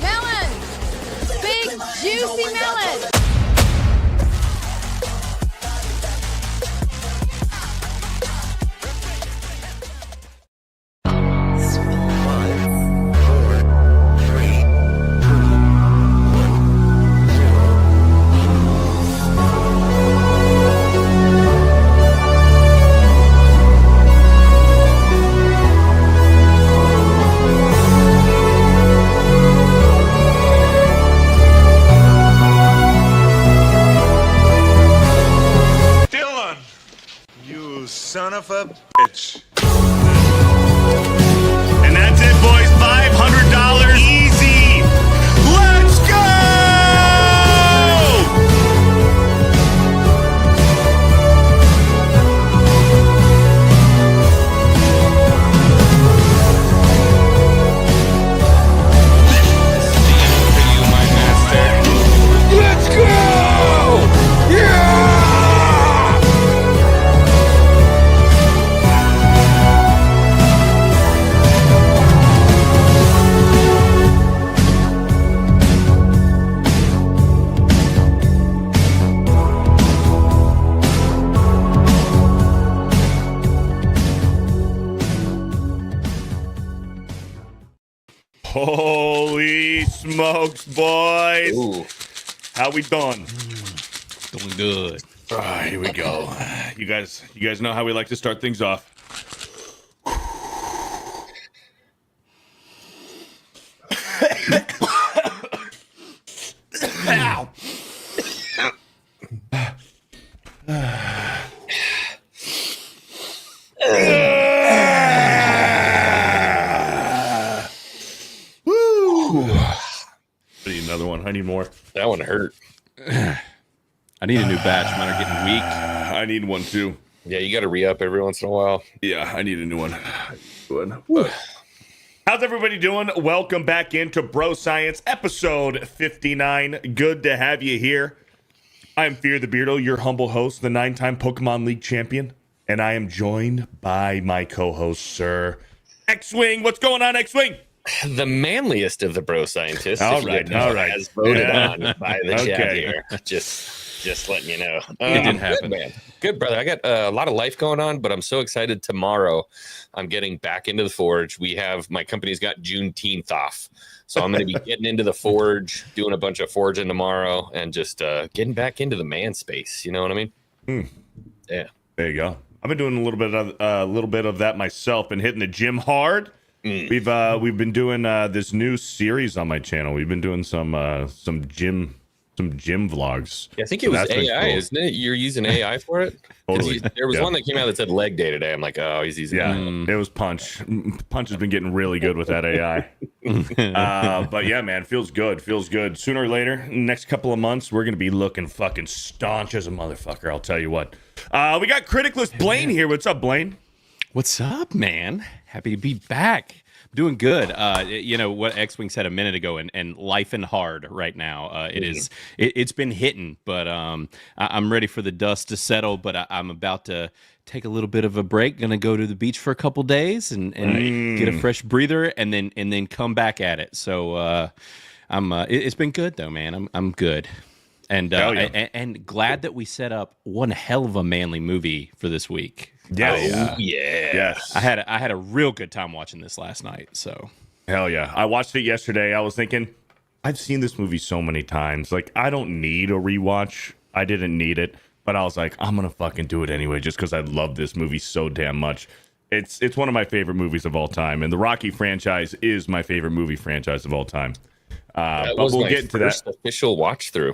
Melon! Big, juicy melon! Son of a bitch. And that's it, boys. $500 easy. Let's go! Let's go! Yeah! Holy smokes, boys. Ooh. How we done? Doing good. Here we go. You guys know how we like to start things off. Ow. I need another one. I need more. That one hurt. I need a new batch. Mine are getting weak. I need one too. Yeah, you got to re-up every once in a while. Yeah, I need a new one. How's everybody doing? Welcome back into Bro Science, episode 59. Good to have you here. I'm FearTheBeardo, your humble host, the 9-time Pokemon League champion, and I am joined by my co-host, Sir Xwing. What's going on, Xwing? The manliest of the bro scientists. All if you right, didn't know, all right. as voted Yeah. on by the chat Okay. here. Just letting you know. It didn't happen. Good, man. Good, brother. I got a lot of life going on, but I'm so excited. Tomorrow, I'm getting back into the Forge. My company's got Juneteenth off. So I'm going to be getting into the Forge, doing a bunch of forging tomorrow, and just getting back into the man space. You know what I mean? Yeah. There you go. I've been doing a little bit of that myself and hitting the gym hard. We've been doing this new series on my channel. We've been doing some gym vlogs. Yeah, I think it was AI, cool. isn't it? You're using AI for it? 'Cause Totally. There was Yeah. one that came out that said leg day today. I'm like, oh, he's using Yeah, AI. it was Punch. Punch has been getting really good with that AI. But yeah, man, feels good. Feels good. Sooner or later, next couple of months, we're gonna be looking fucking staunch as a motherfucker. I'll tell you what. We got Criticless Blaine here. What's up, Blaine? What's up, man? Happy to be back. Doing good. You know what Xwing said a minute ago, and life and hard right now. It's been hitting, but I'm ready for the dust to settle. But I'm about to take a little bit of a break. Gonna go to the beach for a couple days and get a fresh breather, and then come back at it. So it's been good though, man. I'm good. And yeah. and glad that we set up one hell of a manly movie for this week. Yes. Yeah. Yes. I had a real good time watching this last night. So Hell yeah. I watched it yesterday. I was thinking, I've seen this movie so many times. Like, I don't need a rewatch. I didn't need it. But I was like, I'm going to fucking do it anyway just because I love this movie so damn much. It's one of my favorite movies of all time. And the Rocky franchise is my favorite movie franchise of all time. That but was we'll my get into that. first official watch through.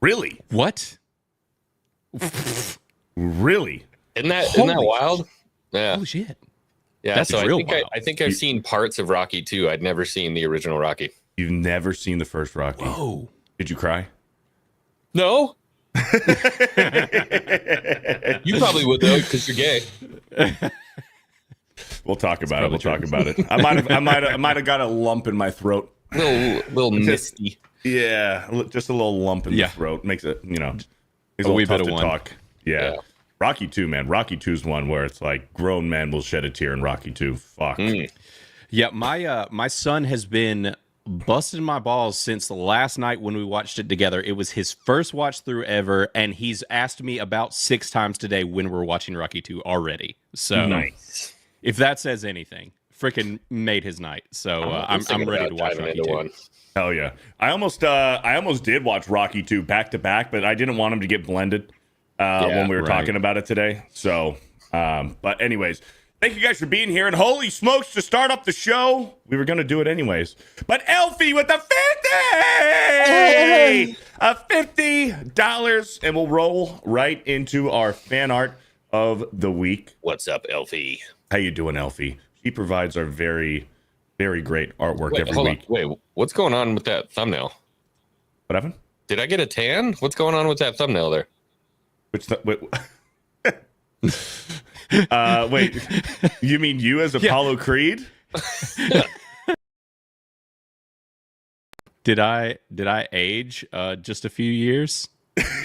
Really? what? Really? Isn't that Holy wild? Yeah. Oh shit! Yeah. That's so real I think wild. I think I've seen parts of Rocky 2. I'd never seen the original Rocky. You've never seen the first Rocky? Oh, Did you cry? No. You probably would though, because you're gay. We'll talk about it. We'll probably talk about it. I might have got a lump in my throat. Little misty. Yeah, just a little lump in the Yeah. throat makes it, makes it A a little wee tough bit of to one. talk. Yeah. Yeah. Rocky 2, man. Rocky 2 is one where it's like grown men will shed a tear in Rocky 2. Fuck. yeah. My son has been busted my balls since the last night when we watched it together. It was his first watch through ever, and he's asked me about 6 times today when we're watching Rocky 2 already. So Nice. if that says anything, freaking made his night. So I'm ready to watch Rocky 2. Hell yeah. I almost did watch Rocky 2 back to back, but I didn't want them to get blended when we were talking about it today. So, but anyways, thank you guys for being here. And holy smokes, to start up the show, we were going to do it anyways. But Elfie with the 50! $50, and we'll roll right into our fan art of the week. What's up, Elfie? How you doing, Elfie? She provides our very, very great artwork every week. Wait, what's going on with that thumbnail? What happened? Did I get a tan? What's going on with that thumbnail there? Wait. Wait, you mean you as Apollo Creed? Did I age just a few years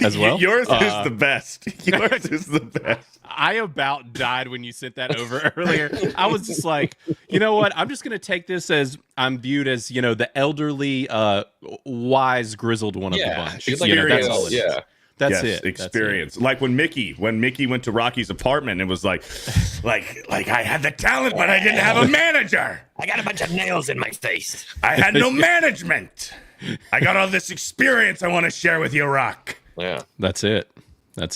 as well? Yours is the best. Yours is the best. I about died when you sent that over earlier. I was just like, you know what? I'm just going to take this as I'm viewed as, the elderly, wise, grizzled one of the bunch. It's That's all it is. Yeah. That's it. Experience. Like when Mickey went to Rocky's apartment, it was like I had the talent, but I didn't have a manager. I got a bunch of nails in my face. I had no management. I got all this experience I want to share with you, Rock. Yeah. That's it.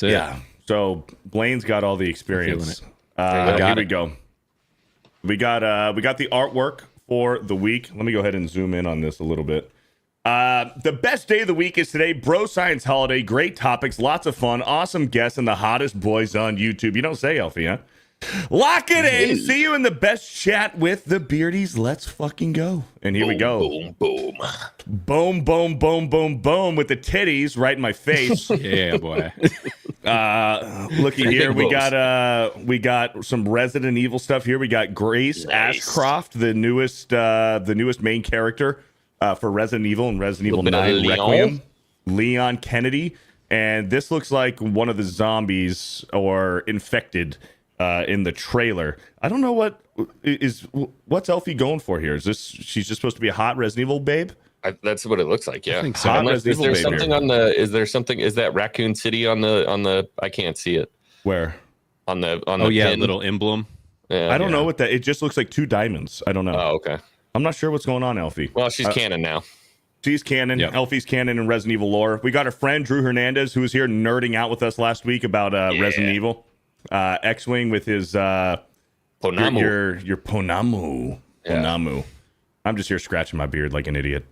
Yeah. So Blaine's got all the experience. Here we go. We got the artwork for the week. Let me go ahead and zoom in on this a little bit. The best day of the week is today. Bro Science Holiday. Great topics, lots of fun, awesome guests, and the hottest boys on YouTube. You don't say, Elfie, huh? Lock it in. See you in the best chat with the Beardies. Let's fucking go. And here we go. Boom, boom. Boom, boom, boom, boom, boom with the titties right in my face. Yeah, boy. Looky here. We got some Resident Evil stuff here. We got Grace Ashcroft, the newest main character for Resident Evil and Resident Evil 9 Requiem. Leon Kennedy. And this looks like one of the zombies or infected in the trailer. I don't know what's Elfie going for here. She's just supposed to be a hot Resident Evil babe? That's what it looks like. Yeah. I think so. Is there something is that Raccoon City on the I can't see it. Where? On the pin. Little emblem. Yeah, I don't know what that. It just looks like 2 diamonds. I don't know. Oh, okay. I'm not sure what's going on, Elfie. Well, she's canon now. She's canon. Yep. Elfie's canon in Resident Evil lore. We got our friend Drew Hernandez, who was here nerding out with us last week about Resident Evil. Xwing with his Ponamu. Your Ponamu. Yeah. Ponamu. I'm just here scratching my beard like an idiot.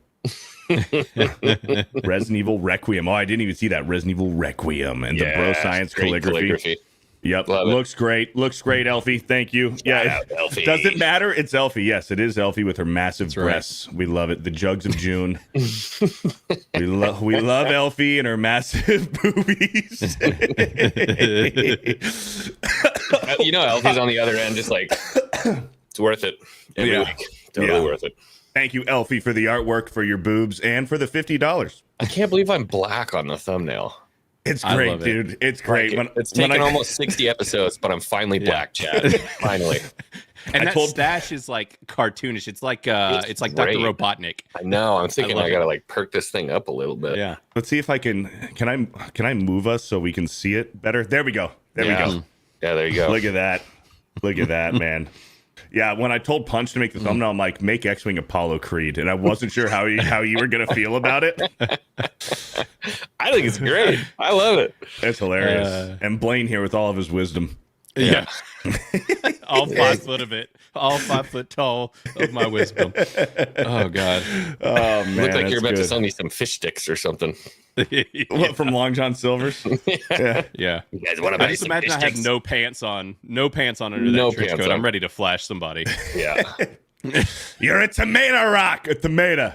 Resident Evil Requiem. Oh, I didn't even see that. Resident Evil Requiem and the Bro Science calligraphy. Yep. Looks great. Looks great, Elfie. Thank you. Elfie. Does it matter? It's Elfie. Yes, it is Elfie with her massive breasts. Right. We love it. The jugs of June. we love Elfie and her massive boobies. Elfie's on the other end, just like it's worth it every week. Totally worth it. Thank you, Elfie, for the artwork, for your boobs, and for the $50. I can't believe I'm black on the thumbnail. It's great, dude. It's great. It's taken almost 60 episodes, but I'm finally black, Chad. Finally. And that stash is like cartoonish. It's like Dr. Robotnik. I know. I'm thinking I gotta perk this thing up a little bit. Yeah. Let's see if I can I move us so we can see it better? There we go. There we go. Yeah, there you go. Look at that. Look at that, man. Yeah, when I told Punch to make the thumbnail, I'm like, make Xwing Apollo Creed, and I wasn't sure how you were gonna feel about it. I think it's great. I love it. It's hilarious. And Blaine here with all of his wisdom. Yeah. All 5 foot of it. All 5 foot tall of my wisdom. Oh God. Oh man. Look like you're about to sell me some fish sticks or something. What, from Long John Silver's? Yeah. You guys want to buy I just some imagine fish I have sticks? no pants on under that trench coat. I'm ready to flash somebody. Yeah. You're a tomato rock. A tomato.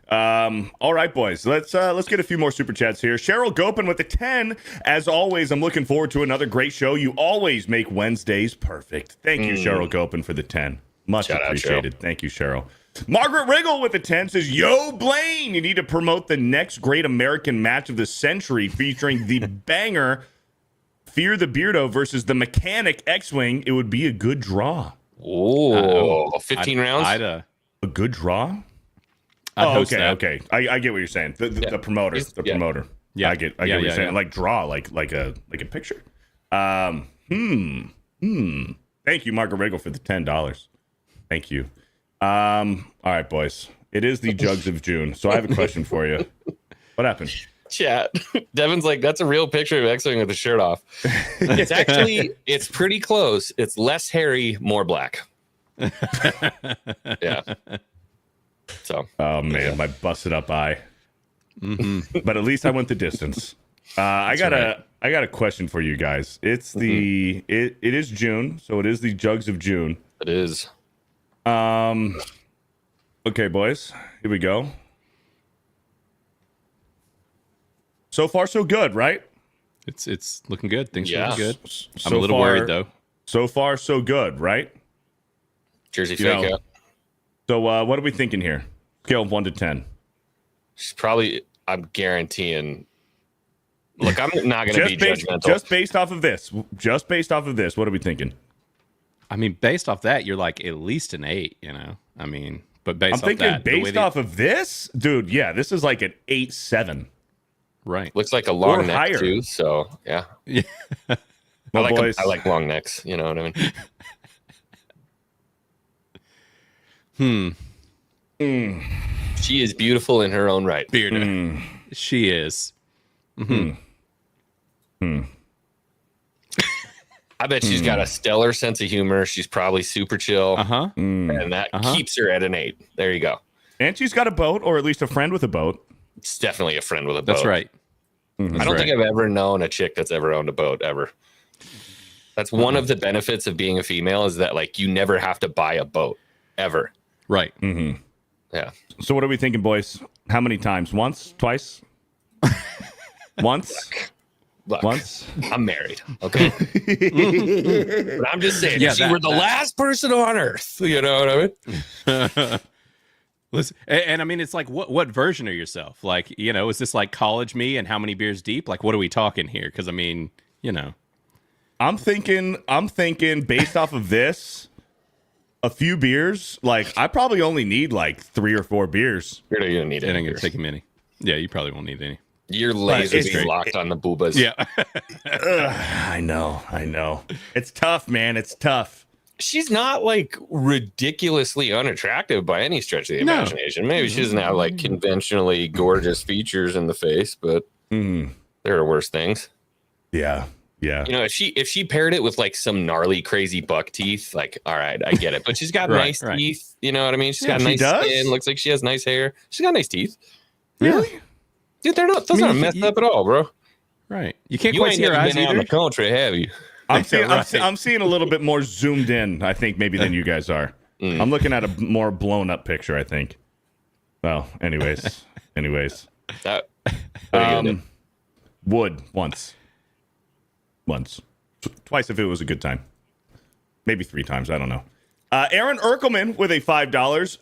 All right, boys. Let's get a few more super chats here. Cheryl Gopin with the 10. As always, I'm looking forward to another great show. You always make Wednesdays perfect. Thank you, Cheryl Gopin, for the 10. Much appreciated. Thank you, Cheryl. Margaret Riggle with the 10 says, "Yo, Blaine, you need to promote the next great American match of the century featuring the banger FearTheBeardo versus the mechanic Xwing. It would be a good draw." Oh, 15 rounds? I'd A good draw? host okay, that. okay. I get what you're saying. The promoter. The Yeah. promoter. Yeah. I get what you're saying. yeah. Like draw, like a picture. Thank you, Margaret Riggle, for the $10. Thank you. All right, boys. It is the Jugs of June. So I have a question for you. What happened? Chat. Devin's like, that's a real picture of Xwing with the shirt off. It's actually, it's pretty close. It's less hairy, more black. Yeah. So. Oh man, my busted up eye. But at least I went the distance. I got a question for you guys. It's the it is June, so it is the Jugs of June. It is. Okay, boys, here we go. So far, so good, right? It's looking good. Things are Yeah. looking good. So I'm a little far- worried though. So far, so good, right? Jersey You fake know, out. So what are we thinking here? Scale of 1 to 10. She's probably, I'm guaranteeing. Look, I'm not going to be judgmental. Just based off of this. Just based off of this. What are we thinking? I mean, based off that, you're like at least an 8. You know, I mean, but based I'm off thinking that, the way based that- off of this, dude. Yeah, this is like an 8-7. right? Looks like a long Or neck higher. too. So yeah, Yeah. Well, I boys, like long necks. You know what I mean? She is beautiful in her own right. Beardo. She is. I bet she's got a stellar sense of humor. She's probably super chill, Uh-huh. and that keeps her at an 8. There you go. and she's got a boat, or at least a friend with a boat. It's definitely a friend with a boat. That's right. I don't think I've ever known a chick that's ever owned a boat ever. That's one of the benefits of being a female is that like you never have to buy a boat ever. Right. Yeah. So what are we thinking, boys? How many times? Once? Twice? Once? Look, Once? I'm married, okay? But I'm just saying, Yeah, if she that- were the last person on earth, you know what I mean? Listen, and I mean, it's like, what version of yourself? Like, you know, is this like college me and how many beers deep? Like, what are we talking here? Because I mean, you know, I'm thinking based off of this, a few beers. Like I probably only need like 3 or 4 beers. You're not gonna need it it. ain't gonna take a many. Yeah, you probably won't need any. Your laser it's- be locked on the boobas. Yeah. I know. It's tough, man. It's tough. She's not like ridiculously unattractive by any stretch of the imagination. Maybe she doesn't have like conventionally gorgeous features in the face, but there are worse things. Yeah. You know, if she paired it with like some gnarly, crazy buck teeth, like, all right, I get it. But she's got nice teeth. You know what I mean? She's got she nice does? skin. Looks like she has nice hair. She's got nice teeth. Really? Dude, they're not. Those aren't messed up at all, bro. Right. You can't You quite ain't see her never eyes been out in either. the country, have you? I'm seeing, Right. I'm seeing a little bit more zoomed in, I think, maybe than you guys are. I'm looking at a more blown up picture, I think. Well, anyways. That, pretty good. Would once. Twice if it was a good time. Maybe 3 times, I don't know. Aaron Erkelman with a $5.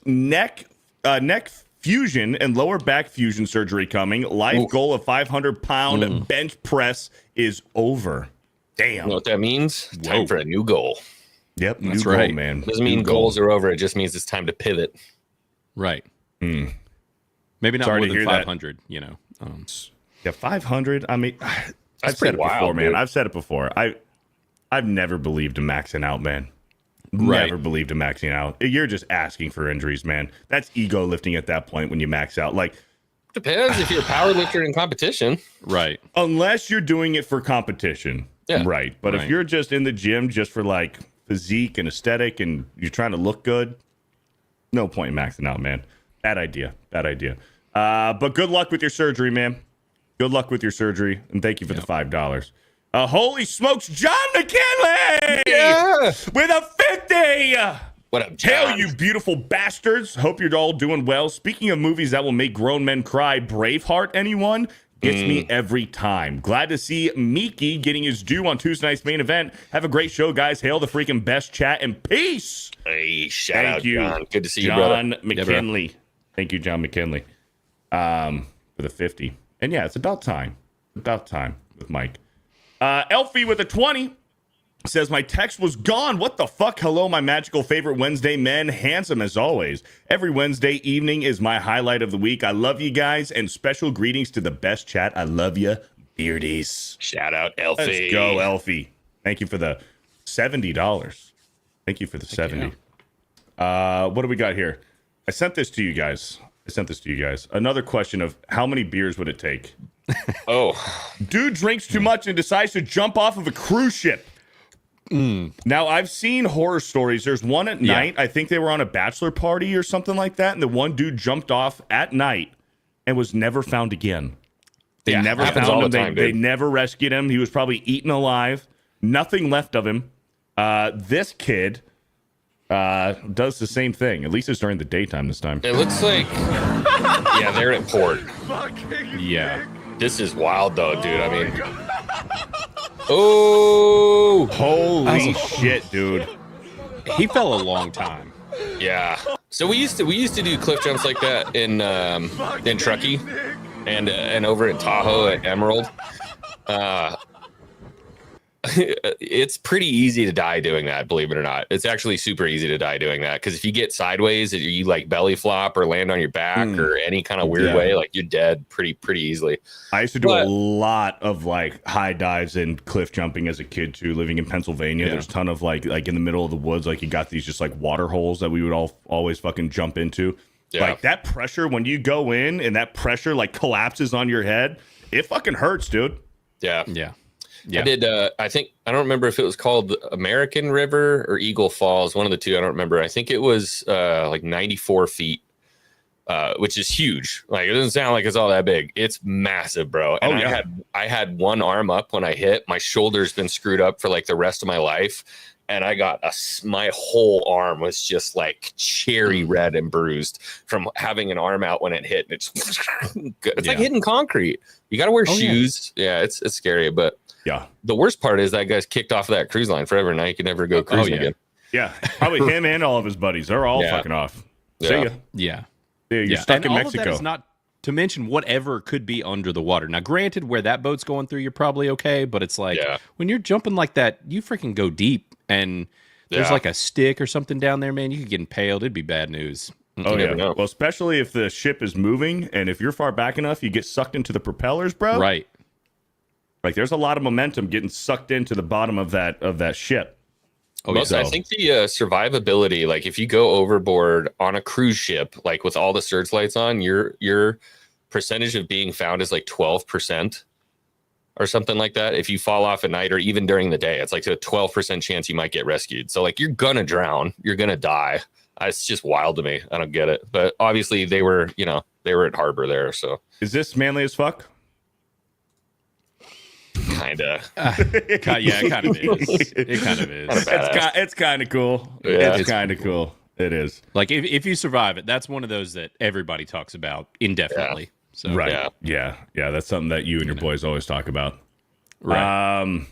Neck fusion and lower back fusion surgery coming. Life goal of 500-pound bench press is over. Damn. You know what that means? Time for a new goal. Yep, That's new right. goal, man. Doesn't mean New goal. goals are over. It just means it's time to pivot. Right. Maybe not Sorry more to than hear that. 500, you know. Yeah, 500. I mean, I've said pretty it before, wild, man. dude. I've said it before. I've never believed in maxing out, man. Right. Never believed in maxing out. You're just asking for injuries, man. That's ego lifting at that point when you max out. Like, Depends if you're a power lifter in competition. Right. unless you're doing it for competition. Yeah. Right. But if Right. you're just in the gym just for like physique and aesthetic and you're trying to look good, no point in maxing out, man. Bad idea. But good luck with your surgery, man. Good luck with your surgery. And thank you for the $5. Holy smokes, John McKinley! Yeah. With a 50! What up, John? Hail, you beautiful bastards. Hope you're all doing well. Speaking of movies that will make grown men cry, Braveheart, anyone? Gets me every time. Glad to see Miki getting his due on Tuesday night's main event. Have a great show, guys. Hail the freaking best chat and peace. Hey, shout Thank out, you. John. Good to see you, brother. John McKinley. Thank you, John McKinley. For the 50. And yeah, it's about time. About time with Mike. Elfie with a 20. says, my text was gone. What the fuck? Hello, my magical favorite Wednesday men. Handsome as always. Every Wednesday evening is my highlight of the week. I love you guys, and special greetings to the best chat. I love you, Beardies. Shout out, Elfie. Let's go, Elfie. Thank you for the $70. Thank you for the 70. What do we got here? I sent this to you guys. Another question of how many beers would it take? Oh. Dude drinks too much and decides to jump off of a cruise ship. Now, I've seen horror stories. There's one at night. I think they were on a bachelor party or something like that, and the one dude jumped off at night and was never found again. They never found him. They never rescued him. He was probably eaten alive. Nothing left of him. This kid does the same thing. At least it's during the daytime this time. It looks like... yeah, they're at port. Yeah. This is wild, though, dude. I mean... Oh! Holy shit, dude. He fell a long time. Yeah. So we used to do cliff jumps like that in Truckee and over in Tahoe at Emerald. It's pretty easy to die doing that, believe it or not. It's actually super easy to die doing that, because if you get sideways, you like belly flop or land on your back or any kind of weird way, like you're dead pretty easily. I used to do a lot of like high dives and cliff jumping as a kid too. Living in Pennsylvania, there's a ton of like in the middle of the woods, like you got these just like water holes that we would always fucking jump into. Like that pressure when you go in and that pressure like collapses on your head, it fucking hurts, dude. Yeah. Yeah. I did. I think I don't remember if it was called American River or Eagle Falls. One of the two. I don't remember. I think it was like 94 feet, which is huge. Like it doesn't sound like it's all that big. It's massive, bro. And I had one arm up when I hit. My shoulder's been screwed up for like the rest of my life, and I got my whole arm was just like cherry red and bruised from having an arm out when it hit. It's like hitting concrete. You got to wear shoes. Yeah, it's scary, but. Yeah. The worst part is that guy's kicked off of that cruise line forever. Now you can never go cruising again. Yeah. Probably him and all of his buddies. They're all fucking off. See ya. Yeah. You're stuck in all Mexico. Of that is not to mention whatever could be under the water. Now, granted, where that boat's going through, you're probably okay. But it's like when you're jumping like that, you freaking go deep. And there's like a stick or something down there, man. You could get impaled. It'd be bad news. Oh, yeah. Well, especially if the ship is moving. And if you're far back enough, you get sucked into the propellers, bro. Right. Like there's a lot of momentum getting sucked into the bottom of that ship. I think the survivability, like if you go overboard on a cruise ship, like with all the searchlights on, your percentage of being found is like 12% or something like that. If you fall off at night or even during the day, it's like a 12% chance you might get rescued. So like you're gonna drown, you're gonna die. It's just wild to me. I don't get it. But obviously they were at harbor there. So is this manly as fuck? Kinda. It kind of is. It kind of is. It's kind of cool. Yeah, it's kind of cool. It is. Like if you survive it, that's one of those that everybody talks about indefinitely. So right. Yeah. That's something that you and your boys always talk about. Right.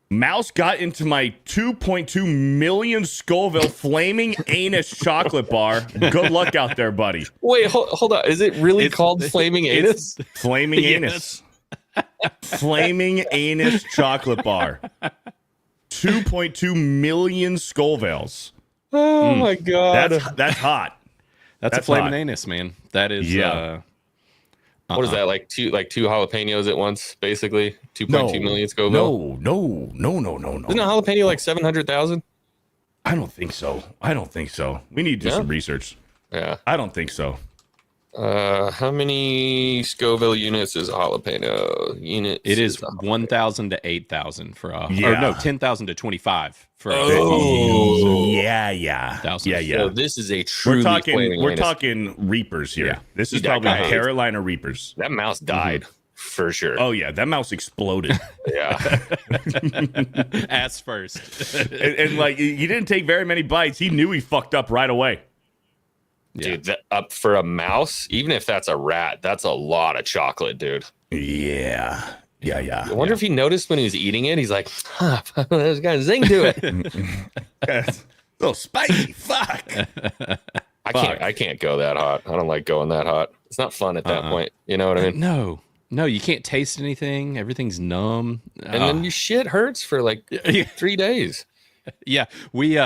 Mouse got into my 2.2 million Scoville flaming anus chocolate bar. Good luck out there, buddy. Wait, hold on. Is it really called flaming anus? Flaming anus. Flaming anus chocolate bar. 2.2 million Scovilles. Oh my god. That's hot. That's a flaming anus, man. That is What is that, like two jalapenos at once, basically? 2.2 million Scoville? No. Isn't a jalapeno like 700,000? I don't think so. We need to do some research. Yeah. I don't think so. How many Scoville units is a jalapeno? It is 1,000 to 8,000 for or no, 10,000 to 25 for a 50. Yeah. So this is a truly we're talking Reapers here. Yeah. This is probably Carolina Reapers. That mouse died for sure. Oh yeah, that mouse exploded. Yeah. Ass first. and like he didn't take very many bites. He knew he fucked up right away. Dude, up for a mouse, even if that's a rat, that's a lot of chocolate, dude. Yeah. I wonder if he noticed when he was eating it. He's like, there's got a zing to it. It's a little spicy. Fuck. I can't go that hot. I don't like going that hot. It's not fun at that point. You know what I mean? No, No, you can't taste anything. Everything's numb. And then your shit hurts for like 3 days. Yeah, we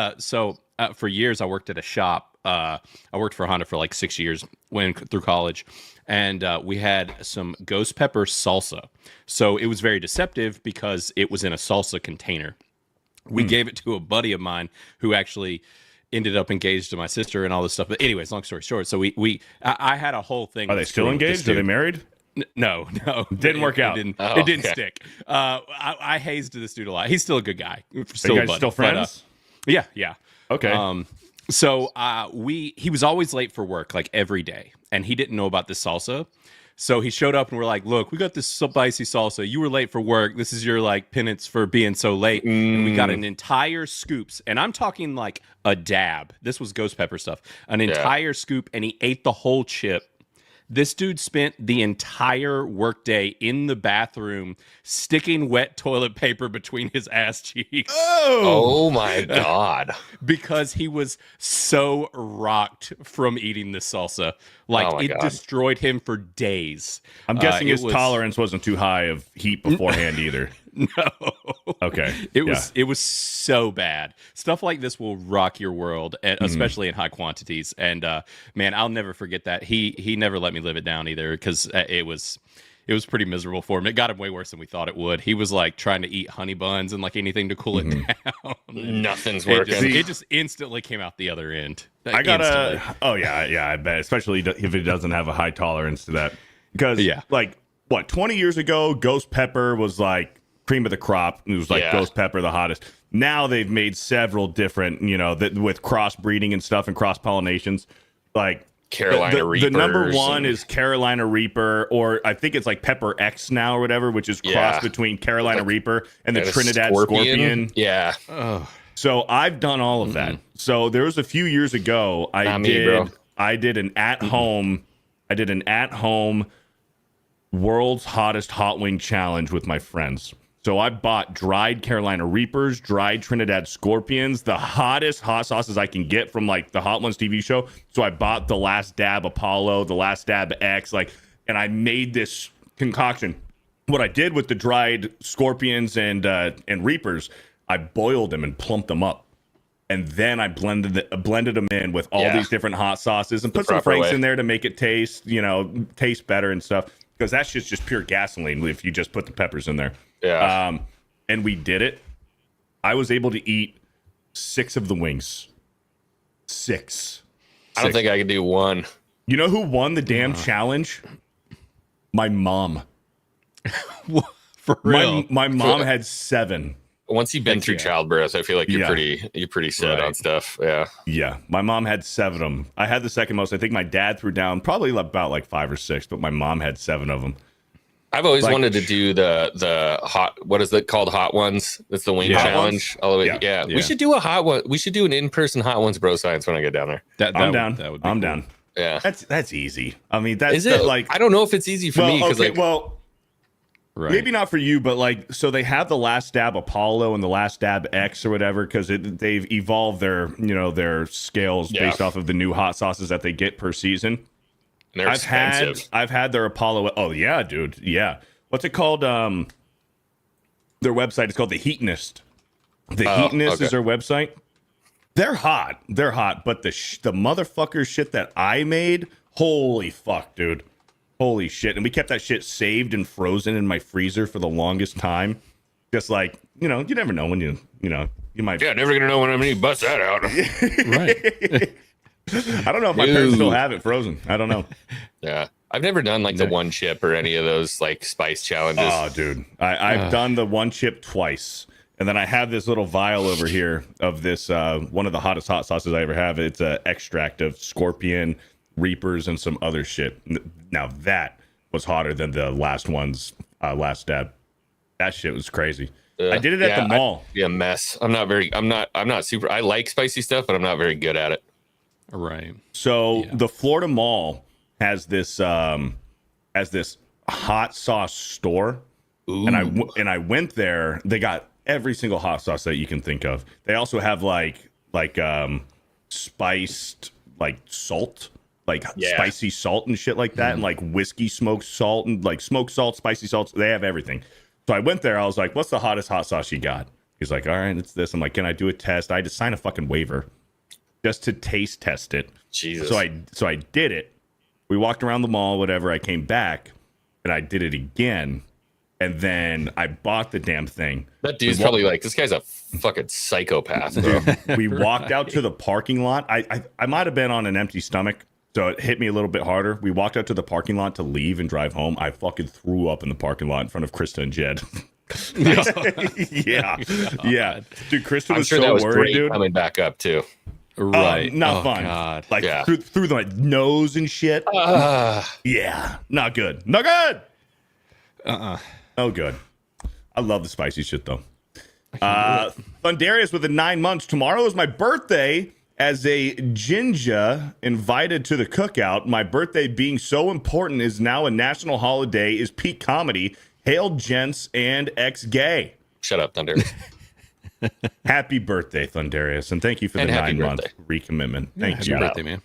for years I worked at a shop. I worked for Honda for like 6 years, went through college, and we had some ghost pepper salsa. So it was very deceptive because it was in a salsa container. We gave it to a buddy of mine who actually ended up engaged to my sister and all this stuff. But anyways, long story short, so I had a whole thing. Are they still engaged? Are they married? No, Didn't work out. It didn't stick. I hazed this dude a lot. He's still a good guy. Still Are you guys still friends? Yeah. Okay. So he was always late for work, like every day, and he didn't know about this salsa. So he showed up and we're like, look, we got this spicy salsa. You were late for work. This is your like penance for being so late. And we got an entire scoops. And I'm talking like a dab. This was ghost pepper stuff. An entire scoop, and he ate the whole chip. This dude spent the entire workday in the bathroom sticking wet toilet paper between his ass cheeks. Oh my God. Because he was so rocked from eating this salsa. Like, it destroyed him for days. I'm guessing his tolerance wasn't too high of heat beforehand either. No. Okay. It was so bad. Stuff like this will rock your world, especially in high quantities. And man, I'll never forget that. He never let me live it down either, because it was pretty miserable for him. It got him way worse than we thought it would. He was like trying to eat honey buns and like anything to cool it down. Nothing's working. It just instantly came out the other end. I bet, especially if it doesn't have a high tolerance to that. Because like what, 20 years ago, ghost pepper was like cream of the crop. It was like ghost pepper, the hottest. Now they've made several different, with crossbreeding and stuff and cross pollinations, like Carolina Reaper. The number one is Carolina Reaper, or I think it's like Pepper X now or whatever, which is crossed between Carolina Reaper and the Trinidad Scorpion. Yeah. So I've done all of that. So there was a few years ago I did an at-home world's hottest hot wing challenge with my friends. So I bought dried Carolina Reapers, dried Trinidad Scorpions, the hottest hot sauces I can get from like the Hot Ones TV show. So I bought the Last Dab Apollo, the Last Dab X, and I made this concoction. What I did with the dried Scorpions and Reapers, I boiled them and plumped them up. And then I blended them in with all these different hot sauces and put some Franks in there to make it taste better and stuff. Because that's just pure gasoline if you just put the peppers in there. Yeah. And we did it. I was able to eat 6 of the wings. 6. I don't think I could do one. You know who won the damn challenge? My mom. For real? My mom had 7. Once you've been through childbirth, I feel like you're pretty set on stuff. Yeah. Yeah. My mom had 7 of them. I had the second most. I think my dad threw down probably about like 5 or 6, but my mom had 7 of them. I've always wanted to do the hot, what is it called? Hot Ones. That's the wing challenge. All the way. Yeah. We should do a hot one. We should do an in-person Hot Ones bro science when I get down there. I'm down. I'm cool. down. Yeah. That's easy. I mean, that's like, I don't know if it's easy for me. Okay, maybe not for you, but like, so they have the Last Dab Apollo and the Last Dab X or whatever, because they've evolved their scales based off of the new hot sauces that they get per season. And they're expensive. I've had their Apollo. Oh yeah, dude. Yeah. What's it called? Their website is called The Heatonist. The Heatonist is their website. They're hot. But the motherfucker shit that I made, holy fuck, dude. Holy shit. And we kept that shit saved and frozen in my freezer for the longest time. Just like, you never know when you might. Yeah, never gonna know when I'm gonna bust that out. Right. I don't know if my parents still have it frozen. I don't know. Yeah. I've never done like the one chip or any of those like spice challenges. Oh, dude. I've done the one chip twice. And then I have this little vial over here of this, one of the hottest hot sauces I ever have. It's an extract of Scorpion, Reapers, and some other shit. Now that was hotter than the last one's Last Dab. That shit was crazy. I did it at the mall. A mess. I'm not super. I like spicy stuff, but I'm not very good at it. Right. So the Florida Mall has this hot sauce store. Ooh. And I went there. They got every single hot sauce that you can think of. They also have like spiced like salt like spicy salt and shit like that, and like whiskey smoked salt and like smoked salt, spicy salts. They have everything. So I went there. I was like, "What's the hottest hot sauce you got?" He's like, "All right, it's this." I'm like, "Can I do a test?" I had to sign a fucking waiver just to taste test it. Jesus. So I did it. We walked around the mall, whatever. I came back and I did it again, and then I bought the damn thing. That dude's probably like, this guy's a fucking psychopath, bro. We walked out to the parking lot. I might have been on an empty stomach, so it hit me a little bit harder. We walked out to the parking lot to leave and drive home. I fucking threw up in the parking lot in front of Krista and Jed. yeah. Dude, Krista was sure so that was worried, great dude. Coming back up too. Right. Not fun. God. Like through the nose and shit. Yeah. Not good. Not good. Oh, good. I love the spicy shit though. Thundarius with the 9 months. Tomorrow is my birthday. As a ginger invited to the cookout, my birthday being so important is now a national holiday. Is peak comedy. Hail, gents and ex-gay. Shut up, Thunder. Happy birthday, Thundarius, and thank you for the 9-month recommitment. Thank you. Happy birthday, man.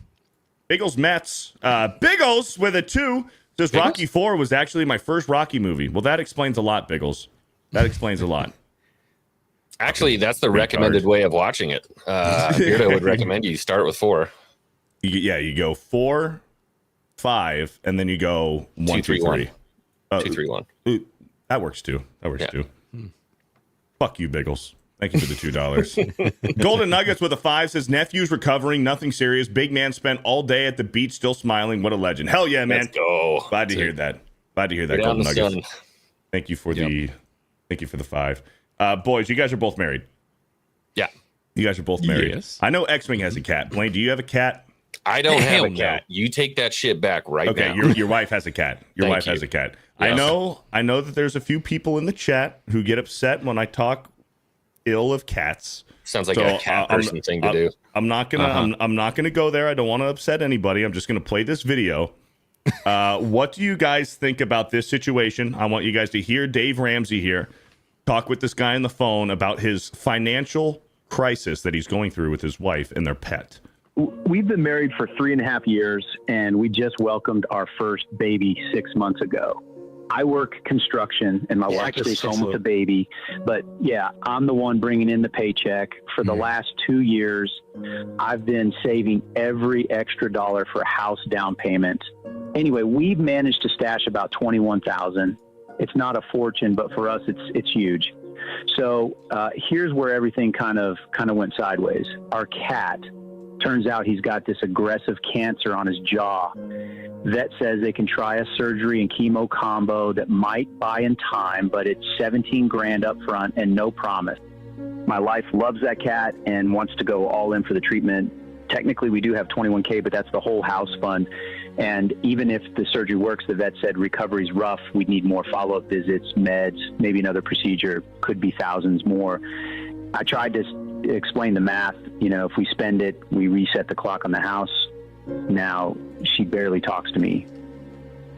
Biggles Mets. Biggles with a 2 says Biggles? Rocky 4 was actually my first Rocky movie. Well, that explains a lot, Biggles. That explains a lot. Actually, that's the recommended way of watching it. Beardo would recommend you start with 4. You go 4, 5, and then you go 1, 2, 3. 2, 3, 1. That works too. Fuck you, Biggles. Thank you for the $2. Golden Nuggets with a 5 says nephew's recovering, nothing serious. Big man spent all day at the beach, still smiling. What a legend! Hell yeah, man! Let's go. Glad to hear that. Golden Nuggets. Thank you for the 5. Boys, you guys are both married. Yeah, you guys are both married. Yes. I know Xwing has a cat. Blaine, do you have a cat? I don't have Hell a cat. You take that shit back right now. Okay, your wife has a cat. Your wife has a cat. Yes. I know that there's a few people in the chat who get upset when I talk ill of cats. Sounds like a cat person thing to do. I'm not gonna go there. I don't want to upset anybody. I'm just gonna play this video. What do you guys think about this situation? I want you guys to hear Dave Ramsey here talk with this guy on the phone about his financial crisis that he's going through with his wife and their pet. We've been married for 3.5 years, and we just welcomed our first baby 6 months ago. I work construction, and my wife stays home with the baby. But yeah, I'm the one bringing in the paycheck. For the last 2 years, I've been saving every extra dollar for house down payment. Anyway, we've managed to stash about $21,000. It's not a fortune, but for us, it's huge. So here's where everything kind of went sideways. Our cat, turns out he's got this aggressive cancer on his jaw. Vet says they can try a surgery and chemo combo that might buy in time, but it's $17,000 up front and no promise. My wife loves that cat and wants to go all in for the treatment. Technically, we do have $21,000, but that's the whole house fund. And even if the surgery works, the vet said recovery's rough. We'd need more follow-up visits, meds, maybe another procedure, could be thousands more. I tried to explain the math. You know, if we spend it, we reset the clock on the house. Now she barely talks to me.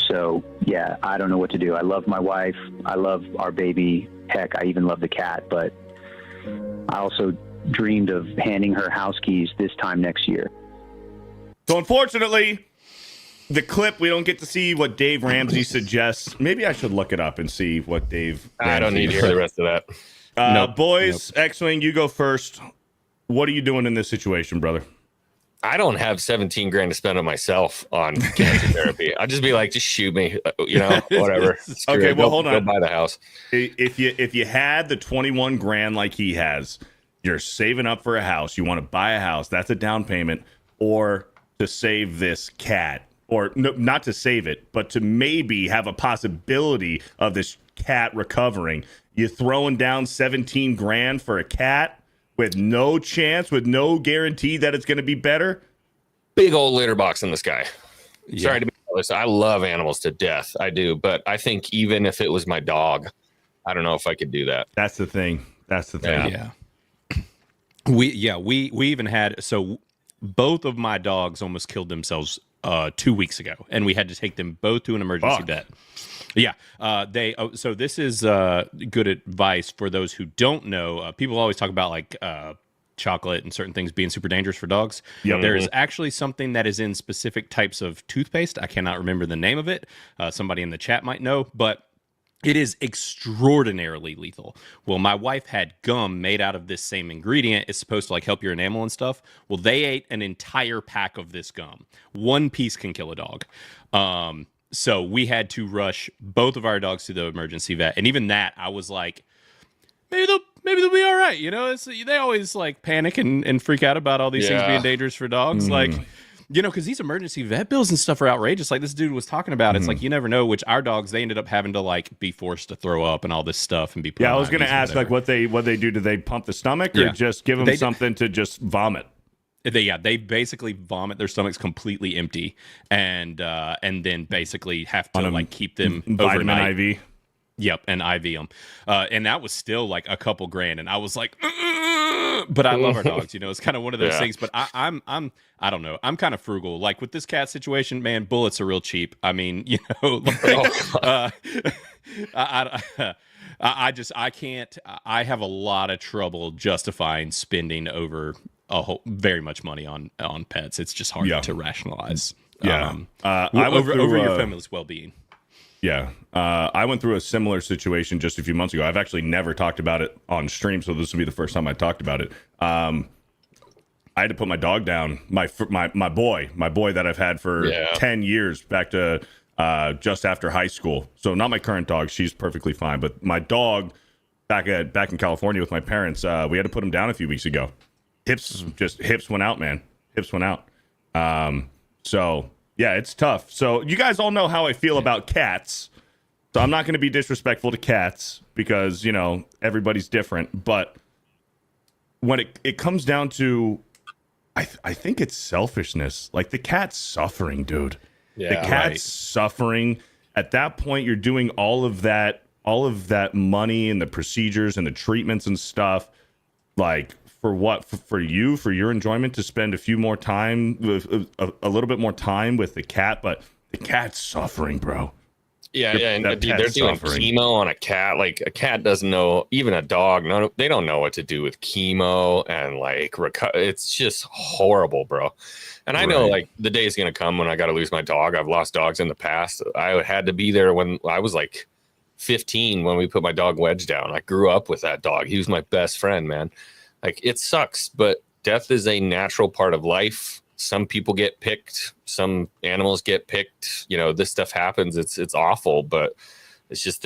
So yeah, I don't know what to do. I love my wife. I love our baby. Heck, I even love the cat, but I also dreamed of handing her house keys this time next year. So unfortunately, the clip, we don't get to see what Dave Ramsey suggests. Maybe I should look it up and see what Dave Ramsey I don't need to hear the rest of that. Boys, Xwing, you go first. What are you doing in this situation, brother? I don't have $17,000 to spend on myself on cancer therapy. I'd just be like, just shoot me, whatever. Okay, well, hold on. Go buy the house. If you had the $21,000 like he has, you're saving up for a house. You want to buy a house. That's a down payment, or to save this cat, or no, not to save it, but to maybe have a possibility of this cat recovering. You throwing down $17,000 for a cat with no chance, with no guarantee that it's going to be better? Big old litter box in the sky. Yeah. Sorry to be honest. I love animals to death. I do. But I think even if it was my dog, I don't know if I could do that. That's the thing. Yeah. We even had, so both of my dogs almost killed themselves 2 weeks ago, and we had to take them both to an emergency vet. Yeah, so this is good advice for those who don't know. People always talk about like chocolate and certain things being super dangerous for dogs. Yep. There is actually something that is in specific types of toothpaste. I cannot remember the name of it. Somebody in the chat might know, but it is extraordinarily lethal. Well, my wife had gum made out of this same ingredient. It's supposed to like help your enamel and stuff. Well, they ate an entire pack of this gum. One piece can kill a dog. So we had to rush both of our dogs to the emergency vet. And even that, I was like, maybe they'll be all right. You know, they always like panic and freak out about all these things being dangerous for dogs. Like, you know, because these emergency vet bills and stuff are outrageous. Like this dude was talking about. It's like you never know. Which our dogs, they ended up having to like be forced to throw up and all this stuff and be. Put I on was going to IVs and ask like what they do. Do they pump the stomach or just give them something to just vomit? They basically vomit their stomachs completely empty and then basically have to like keep them vitamin overnight. IV. Yep, and IV them, and that was still like a couple grand, and I was like, but I love our dogs, you know. It's kind of one of those things. But I don't know. I'm kind of frugal. Like with this cat situation, man, bullets are real cheap. I mean, you know, like, I can't. I have a lot of trouble justifying spending over very much money on pets. It's just hard to rationalize. Over your family's well-being. Yeah. I went through a similar situation just a few months ago. I've actually never talked about it on stream, so this will be the first time I talked about it. I had to put my dog down, my boy that I've had for 10 years, back to just after high school. So not my current dog. She's perfectly fine. But my dog back in California with my parents, we had to put him down a few weeks ago. Hips went out, man. Hips went out. So... yeah, it's tough. So you guys all know how I feel about cats. So I'm not going to be disrespectful to cats because, you know, everybody's different. But when it comes down to, I think it's selfishness. Like the cat's suffering, dude. Yeah, the cat's suffering. At that point, you're doing all of that money and the procedures and the treatments and stuff. Like, for what? For your enjoyment to spend a few more time with a little bit more time with the cat, but the cat's suffering, bro. And dude, they're doing chemo on a cat. Like a cat doesn't know, even a dog. No, they don't know what to do with chemo and like it's just horrible, bro. And I know like the day is gonna come when I got to lose my dog. I've lost dogs in the past. I had to be there when I was like 15 when we put my dog Wedge down. I grew up with that dog. He was my best friend, man. Like it sucks, but death is a natural part of life. Some people get picked, some animals get picked. You know, this stuff happens. It's awful, but it's just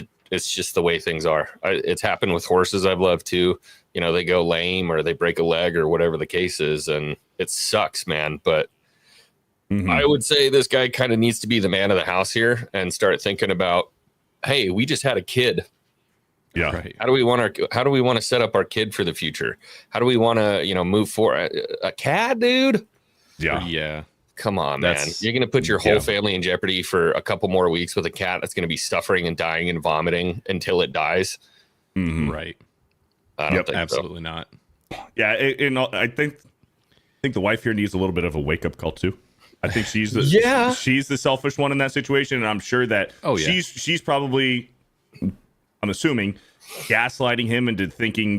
the way things are. It's happened with horses I've loved too. You know, they go lame or they break a leg or whatever the case is, and it sucks, man. But I would say this guy kind of needs to be the man of the house here and start thinking about, hey, we just had a kid. Yeah. Right. How do we want to set up our kid for the future? How do we want to, you know, move forward? A cat, dude? Yeah. Yeah. Come on, man. You're going to put your whole family in jeopardy for a couple more weeks with a cat that's going to be suffering and dying and vomiting until it dies. Right. I don't think absolutely not. Yeah. I think the wife here needs a little bit of a wake up call too. I think she's the selfish one in that situation. And I'm sure that she's probably, I'm assuming, gaslighting him into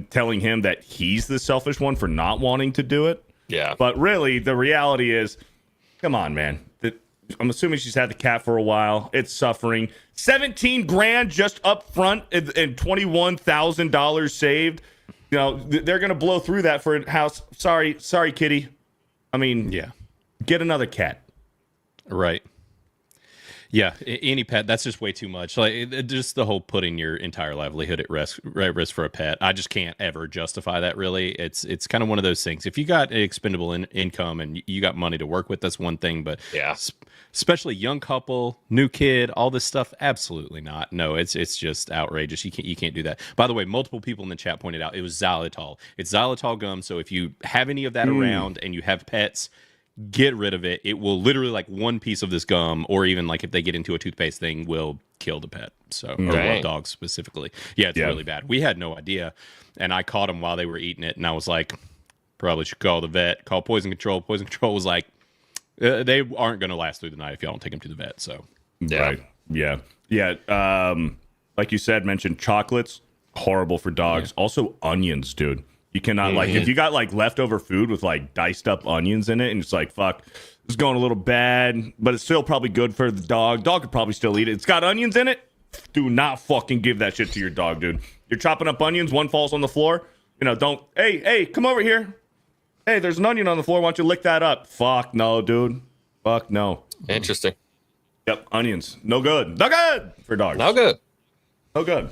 telling him that he's the selfish one for not wanting to do it. Yeah. But really, the reality is, come on, man. I'm assuming she's had the cat for a while. It's suffering. 17 grand just up front and $21,000 saved. You know, they're going to blow through that for a house. Sorry, kitty. I mean, get another cat. Right. Yeah, any pet, that's just way too much. Like just the whole putting your entire livelihood at risk for a pet. I just can't ever justify that. Really, it's kind of one of those things. If you got expendable income and you got money to work with, that's one thing. But especially young couple, new kid, all this stuff, absolutely not. No, it's just outrageous. You can't do that. By the way, multiple people in the chat pointed out it was xylitol. It's xylitol gum. So if you have any of that around and you have pets, get rid of it. It will literally, like, one piece of this gum, or even like if they get into a toothpaste thing, will kill the pet. So, or dogs specifically. Yeah, it's really bad. We had no idea, and I caught them while they were eating it, and I was like, probably should call the vet. Call poison control. Poison control was like, they aren't going to last through the night if y'all don't take them to the vet. So, right, yeah. Like you said, mentioned chocolates, horrible for dogs. Also, onions, dude. You cannot like if you got like leftover food with like diced up onions in it, and it's like fuck, it's going a little bad, but it's still probably good for the dog. Dog could probably still eat it. It's got onions in it. Do not fucking give that shit to your dog, dude. You're chopping up onions, one falls on the floor. You know, don't. Hey, come over here. Hey, there's an onion on the floor. Why don't you lick that up? Fuck no, dude. Fuck no. Interesting. Yep, onions. No good. No good for dogs. No good. No good.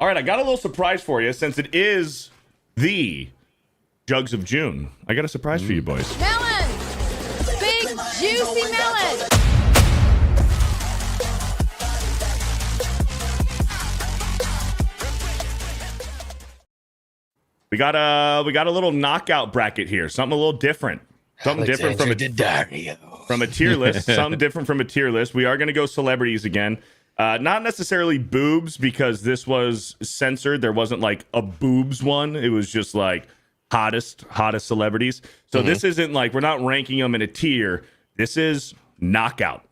All right, I got a little surprise for you since it is the Jugs of June. I got a surprise for you boys. Melon! Big, juicy melon! We got a little knockout bracket here. Something a little different. Something different from a tier list. Something different from a tier list. We are going to go celebrities again. Not necessarily boobs because this was censored. There wasn't like a boobs one. It was just like hottest celebrities. So this isn't like we're not ranking them in a tier. This is knockout.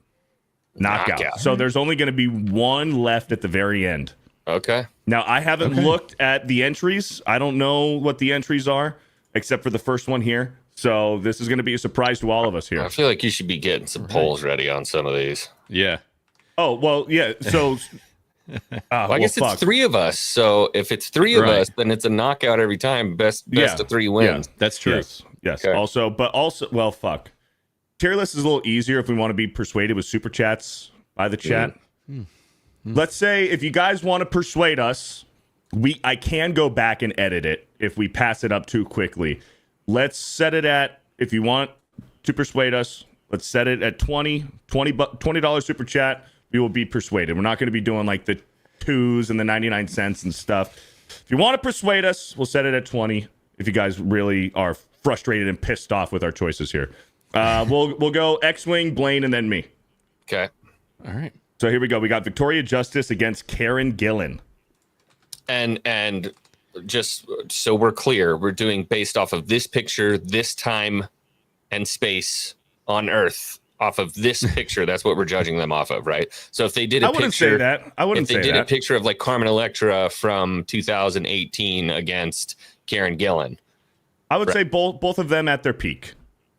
So there's only going to be one left at the very end. Okay. Now I haven't looked at the entries. I don't know what the entries are except for the first one here. So this is going to be a surprise to all of us here. I feel like you should be getting some polls ready on some of these. Yeah. Oh, well, yeah. So well, I guess it's three of us. So if it's three of us, then it's a knockout every time. Best of three wins. Yeah, that's true. Yes. Okay. Also, well, fuck. Tier list is a little easier if we want to be persuaded with super chats by the chat. Let's say if you guys want to persuade us, I can go back and edit it if we pass it up too quickly. Let's set it at, if you want to persuade us, let's set it at $20 super chat. We will be persuaded. We're not going to be doing like the 2s and the 99 cents and stuff. If you want to persuade us, we'll set it at 20. If you guys really are frustrated and pissed off with our choices here, we'll go Xwing, Blaine, and then me. Okay. All right. So here we go. We got Victoria Justice against Karen Gillan. And just so we're clear, we're doing based off of this picture, this time and space on Earth. Off of this picture, that's what we're judging them off of, right? So if they did a I wouldn't picture, say that. I wouldn't say that. If they did a picture of like Carmen Electra from 2018 against Karen Gillan, I would say both of them at their peak.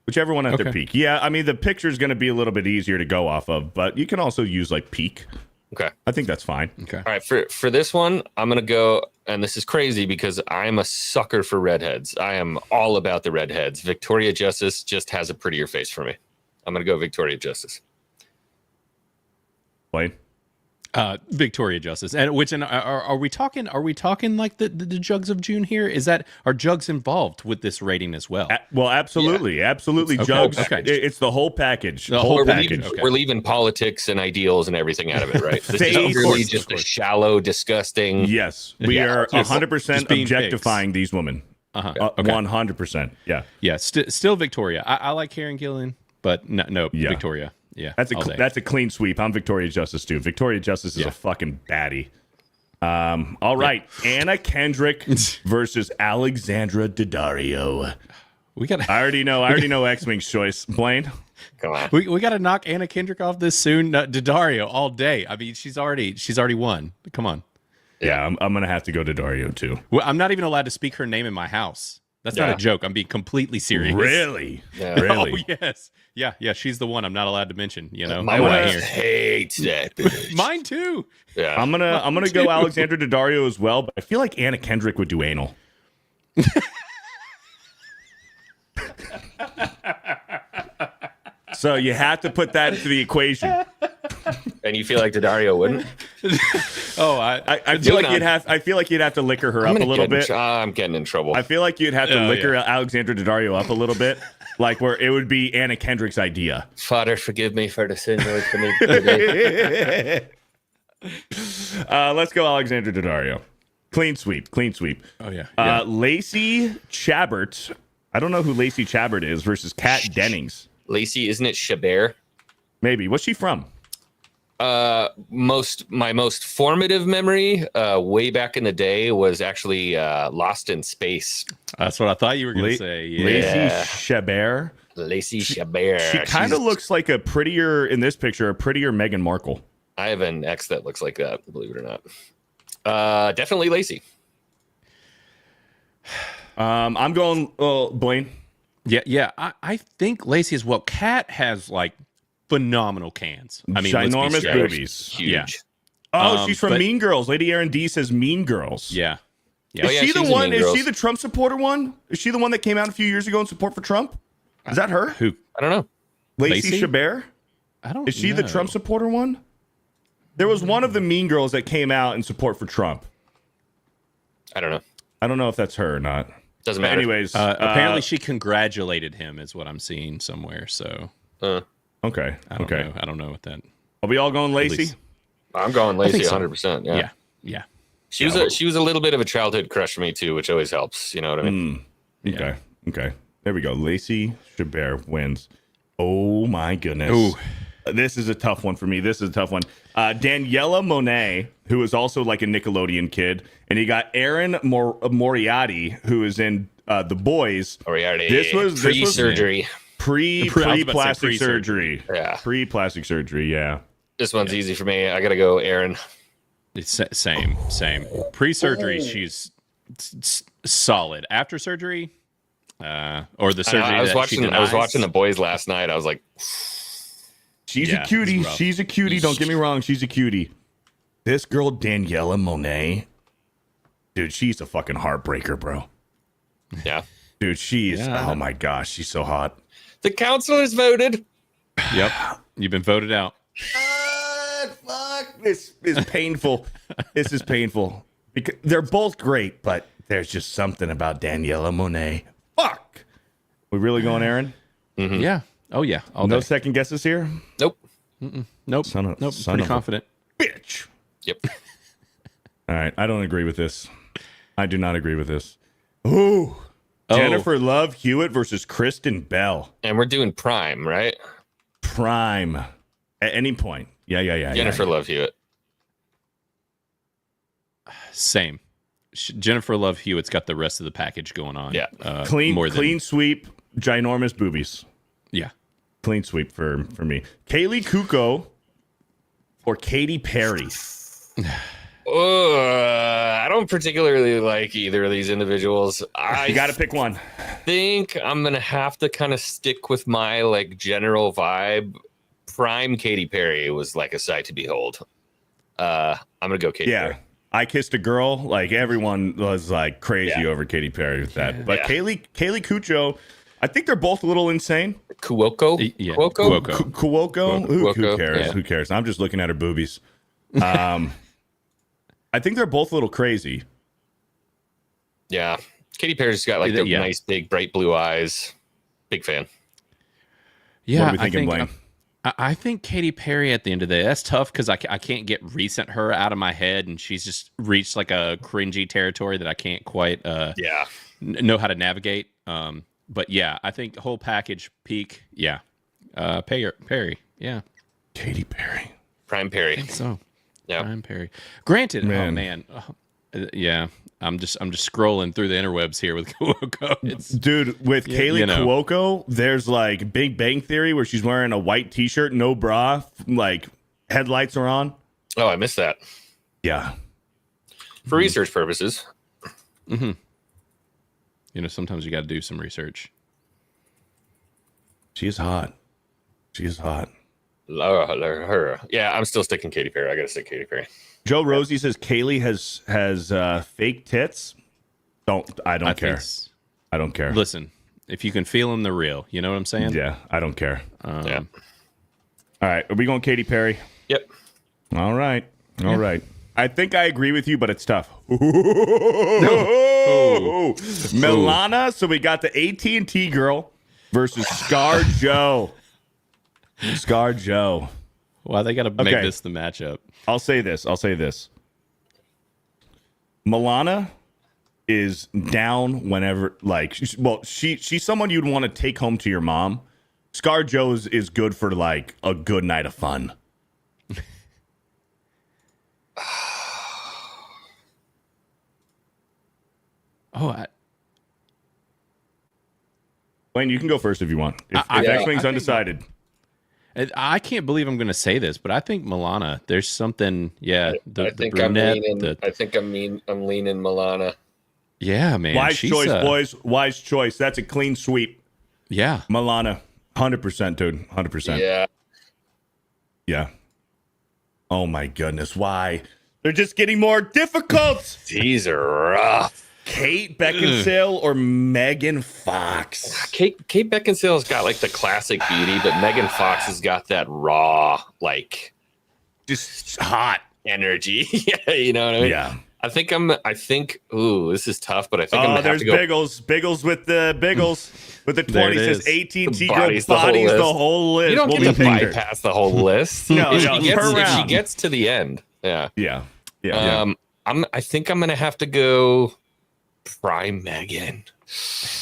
Whichever one at their peak. Yeah, I mean, the picture is going to be a little bit easier to go off of, but you can also use like peak. Okay. I think that's fine. Okay. All right. For this one, I'm going to go, and this is crazy because I'm a sucker for redheads. I am all about the redheads. Victoria Justice just has a prettier face for me. I'm going to go Victoria Justice. Blaine? Victoria Justice. And are we talking like the Jugs of June here? Are Jugs involved with this rating as well? Well, absolutely. Yeah. Absolutely. Jugs. Okay. It's the whole package. The whole package. We're leaving politics and ideals and everything out of it, right? This is really just a shallow, disgusting. Yes. We are 100% objectifying these women. 100%. Yeah. Yeah. Still Victoria. I like Karen Gillan, but no Victoria. Yeah, that's a clean sweep. I'm Victoria Justice, dude. Victoria Justice is a fucking baddie. All right, Anna Kendrick versus Alexandra Daddario. I already know Xwing's choice. Blaine, come on. We got to knock Anna Kendrick off this soon. Daddario all day. I mean, she's already won. Come on. Yeah, I'm gonna have to go Daddario too. Well, I'm not even allowed to speak her name in my house. That's not a joke. I'm being completely serious. Really? Yeah. Really? Oh, yes. Yeah. She's the one I'm not allowed to mention. You know, my wife hates that bitch. Mine too. Yeah. I'm gonna go Alexandra Daddario as well, but I feel like Anna Kendrick would do anal. So you have to put that into the equation. And you feel like Daddario wouldn't? Oh, I feel like you'd have to liquor her up a little bit. I'm getting in trouble. I feel like you'd have to liquor Alexandra Daddario up a little bit, like where it would be Anna Kendrick's idea. Father, forgive me for the sin I committed. Let's go Alexandra Daddario. Clean sweep. Oh yeah. Lacey Chabert. I don't know who Lacey Chabert is versus Kat Dennings. Lacey, isn't it Chabert? Maybe. What's she from? My most formative memory way back in the day was actually Lost in Space. That's what I thought you were going to say. Yeah. Lacey Chabert. Lacey Chabert. She kind of looks like in this picture, a prettier Meghan Markle. I have an ex that looks like that, believe it or not. Definitely Lacey. I'm going Blaine. Yeah. I think Lacey as well. Kat has like phenomenal cans. I mean, let's be Ginormous straight. boobies. Huge. Yeah. Oh, she's from but- Mean Girls. Lady Aaron D says Mean Girls. Yeah. Is yeah, she the she's in one? Mean Is Girls. she the Trump supporter one? Is she the one that came out a few years ago in support for Trump? Is that her? Who? I don't know. Lacey Lacey? Chabert? I don't. Is she know. the Trump supporter one? There was one of the Mean Girls that came out in support for Trump. I don't know. I don't know if that's her or not. Doesn't But matter. anyways, Apparently, she congratulated him, is what I'm seeing somewhere. So okay, I don't okay. know. I don't know what that. Are we all going Lacey? least- I'm going Lacey think so. 100%. Yeah. Yeah. She was a little bit of a childhood crush for me too, which always helps. You know what I mean? Okay. There we go. Lacey Chabert wins. Oh my goodness. Ooh. This is a tough one for me. Daniela Monet, who is also like a Nickelodeon kid, and you got Aaron Moriarty, who is in The Boys. Moriarty. This was Pre-surgery. Pre-plastic pre-surgery. surgery. Yeah. Pre-plastic surgery, yeah. This one's easy for me. I gotta go, Aaron. It's same. Pre-surgery, she's solid. After surgery, or the surgery. I was that she watching denies, The Boys last night. I was like, She's Yeah, a cutie. it's rough. She's a cutie. Don't get me wrong. She's a cutie. This girl, Daniela Monet, dude, she's a fucking heartbreaker, bro. yeah. Dude, she's, Yeah. oh my gosh, she's so hot. The counselors voted. Yep, you've been voted out. Fuck. This is painful. This is painful. Because they're both great, but there's just something about Daniela Monet. Fuck. We really going, Aaron? Yeah. Oh yeah. All No day. second guesses here? Nope. Nope. Son of- nope. son Pretty of a- confident. Bitch. Yep. All right, I don't agree with this. I do not agree with this. Ooh. Jennifer Love Hewitt versus Kristen Bell. And we're doing Prime, right? Prime. At any point. Yeah. Jennifer Love Hewitt. Same. Jennifer Love Hewitt's got the rest of the package going on. Yeah. Clean, more than, clean sweep, ginormous boobies. Yeah. Clean sweep for me. Kaylee Kuko or Katy Perry. I don't particularly like either of these individuals. You got to pick one. think I'm gonna have to kind of stick with my like general vibe. Prime Katy Perry was like a sight to behold. I'm gonna go Katy Perry. I Kissed a Girl. Like everyone was like crazy over Katy Perry with that. But Kaylee Kuko, I think they're both a little insane. Kuoko? Yeah. Kuoko? Kuoko? Who cares? Yeah. Who cares? I'm just looking at her boobies. I think they're both a little crazy. Yeah. Katy Perry's got like the nice, big, bright blue eyes. Big fan. Yeah, What are we thinking, Blaine? I think Katy Perry at the end of the day, that's tough because I can't get recent her out of my head, and she's just reached like a cringy territory that I can't quite know how to navigate. But yeah, I think whole package peak. Yeah, Perry. Yeah, Katy Perry. Prime Perry. so Yeah. Prime Perry. Granted, Man. oh man, yeah. I'm just scrolling through the interwebs here with Kuoko. It's Dude, with Kaylee know. Kuoko, there's like Big Bang Theory where she's wearing a white t-shirt, no bra, like headlights are on. Oh, I missed that. Yeah. For research purposes. sometimes you got to do some research. She is hot. She is hot. Her. Yeah, I'm still sticking Katy Perry. I gotta stick Katy Perry. Joe Rosie says Kaylee has fake tits. I don't care. I don't care. Listen, if you can feel them, they're real. You know what I'm saying? Yeah, I don't care. Yeah. All right, are we going Katy Perry? Yep. All right. All right. I think I agree with you, but it's tough. Milana, so we got the AT&T girl versus Scar Joe. Scar Joe. Why they got to make this the matchup? I'll say this. Milana is down whenever, like, she's someone you'd want to take home to your mom. Scar Joe is good for, like, a good night of fun. Blaine, you can go first if you want. If Xwing's undecided. I can't believe I'm going to say this, but I think Milana. There's something. Yeah, the I think brunette. I'm leaning Milana. Yeah, man. Wise she's, choice, boys. Wise choice. That's a clean sweep. Yeah. Milana, 100%, dude. 100%. Yeah. Yeah. Oh my goodness. Why? They're just getting more difficult. These are rough. Kate Beckinsale or Megan Fox? Kate Beckinsale's got like the classic beauty, but Megan Fox has got that raw, like, Just hot. energy. Yeah, you know what I mean? Yeah. I think, ooh, this is tough, but I think I'm gonna have There's to go. Biggles with the Biggles. With the 20 There it says is. AT&T Bodies bodies the the whole whole list. You don't We'll get be to pictured. bypass the whole list. No, if, no, she gets, per if she round. gets to the end, yeah. Yeah. Yeah. I think I'm gonna have to go prime Megan.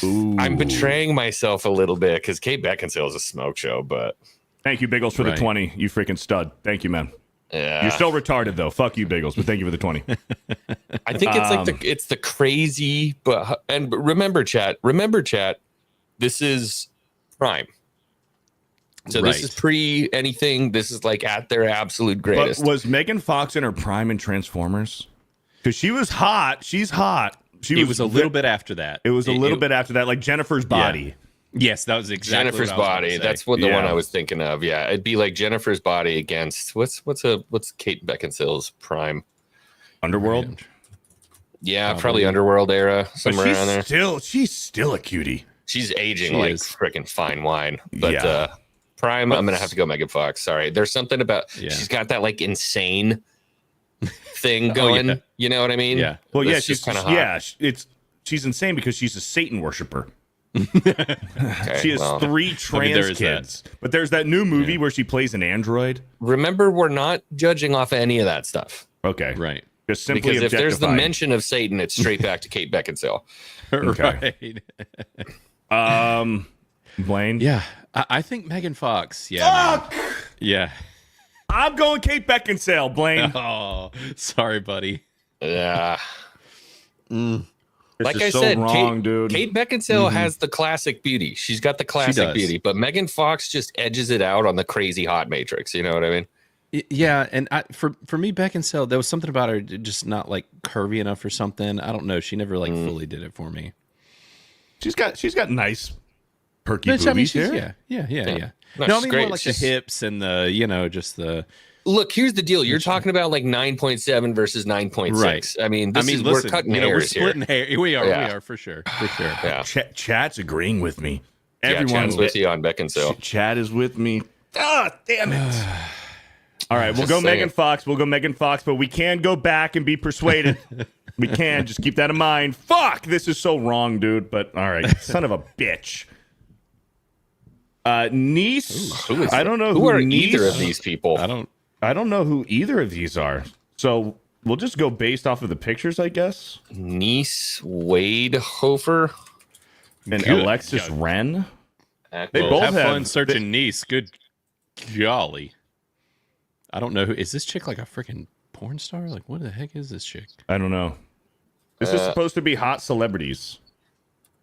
Ooh. I'm betraying myself a little bit because Kate Beckinsale is a smoke show, but Thank you, Biggles, for the Right. 20. You freaking stud. Thank you, man. yeah, You're still retarded, though. Fuck you, Biggles, but thank you for the 20. I think it's like it's the crazy, but remember, chat. This is prime. So this is Right. pre anything. This is like at their absolute But greatest. was Megan Fox in her prime in Transformers? Because she was hot. She's hot. It was a little bit after that. It was a little bit after that, like Jennifer's body. Yes, that was exactly Jennifer's what I was gonna body. say. That's what the Yeah. one I was thinking of. Yeah, it'd be like Jennifer's body against what's Kate Beckinsale's prime. Underworld. Yeah, probably Underworld era But somewhere around there. she's still a cutie. She's aging She like is. freaking fine wine. But Yeah. prime, I'm gonna have to go Megan Fox. Sorry, there's something about Yeah. she's got that like insane thing going. yeah. You know what I mean? Yeah. Well, yeah, That's she's just kind of she's insane because she's a Satan worshiper. Okay, She has well, 3 there trans is that. kids. But there's that new movie where she plays an android. remember, we're not judging off of any of that stuff Okay. Right. Just simply because if there's the objectifying. mention of Satan, it's straight back to Kate Beckinsale. Okay. Right. Blaine. Yeah. I think Megan Fox. Yeah. man. Fuck! Yeah. I'm going Kate Beckinsale, Blaine. Oh, sorry, buddy. Yeah. This Like is I so said, wrong, dude. Kate Beckinsale has the classic beauty. She's got the classic does. beauty, but Megan Fox just edges it out on the crazy hot matrix. You know what I mean? Yeah, and for me, Beckinsale, there was something about her just not like curvy enough or something. I don't know. She never like fully did it for me. She's got nice perky But, boobies I mean, she's, here. yeah. No, No, I she's mean great. more like She's- the hips and the just the. Look, here's the deal. You're talking about like 9.7 versus 9.6. Right. I mean, this is listen, we're cutting we're hairs splitting here. hair. We are Yeah. for sure. Yeah. Chat's agreeing with me. Yeah, Everyone's Chad's with you on Beckinsale. Chat is with me. Ah, damn it. All right, we'll Just go saying. Megan Fox. We'll go Megan Fox, but we can go back and be persuaded. We can. Just keep that in mind. Fuck, this is so wrong, dude. But all right, son of a bitch. Niece. Who is I don't know who are Niece, either of these people. I don't know who either of these are. So we'll just go based off of the pictures, I guess. Niece Wade Hofer. And Good. Alexis Wren. They Well, both have fun have- searching niece. Good golly. I don't know who is this chick like a freaking porn star? Like what the heck is this chick? I don't know. This is supposed to be hot celebrities.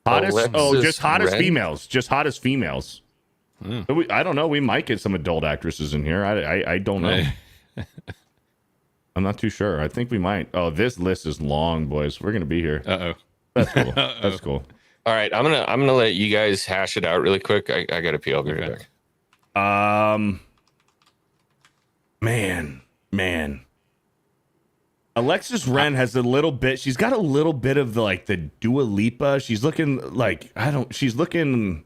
Hottest? Alexis just hottest Wren? females. Just hottest females. But I don't know. We might get some adult actresses in here. I don't know. I'm not too sure. I think we might. Oh, this list is long, boys. We're gonna be here. Uh-oh. That's cool. That's cool. All right, I'm gonna let you guys hash it out really quick. I gotta pee. I'll be right back. Man. Alexis Wren has a little bit. She's got a little bit of the Dua Lipa. She's looking like she's looking.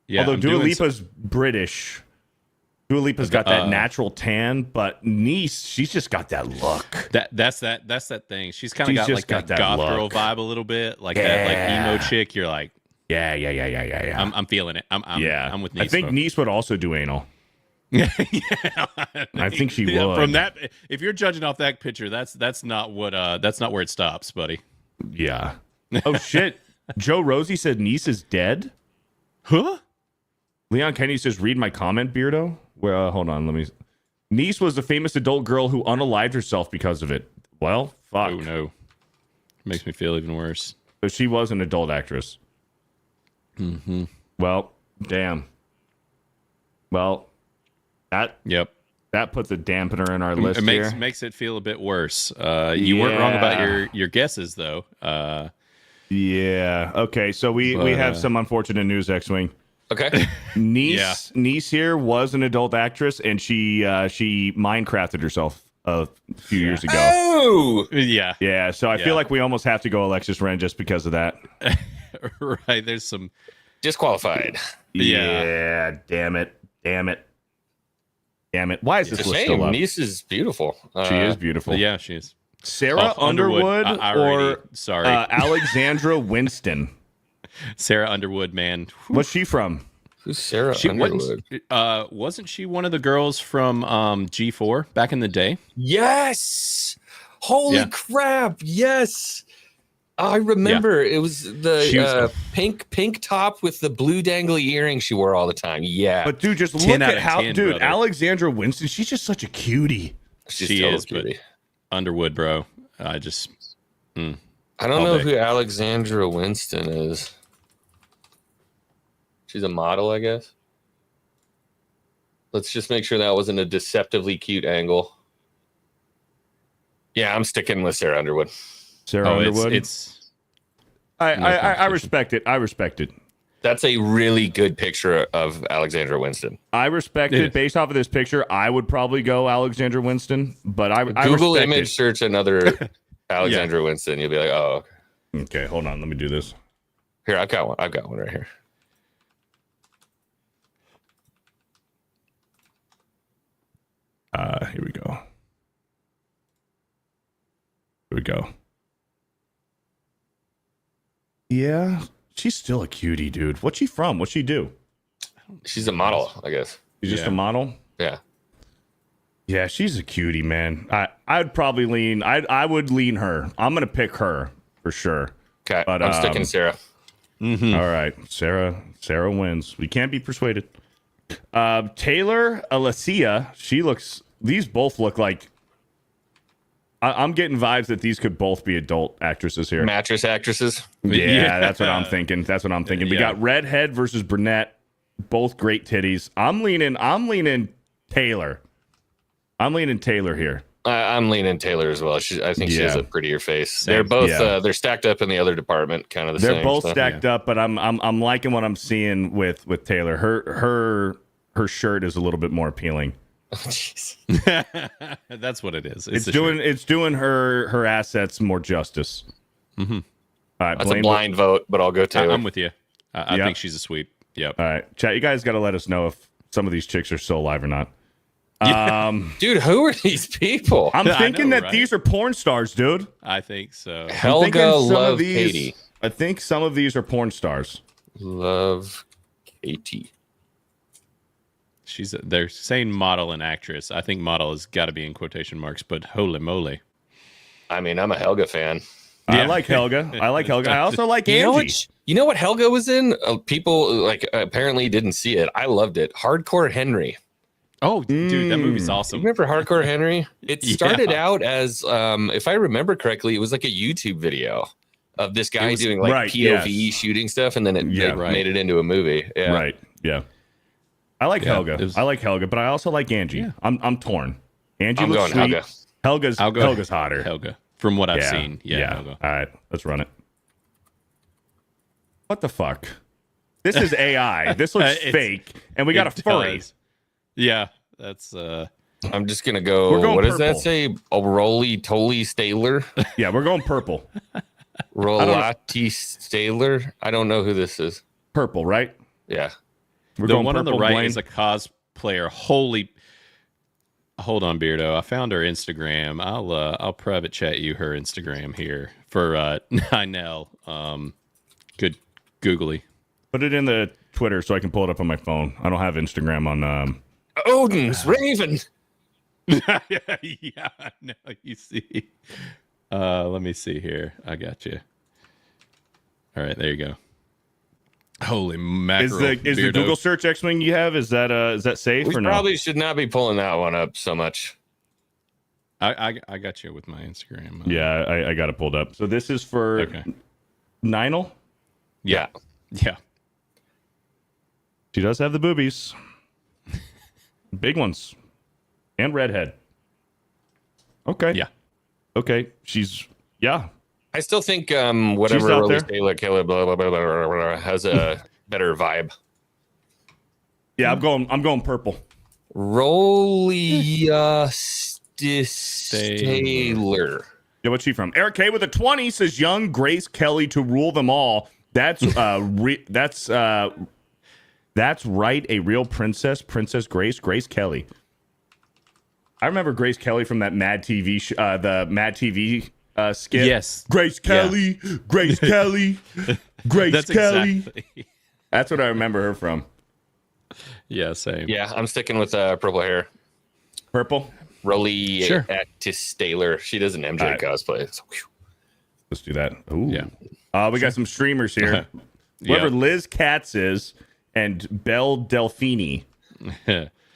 Yeah. Although I'm Dua doing Lipa's British. Dua Lipa's got that natural tan, but Niece, she's just got that look. That's that thing. She's kind of She's got just like got that that goth girl look. vibe a little bit, like that like emo chick. You're like, Yeah. I'm feeling it. I'm with Niece. I think folks. Niece would also do anal. I think she Yeah, would. From that, if you're judging off that picture, that's not where it stops, buddy. Yeah. Oh shit. Joe Rosie said Niece is dead. Huh? Leon Kennedy says, "Read my comment, Beardo." Well, hold on. Let me. Niece was a famous adult girl who unalived herself because of it. Well, fuck. Oh no, makes me feel even worse. So she was an adult actress. Mm-hmm. Well, damn. Well, Yep. that puts a dampener in our list It here. makes it feel a bit worse. You weren't wrong about your guesses though. Yeah. Okay. So we have some unfortunate news, Xwing. Okay. Niece here was an adult actress, and she Minecrafted herself a few years ago. Oh, Yeah. So I feel like we almost have to go Alexis Wren just because of that. Right. There's some disqualified. Yeah. Damn it. Why is It's this a list shame. still up? Niece is beautiful. She is beautiful. Yeah, she is. Sarah Underwood or Alexandra Winston? Sarah Underwood, man. What's she from? Who's Sarah Underwood? Wasn't she one of the girls from G4 back in the day? Yes. Holy crap. Yes. I remember it was the pink top with the blue dangly earring she wore all the time. Yeah. But dude, just look at how, dude, Alexandra Winston, she's just such a cutie. She is cutie. Underwood, bro. I don't know who Alexandra Winston is. She's a model, I guess. Let's just make sure that wasn't a deceptively cute angle. Yeah, I'm sticking with Sarah Underwood. Sarah Underwood. I respect it. That's a really good picture of Alexandra Winston. I respect it. Based off of this picture, I would probably go Alexandra Winston, but I Google respect image search another Alexandra Winston. You'll be like, oh, okay. Hold on, let me do this. Here, I've got one right here. Here we go. Yeah, she's still a cutie, dude. What's she from? What's she do? She's a model, I guess. She's just a model? Yeah. Yeah, she's a cutie, man. I'd probably lean. I would lean her. I'm gonna pick her for sure. Okay, but I'm sticking Sarah. Mm-hmm. All right, Sarah wins. We can't be persuaded. Taylor Alicia. These both look like. I'm getting vibes that these could both be adult actresses here. Mattress actresses. Yeah, that's what I'm thinking. We got redhead versus brunette. Both great titties. I'm leaning Taylor. I'm leaning Taylor here. I'm leaning Taylor as well. I think she has a prettier face. Same. They're both they're stacked up in the other department, kind of the same. They're both stacked up, but I'm liking what I'm seeing with Taylor. Her shirt is a little bit more appealing. Oh, jeez. That's what it is. It's doing her assets more justice. Mm-hmm. All right, that's Blaine, a blind vote, but I'll go Taylor. I'm with you. I think she's a sweep. Yep. All right, chat. You guys got to let us know if some of these chicks are still alive or not. Dude, who are these people? I'm thinking that these are porn stars, dude. I think so. Helga Love Katie. I think some of these are porn stars. Love Katie. They're saying model and actress. I think model has got to be in quotation marks, but holy moly. I mean, I'm a Helga fan. Yeah. I like Helga. I also like Angie. You know what Helga was in? People apparently didn't see it. I loved it. Hardcore Henry. Oh, dude, that movie's awesome. You remember Hardcore Henry? It started out as, if I remember correctly, it was like a YouTube video of this guy doing POV shooting stuff, and then it made it into a movie. Yeah. Right. Yeah. I like Helga. I like Helga, but I also like Angie. Yeah. I'm torn. Angie looks sweet. Helga. Helga's hotter. Helga, from what I've seen. Yeah. All right, let's run it. What the fuck? This is AI. This looks fake, and we got a furry. Yeah, that's. I'm just gonna go. What purple. Does that say? A Roly Toly Staler. Yeah, we're going purple. Rolati Staler. I don't know who this is. Purple, right? Yeah. We're the one on the right Blaine. is a cosplayer. Hold on, Beardo. I found her Instagram. I'll private chat you her Instagram here for Ninel. Good googly. Put it in the Twitter so I can pull it up on my phone. I don't have Instagram on. Odin's Raven. Yeah, no, you see. Let me see here. I got you. All right, there you go. Holy mackerel! Is the Google search Xwing you have? Is that safe or no? We probably should not be pulling that one up so much. I got you with my Instagram. Yeah, I got it pulled up. So this is for Ninel. Yeah. She does have the boobies, big ones, and redhead. Okay. Yeah. Okay. She's I still think She's whatever out Rolly there. Taylor blah, blah, blah, blah, blah, blah, has a better vibe. Yeah, I'm going purple. Rolly Taylor. Yeah, what's she from? Eric K with a 20 says young Grace Kelly to rule them all. That's that's right. A real princess, Princess Grace Kelly. I remember Grace Kelly from that Mad TV, the Mad TV skit. Yes. Grace Kelly, Grace Kelly, Grace That's Kelly. exactly. That's what I remember her from. Yeah, same. Yeah, I'm sticking with purple hair. Purple. Rolly Sure. Taylor. She does an MJ All right. cosplay. So, whew. Let's do that. Ooh. Yeah. We got some streamers here. Whoever Liz Katz is and Belle Delphine.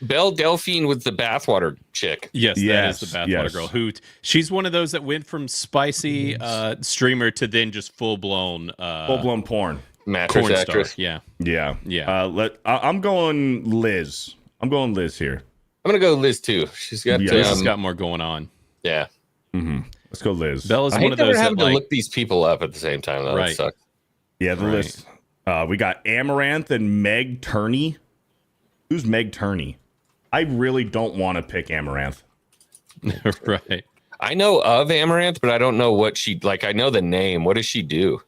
Belle Delphine with the bathwater chick. Yes, that Yes, is the bathwater yes. girl. She's one of those that went from spicy streamer to then just full blown Porn. Mattress porn star. actress. Yeah. Yeah. Yeah. I'm going Liz. I'm going Liz here. I'm gonna go Liz too. She's got Yeah. Liz has got more going on. yeah. Let's go Liz. Bella's I one hate of that we're those that having to like look these people up at the same time though. That Right. sucks. Yeah, the Right. list. We got Amaranth and Meg Turney. Who's Meg Turney? I really don't want to pick Amaranth. right. I know of Amaranth, but I don't know what she like. I know the name. What does she do?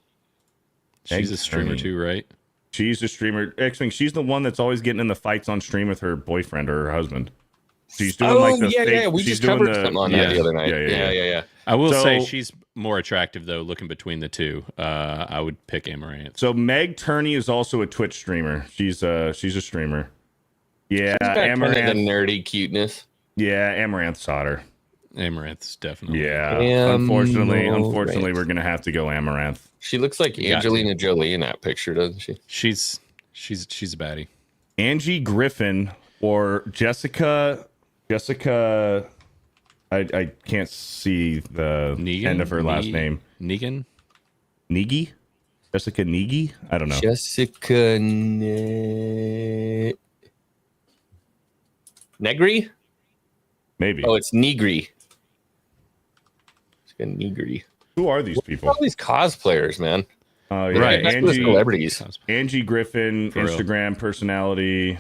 She's a Egg streamer Turney. too, right? She's a streamer. Xwing, she's the one that's always getting in the fights on stream with her boyfriend or her husband. She's doing like the fake, We she's just doing covered the, something on that the other night. Yeah. I will say So- she's more attractive though. Looking between the two, I would pick Amaranth. So Meg Turney is also a Twitch streamer. She's a streamer. Yeah, She's got kind of the Amaranth. nerdy cuteness. Yeah, Amaranth's hotter. Amaranth's definitely. Yeah. Amaranth. Unfortunately, we're gonna have to go Amaranth. She looks like got Angelina Jolie in that picture, doesn't she? She's a baddie. Angie Griffin or Jessica. I can't see the Negan? end of her last name. Negan. Negi? Jessica Negi? I don't know. Jessica Negri? Maybe. Oh, it's Negri. Jessica Negri. Who are these people? All these cosplayers, man. Oh, yeah. Right. That's with celebrities. Angie Griffin, For real. Instagram personality.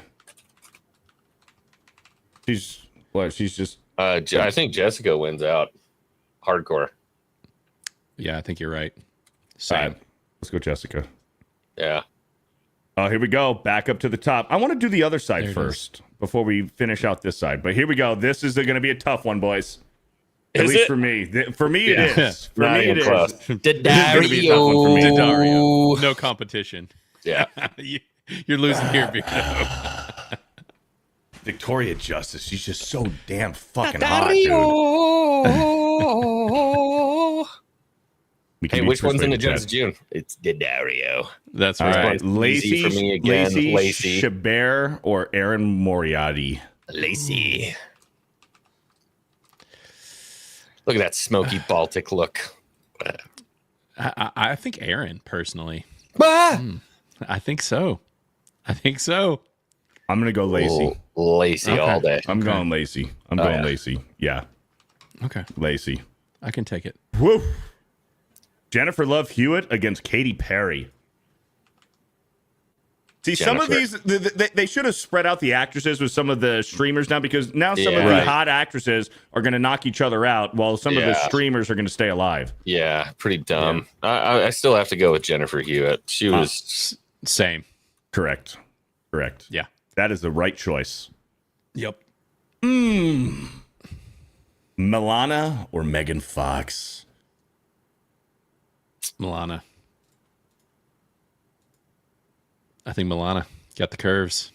She's what? She's just I think Jessica wins out. Hardcore. Yeah, I think you're right. all Same. right. Let's go, Jessica. Yeah. Oh, here we go. Back up to the top. I want to do the other side There it first before we finish out this side. But here we go. This is going to be a tough one, boys. At Is least it? for me. For me, it Yeah. is. For Not me, it even close. is. This is gonna be a tough one for me. Dario. No competition. Yeah. You're losing here, Beardo. Victoria Justice. She's just so damn fucking hot, dude. We can Hey, be which one's in the persuaded, Judge June? It's Daddario. That's All right. right, Easy for me again, Lacey. Chabert, or Aaron Moriarty. Lacey. Look at that smoky Baltic look. I think Aaron personally. Ah! I think so. I'm gonna go Lacey. Oh, Lacey all day. I'm going Lacey. I'm Oh, going yeah. Lacey. Yeah, Okay, Lacey. I can take it. Woo. Jennifer Love Hewitt against Katy Perry. See, some of these, Jennifer. they should have spread out the actresses with some of the streamers now, because now some of Yeah. the Right. hot actresses are going to knock each other out while some of the Yeah. streamers are going to stay alive. Yeah, pretty dumb. I still have to go with Jennifer Hewitt. She was Same. Correct. Yeah. That is the right choice. Yep. Milana or Megan Fox? Milana. I think Milana got the curves.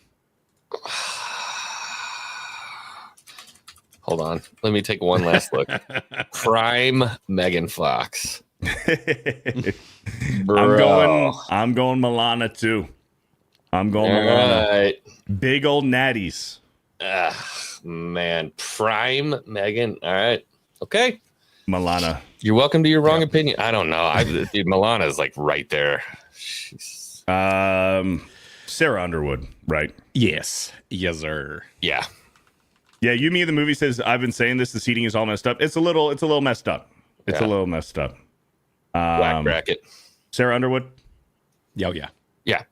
Hold on. Let me take one last look. Prime Megan Fox. Bro. I'm going Milana too. I'm going All Milana. right. Big old natties. Man, prime Megan. All right. Okay. Milana. You're welcome to your wrong opinion. I don't know. Dude, Milana is like right there. She's, Sarah Underwood, right? Yes. Yes, sir. yeah. Yeah, You Me the movie says I've been saying this. The seating is all messed up. It's a little messed up. It's a Yeah. little messed up. Black bracket. Sarah Underwood. Yeah, yeah. Yeah,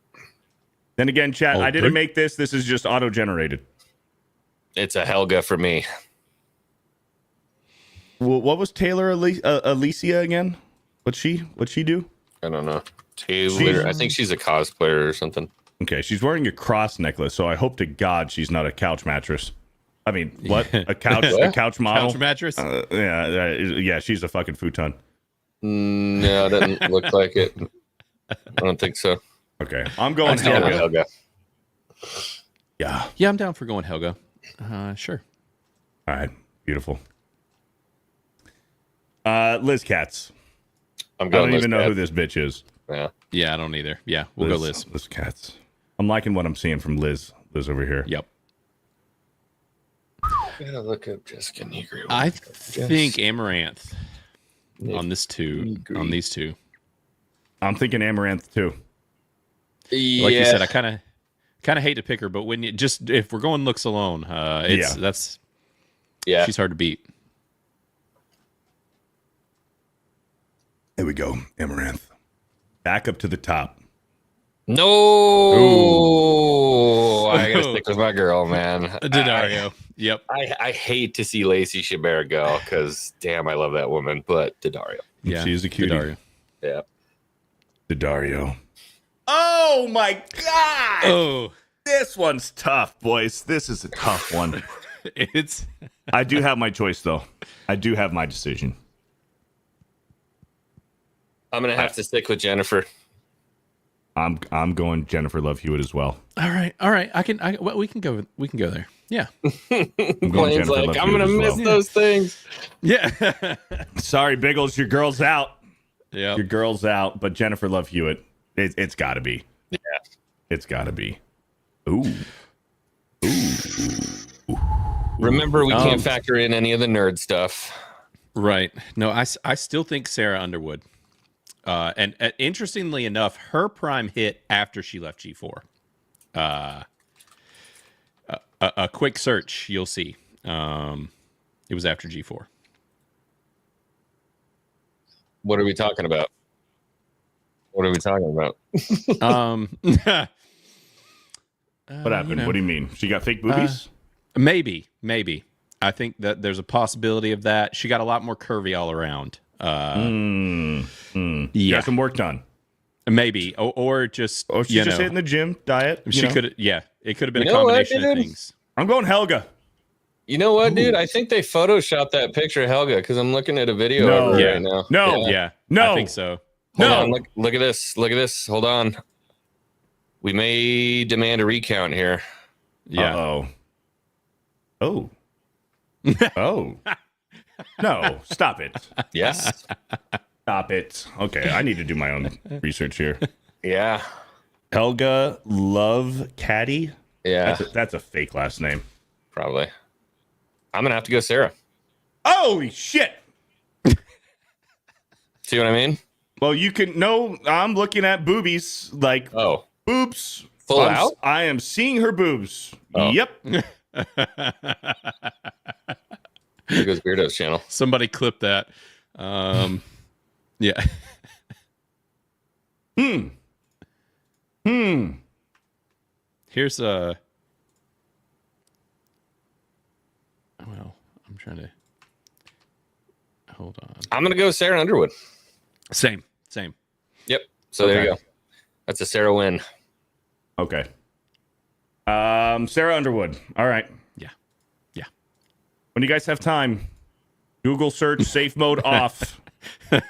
Then again, chat, Oh, I didn't good. make this. This is just auto-generated. it's a Helga for me. What was Taylor Alicia again? What's she do? I don't know. Taylor. I think she's a cosplayer or something. Okay, she's wearing a cross necklace, so I hope to God she's not a couch mattress. I mean, what? A couch a couch model? Couch mattress? Yeah, she's a fucking futon. No, it doesn't look like it. I don't think so. Okay, I'm going Let's go with Helga. Helga. Yeah. Yeah, I'm down for going Helga. Sure. All right, beautiful. Liz Katz. I'm I going. don't even know Liz who this bitch is. Katz. Yeah. Yeah, I don't either. Yeah, we'll go Liz. Liz Katz. I'm liking what I'm seeing from Liz. Liz over here. Yep. Gotta look up Jessica Negri. I think Amaranth on this two. On these two. I'm thinking Amaranth too. Like you said, I kind of hate to pick her, but when you just if we're going looks alone, that's she's hard to beat. There we go, Amaranth. Back up to the top. No, I gotta stick with my girl, man. Daddario. Yep. I hate to see Lacey Chabert go because damn, I love that woman. But Daddario, Yeah. She's a cutie. Daddario. yeah, Daddario. Oh my God! Oh, This one's tough, boys. This is a tough one. it's I do have my choice, though. I do have my decision. I'm gonna have to stick with Jennifer. I'm going Jennifer Love Hewitt as well. all right. All right. Well, we can go there. Yeah. I'm going Blaine's Jennifer like, Love I'm Hewitt gonna as miss well. those things. Yeah. Sorry, Biggles, your girl's out. Yeah. Your girl's out, but Jennifer Love Hewitt, it's got to be. Yeah, It's got to be. Ooh. remember we can't factor in any of the nerd stuff. Right. No, I still think Sarah Underwood. And interestingly enough, her prime hit after she left G4. A quick search, you'll see. It was after G4. What are we talking about? What are we talking about? What happened? What do you mean? She got fake boobies? Maybe. I think that there's a possibility of that. She got a lot more curvy all around. Yeah, Got some work done. maybe, or just Or she's just hitting the gym diet. She could, yeah, it could have been You a know what, combination of dude? things. I'm going Helga. You know what, dude? I think they photoshopped that picture of Helga because I'm looking at a video No. of her Yeah. right now. No. Yeah, No. I think so. Hold No. on, look at this. Look at this. Hold on. We may demand a recount here. Yeah, Oh. Oh. Oh. No. Stop it. Yes. Stop it. Okay, I need to do my own research here. Yeah. Helga Love Caddy. Yeah. That's a fake last name. Probably. I'm gonna have to go Sarah. Holy shit. See what I mean? Well, you can. No, I'm looking at boobies. Like Oh. boobs. Full out? I am seeing her boobs. Oh. Yep. Here goes Beardo's channel. somebody clip that. Yeah. Here's a. Well, I'm trying to. Hold on. I'm gonna go Sarah Underwood. Same. Yep. So there you Okay. go. That's a Sarah win. Okay. Sarah Underwood. All right. Yeah. When you guys have time, Google search safe mode off.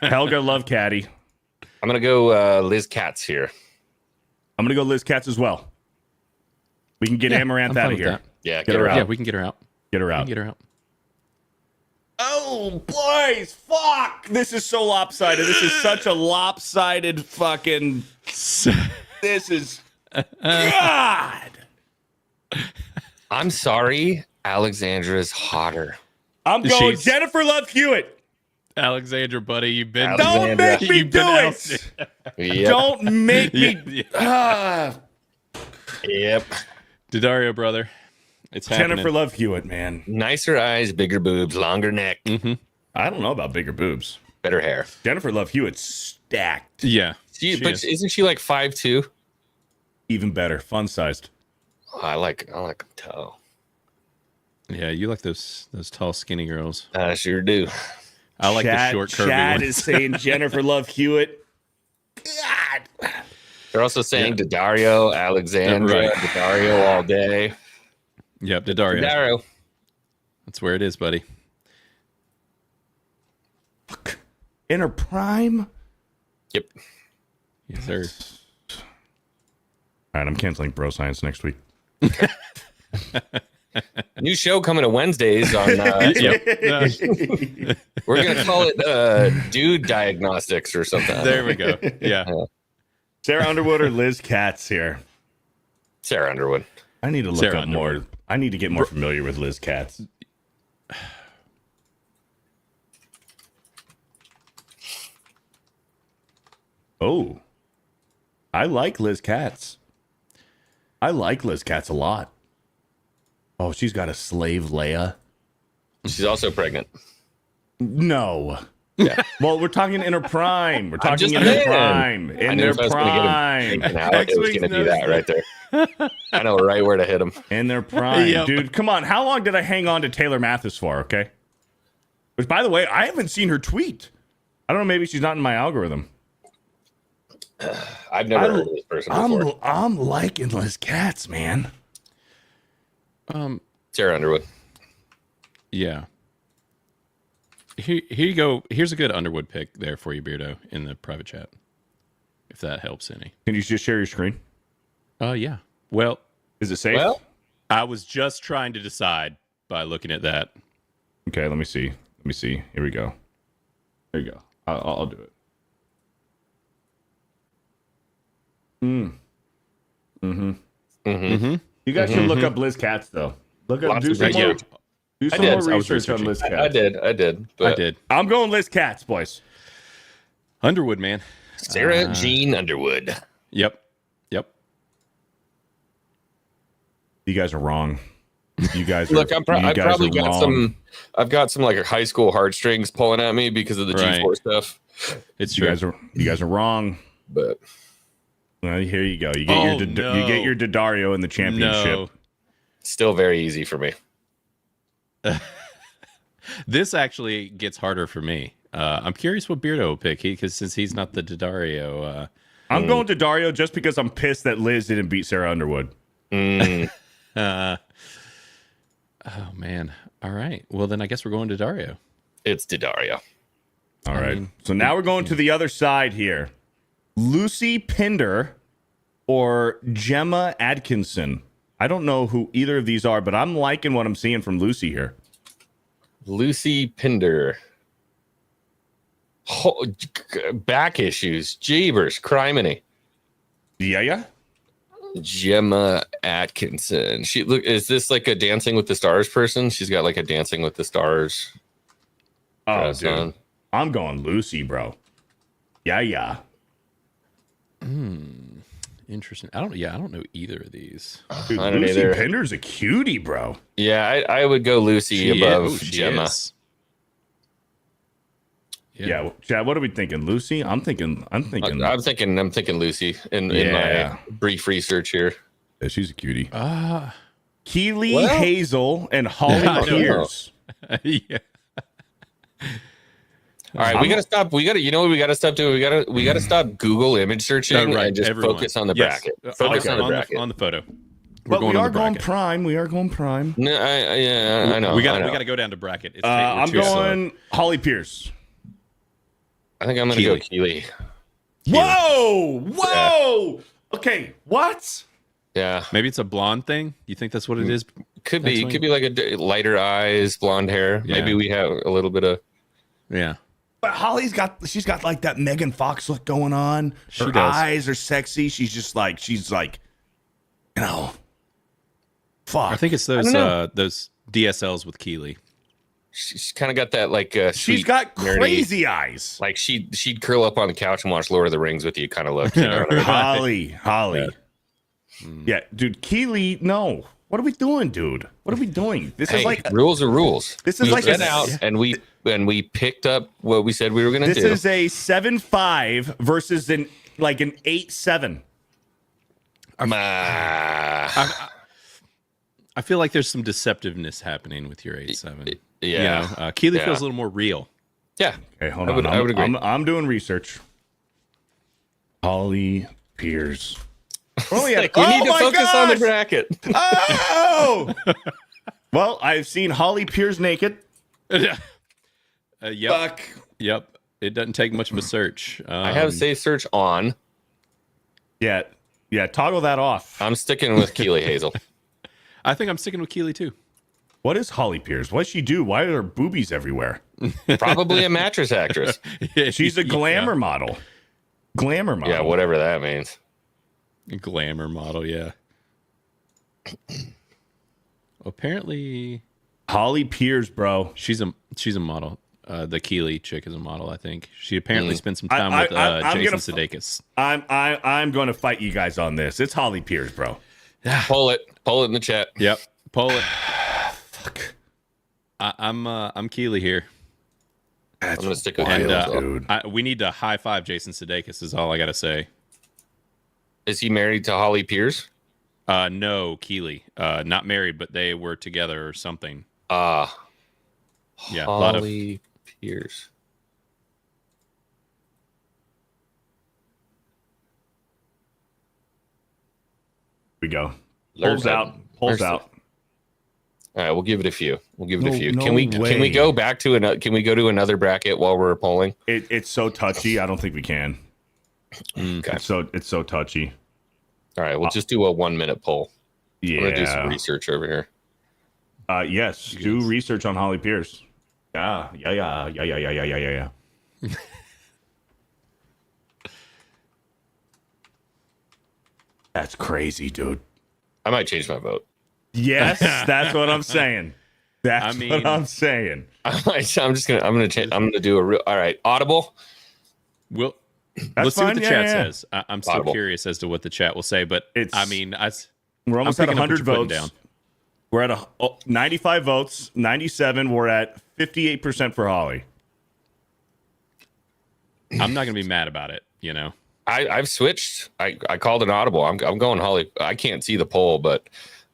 Helga Love Caddy. I'm gonna go Liz Katz here. I'm gonna go Liz Katz as well. We can get Amaranth I'm fine out of with here. that. Yeah, Get her out. Yeah, we can get her out. Get her out. Oh, boys, fuck! This is so lopsided. This is such a lopsided fucking. This is. God! I'm sorry, Alexandra's hotter. I'm going She's- Jennifer Love Hewitt. Alexandra, buddy, you've been. Don't make me You've do been it. Yep. Don't make me. Yeah. Ah. Yep. Daddario, brother. It's happening. Jennifer Love Hewitt, man. Nicer eyes, bigger boobs, longer neck. I don't know about bigger boobs. better hair. Jennifer Love Hewitt's stacked. Yeah. But isn't she like 5'2"? Even better, fun sized. Oh, I like tall. Yeah, you like those tall, skinny girls. I sure do. I like the short, curvy Chad ones. is saying Jennifer Love Hewitt. God. They're also saying Daddario, Alexandra, Right. Daddario all day. Yep, Daddario. That's where it is, buddy. In her prime? Yep. Yes, sir. All right, I'm canceling Bro Science next week. New show coming to Wednesdays on. We're gonna call it Dude Diagnostics or something. There we go. Yeah. Sarah Underwood or Liz Katz here? Sarah Underwood. I need to look Sarah up more. I need to get more familiar with Liz Katz. Oh, I like Liz Katz. I like Liz Katz a lot. Oh, she's got a slave Leia. She's also pregnant. No. Yeah. Well, we're talking in her prime. We're talking just in her saying. prime. I In knew their if I was gonna get him prime. thinking out, it was going to be that right there. I know right where to hit him. In their prime. Yep. Dude, come on. How long did I hang on to Taylor Mathis for, okay? Which, by the way, I haven't seen her tweet. I don't know. Maybe she's not in my algorithm. I've never heard of this person before. I'm liking Liz Katz, man. Sarah Underwood. Yeah. Here you go. Here's a good Underwood pick there for you, Beardo, in the private chat. If that helps any. Can you just share your screen? Yeah. Well, Is it safe? Well, I was just trying to decide by looking at that. Okay, let me see. Let me see. Here we go. There you go. I'll do it. You guys should look up Liz Katz, though. Lots Do of some great- more, do some did. more I was research on researching. Liz Katz. I did. But I did. I'm going Liz Katz, boys. Underwood, man. Sarah Jean Underwood. Yep. You guys are wrong. You guys are. Look, I've you guys probably are got wrong. some. I've got some like high school heartstrings pulling at me because of the Right. G4 stuff. It's You true. guys are wrong. But Well, here you go. You get you get your Daddario in the championship. No. still very easy for me. This actually gets harder for me. I'm curious what Beardo will pick, because since he's not the Daddario. I'm going Daddario just because I'm pissed that Liz didn't beat Sarah Underwood. Oh man. All right. Well, then I guess we're going to Dario. It's Daddario. All right. So now we're going to the other side here. Lucy Pinder or Gemma Atkinson. I don't know who either of these are, but I'm liking what I'm seeing from Lucy here. Lucy Pinder. Back issues. Jeebers. Criminy. Yeah. Gemma Atkinson. Is this like a Dancing with the Stars person? She's got like a Dancing with the Stars. Oh, dress dude. on. I'm going Lucy, bro. Yeah. Interesting. I don't know either of these. Dude, I don't Lucy either. Pinder's a cutie, bro. Yeah, I would go Lucy above she Gemma. is. Yeah. Chad, what are we thinking? Lucy? I'm thinking. I'm thinking Lucy in Yeah. my brief research here. Yeah, she's a cutie. Ah. Keely Well- Hazel and Holly I know. Pierce. Yeah. All right, we gotta stop. You know what we gotta stop doing? We gotta stop Google image searching and just everyone. focus on the Yes. bracket. Focus on the bracket. on the photo. But we on are the going bracket. prime. We are going prime. No, I know. We I got know. to go down to bracket. It's I'm too slow. going Holly Pierce. I think I'm gonna go Keely. Whoa! Okay, what? Yeah, Maybe it's a blonde thing. You think that's what it is? could be. That's Could be like a lighter eyes, blonde hair. Yeah. Maybe we have a little bit of. Yeah. But Holly's she's got like that Megan Fox look going on. Her does. eyes are sexy. She's like, you know, fuck. I think it's don't know. those DSLs with Keely. She's kind of got that like. she's sweet, got nerdy, crazy eyes. Like she'd curl up on the couch and watch Lord of the Rings with you, kind of look. You know what I mean? Holly. Yeah, dude, Keely, no. What are we doing, dude? What are we doing? This is Hey, like rules are rules. This is we like get a- out and we we picked up what we said we were going to do. This is a 7-5 versus an 8-7. I feel like there's some deceptiveness happening with your 8-7. Yeah. Keely feels a little more real. Yeah. Okay, hold on. I would agree. I'm doing research. Holly Piers. We need to focus on the bracket. Oh! Well, I've seen Holly Piers naked. Yep. Fuck. Yep. It doesn't take much of a search. I have safe search on. Yeah, toggle that off. I'm sticking with Keely Hazel. I think I'm sticking with Keely too. What is Holly Piers? What's she do? Why are there boobies everywhere? Probably a mattress actress. She's a glamour model. Glamour model. Yeah, whatever that means. Glamour model, yeah. Apparently, Holly Piers, bro. she's a model. The Keely chick is a model, I think. She apparently spent some time with I'm Jason Sudeikis. I'm going to fight you guys on this. It's Holly Piers, bro. Pull it in the chat. Yep, pull it. Fuck. I'm Keely here, I'm gonna stick with and Hazel. dude. we need to high five Jason Sudeikis. Is all I gotta say. Is he married to Holly Piers? No, Keely. Not married, but they were together or something. Yeah, a lot of Holly Piers. We go. Lurks Pulls out. Pulls Lurks out. All right, we'll give it a few. No Can we way. go back to another? Can we go to another bracket while we're polling? It's so touchy. I don't think we can. Okay. It's so touchy. All right, we'll just do a 1 minute poll. I'm gonna do some Yeah. research over here. Yes. Do research on Holly Piers. Yeah. That's crazy, dude. I might change my vote. Yes, that's what I'm saying. That's what I'm saying. I'm gonna change. I'm gonna do a real. All right, Audible. We'll That's let's see what fine. the Yeah, chat yeah. says. I'm still Audible. curious as to what the chat will say, but We're almost at I'm picking up what 100 you're putting votes. down. We're at 95 votes, 97. We're at 58% for Holly. I'm not gonna be mad about it. I've switched. I called an Audible. I'm going Holly. I can't see the poll, but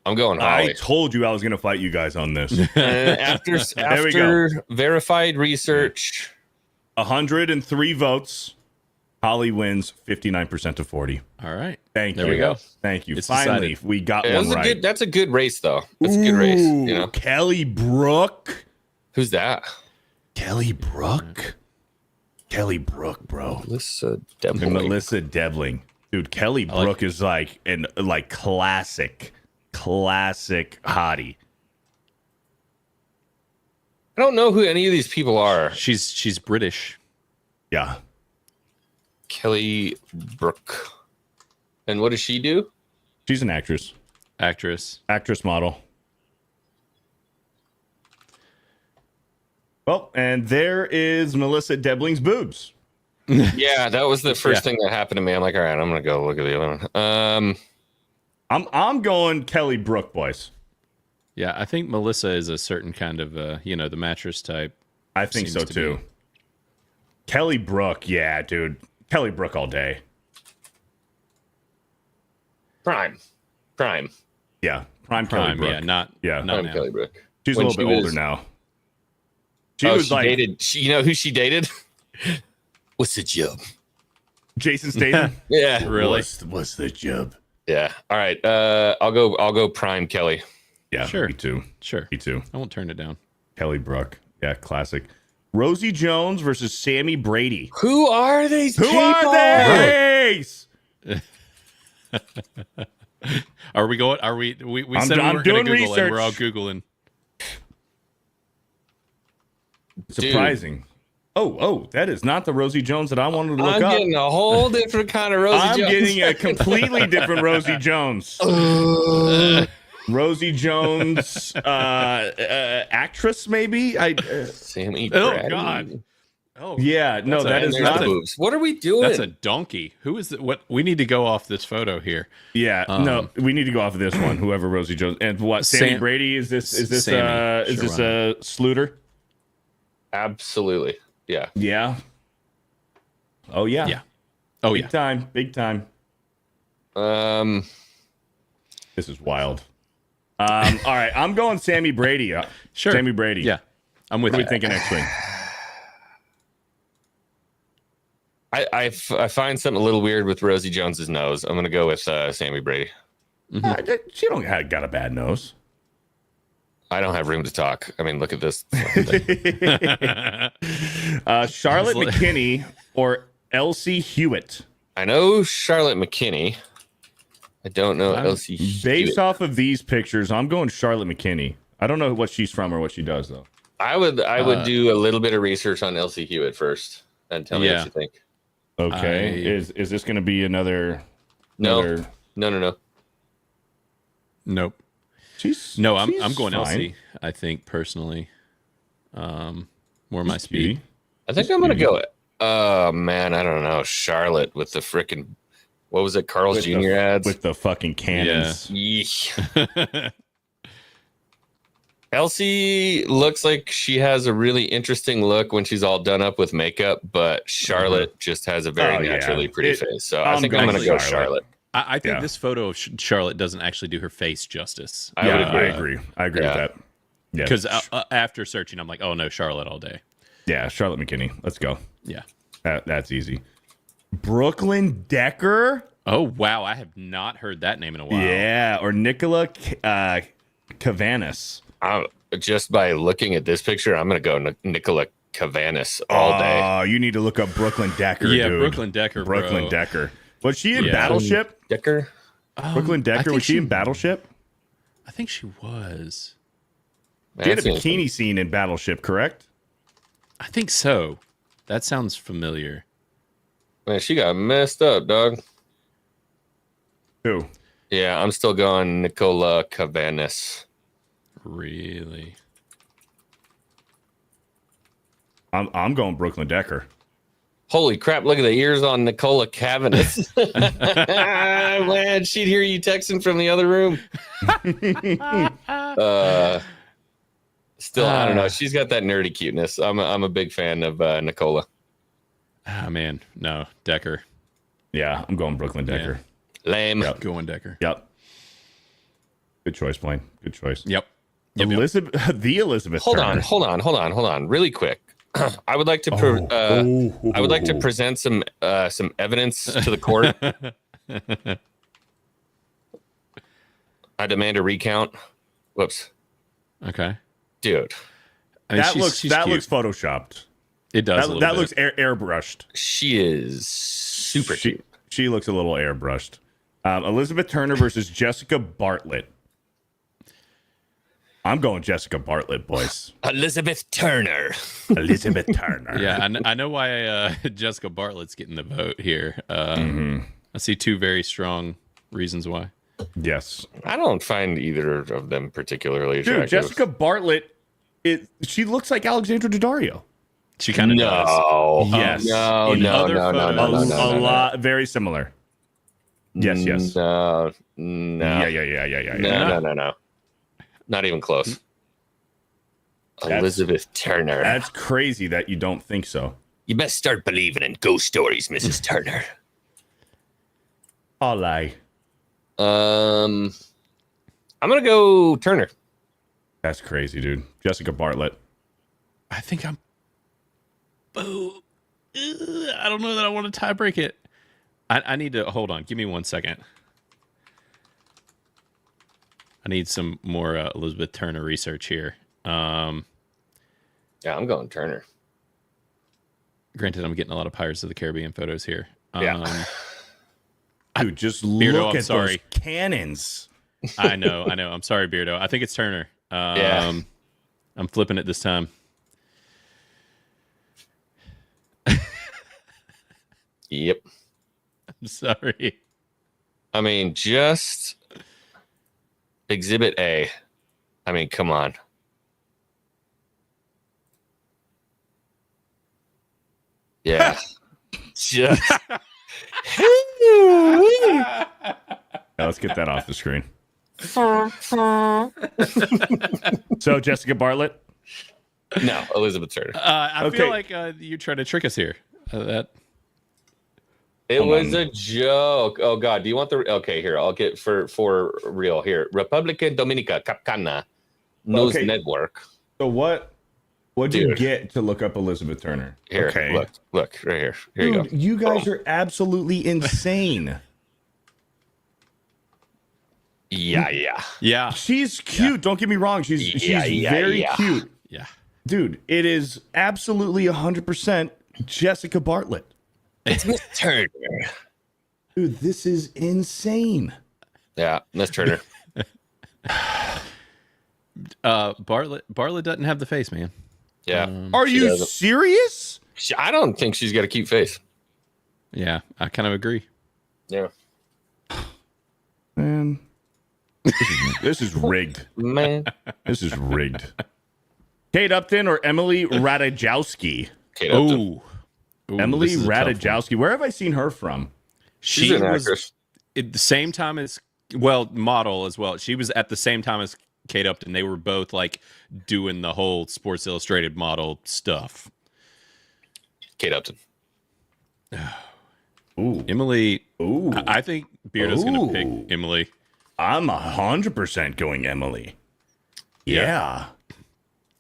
I'm going I Holly. told you I was going to fight you guys on this. After we go. verified research, 103 votes. Holly wins 59% to 40. All right. Thank you. There we go. Thank you. It's Finally, decided. we got that one was right. that's a good race, though. That's a good race. Ooh, Kelly Brook. Who's that? Kelly Brook. Kelly Brook, bro. Melissa And Devlin. Melissa Devling. Dude, Kelly Brook is like classic hottie. I don't know who any of these people are. She's British. Yeah. Kelly Brook. And what does she do? She's an actress. Actress. Actress model. Well, and there is Melissa Devling's boobs. Yeah, that was the first thing that happened to me. I'm like, all right, I'm gonna go look at the other one. I'm going Kelly Brook, boys. Yeah, I think Melissa is a certain kind of the mattress type. I think so Seems to too. be. Kelly Brook, yeah, dude. Kelly Brook all day. Prime. Yeah, prime Kelly Brook. Yeah, not Yeah. not Prime now. Kelly Brook. She's When a little she bit was- older now. She She was like dated. You know who she dated? What's the job? Jason Statham. Yeah, Really? What's the job? yeah. All right. I'll go Prime Kelly. Yeah, Sure. me too. Sure. Me too. I won't turn it down. Kelly Brook. Yeah, classic. Rosie Jones versus Sammy Brady. Who are these Who people? are they? Are we going? Are we I'm said we I'm weren't going doing to Google research. and we're all Googling. Surprising. Oh, that is not the Rosie Jones that I wanted to look I'm up. getting a whole different kind of Rosie I'm Jones. getting a completely different Rosie Jones. Rosie Jones, actress, maybe? Sammy Oh, Brady. God. Oh Yeah, no, that is There's not. the boobs. What are we doing? That's a donkey. Who is it? What we need to go off this photo here. Yeah, no, we need to go off of this one. Whoever Rosie Jones and what? Sammy Sam- Brady is this? Is this? Sammy, Is this sure, Sluter? Absolutely. Yeah. Yeah. Oh yeah. Yeah. Oh Big yeah. time. Big time. Um, This is wild. All right, I'm going Sammy Brady. Sure. Sammy Brady. Yeah. I'm with What are you. we thinking Xwing? I find something a little weird with Rosie Jones's nose. I'm gonna go with Sammy Brady. She don't have got a bad nose. I don't have room to talk. I mean, look at this. Charlotte McKinney or Elsie Hewitt? I know Charlotte McKinney. I don't know Elsie Based Hewitt. off of these pictures, I'm going Charlotte McKinney. I don't know what she's from or what she does though. I would do a little bit of research on Elsie Hewitt first and tell me what you think. Okay, is this going to be another? No. Nope. She's I'm going fine. Elsie. I think personally, more my speed. I think I'm gonna go. Oh man, I don't know. Charlotte with the frickin' what was it? Carl's Jr. ads with the fucking cannons. Yeesh. Elsie looks like she has a really interesting look when she's all done up with makeup, but Charlotte just has a very naturally pretty face. So I think I'm going to go Charlotte. I think this photo of Charlotte doesn't actually do her face justice. I agree with that. Yeah, because after searching, I'm like, oh no, Charlotte all day. Yeah, Charlotte McKinney. Let's go. Yeah, that's easy. Brooklyn Decker. Oh wow, I have not heard that name in a while. Yeah, or Nicola Cavanis. Just by looking at this picture, I'm going to go Nicola Cavanis all day. Oh, you need to look up Brooklyn Decker. Yeah, dude. Brooklyn Decker. Brooklyn Decker. Was she in Yeah. Battleship? Decker? Brooklyn Decker. Was she in Battleship? I think she was. She had a bikini scene in Battleship, correct? I think so. That sounds familiar. Man, she got messed up, dog. Who? Yeah, I'm still going Nicola Cavanis. Really? I'm going Brooklyn Decker. Holy crap, look at the ears on Nicola Cavanis. Man, she'd hear you texting from the other room. Still, I don't know. She's got that nerdy cuteness. I'm a big fan of Nicola. Ah, man. No, Decker. Yeah, I'm going Brooklyn Decker. Yeah. Lame. Yep. Going Decker. Yep. Good choice, Blaine. Good choice. Yep. Elizabeth. Hold Turner. on. Really quick. I would like to I would like to present some evidence to the court. I demand a recount. Whoops. Okay. Dude. I mean, That she's looks cute. photoshopped. It does. That looks airbrushed. She is super cute. She looks a little airbrushed. Elizabeth Turner versus Jessica Bartlett. I'm going Jessica Bartlett, boys. Elizabeth Turner. Elizabeth Turner. Yeah, I know why Jessica Bartlett's getting the vote here. I see two very strong reasons why. Yes. I don't find either of them particularly Dude, attractive. Jessica Bartlett, she looks like Alexandra Daddario. She kind of does. Yes. No, In no, other no, no, no, photos- no, no, A no. lot, very similar. Yes. No. Yeah. No. Not even close. Elizabeth Turner. That's crazy that you don't think so. You best start believing in ghost stories, Mrs. Turner. I'll lie. I'm gonna go Turner. That's crazy, dude. Jessica Bartlett. I think I'm. Oh, I don't know that I want to tie break it. I need to hold on. Give me 1 second. I need some more Elizabeth Turner research here. Yeah, I'm going Turner. Granted, I'm getting a lot of Pirates of the Caribbean photos here. Yeah. Dude, just Beardo, look I'm at sorry. those cannons. I know. I'm sorry, Beardo. I think it's Turner. Yeah. I'm flipping it this time. Yep. I'm sorry. I mean, just Exhibit A. I mean, come on. Yeah. Just. Now, let's get that off the screen. So, Jessica Bartlett? No, Elizabeth Turner. I Okay. feel like you're trying to trick us here. That It was a joke. Oh God, do you want the? Okay, here I'll get for real here. Republican Dominica Capcana News Okay. Network. So what'd you Dude. get to look up Elizabeth Turner? Here, Okay. look right here. Here Dude, you go. you guys are absolutely insane. Yeah. She's cute. Don't get me wrong. She's very cute. yeah. Dude, it is absolutely 100% Jessica Bartlett. It's Miss Turner. Dude, this is insane. Yeah, Miss Turner. Bartlett doesn't have the face, man. Yeah. Are she you doesn't. serious? I don't think she's got a cute face. Yeah, I kind of agree. Yeah. Man. This is rigged. Man. This is rigged. Kate Upton or Emily Ratajkowski? Kate Upton. Emily this is a tough one. Ratajkowski. Where have I seen her from? She's She an was actress. at the same time as model as well. She was at the same time as Kate Upton. They were both like doing the whole Sports Illustrated model stuff. Kate Upton. Ooh. Emily. Ooh. I think Beardo's going to Ooh. pick Emily. I'm 100% going Emily. Yeah.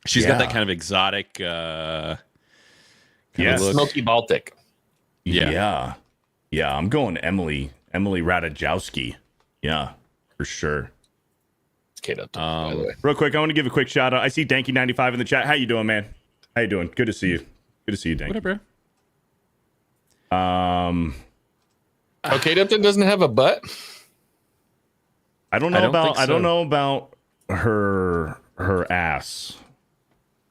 She's got Yeah. that kind of exotic. Yes. look. Smoky Baltic. Yeah. Yeah. I'm going Emily Ratajkowski. Yeah, for sure. It's Kate Upton, by the way. Real quick, I want to give a quick shout out. I see Danky95 in the chat. How you doing, man? How you doing? Good to see you. Good to see you, Danky. What up, bro? Oh, Kate Upton doesn't have a butt? I don't know I don't about think so. I don't know about her ass.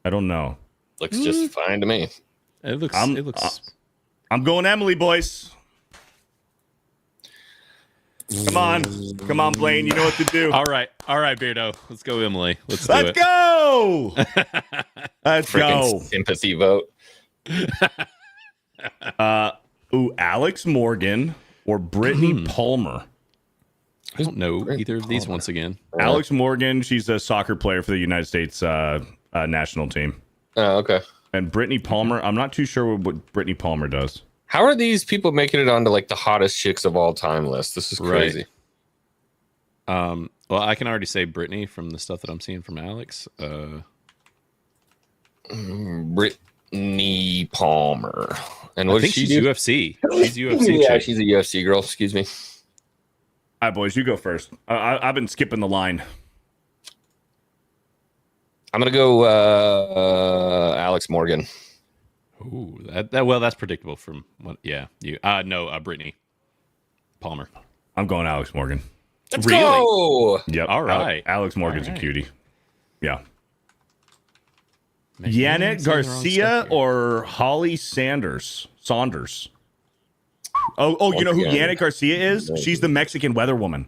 I don't know. Looks just fine to me. It looks. I'm going Emily, boys. Come on, Blaine. You know what to do. All right, Beardo. Let's go, Emily. Let's do Let's it. go. Let's Freaking go. sympathy vote. Ooh, Alex Morgan or Brittany Palmer. I don't know either of these once again. Alex Morgan, she's a soccer player for the United States national team. Oh, okay. And Brittany Palmer, I'm not too sure what Brittany Palmer does. How are these people making it onto like the hottest chicks of all time list? This is crazy. Well, I can already say Brittany from the stuff that I'm seeing from Alex. Brittany Palmer. And what I think does she she's do? UFC. She's UFC. Yeah, chick. she's a UFC girl. Excuse me. All right, boys, you go first. I've been skipping the line. I'm gonna go Alex Morgan. Ooh, that's predictable from what? Yeah, you. No, Brittany Palmer. I'm going Alex Morgan. Let's Really? go. Yep. All right. Alex Morgan's All right. a cutie. Yeah. Man, Janet I'm saying the wrong Garcia stuff here. or Holly Saunders? Oh, you know who again. Janet Garcia is? She's the Mexican weather woman.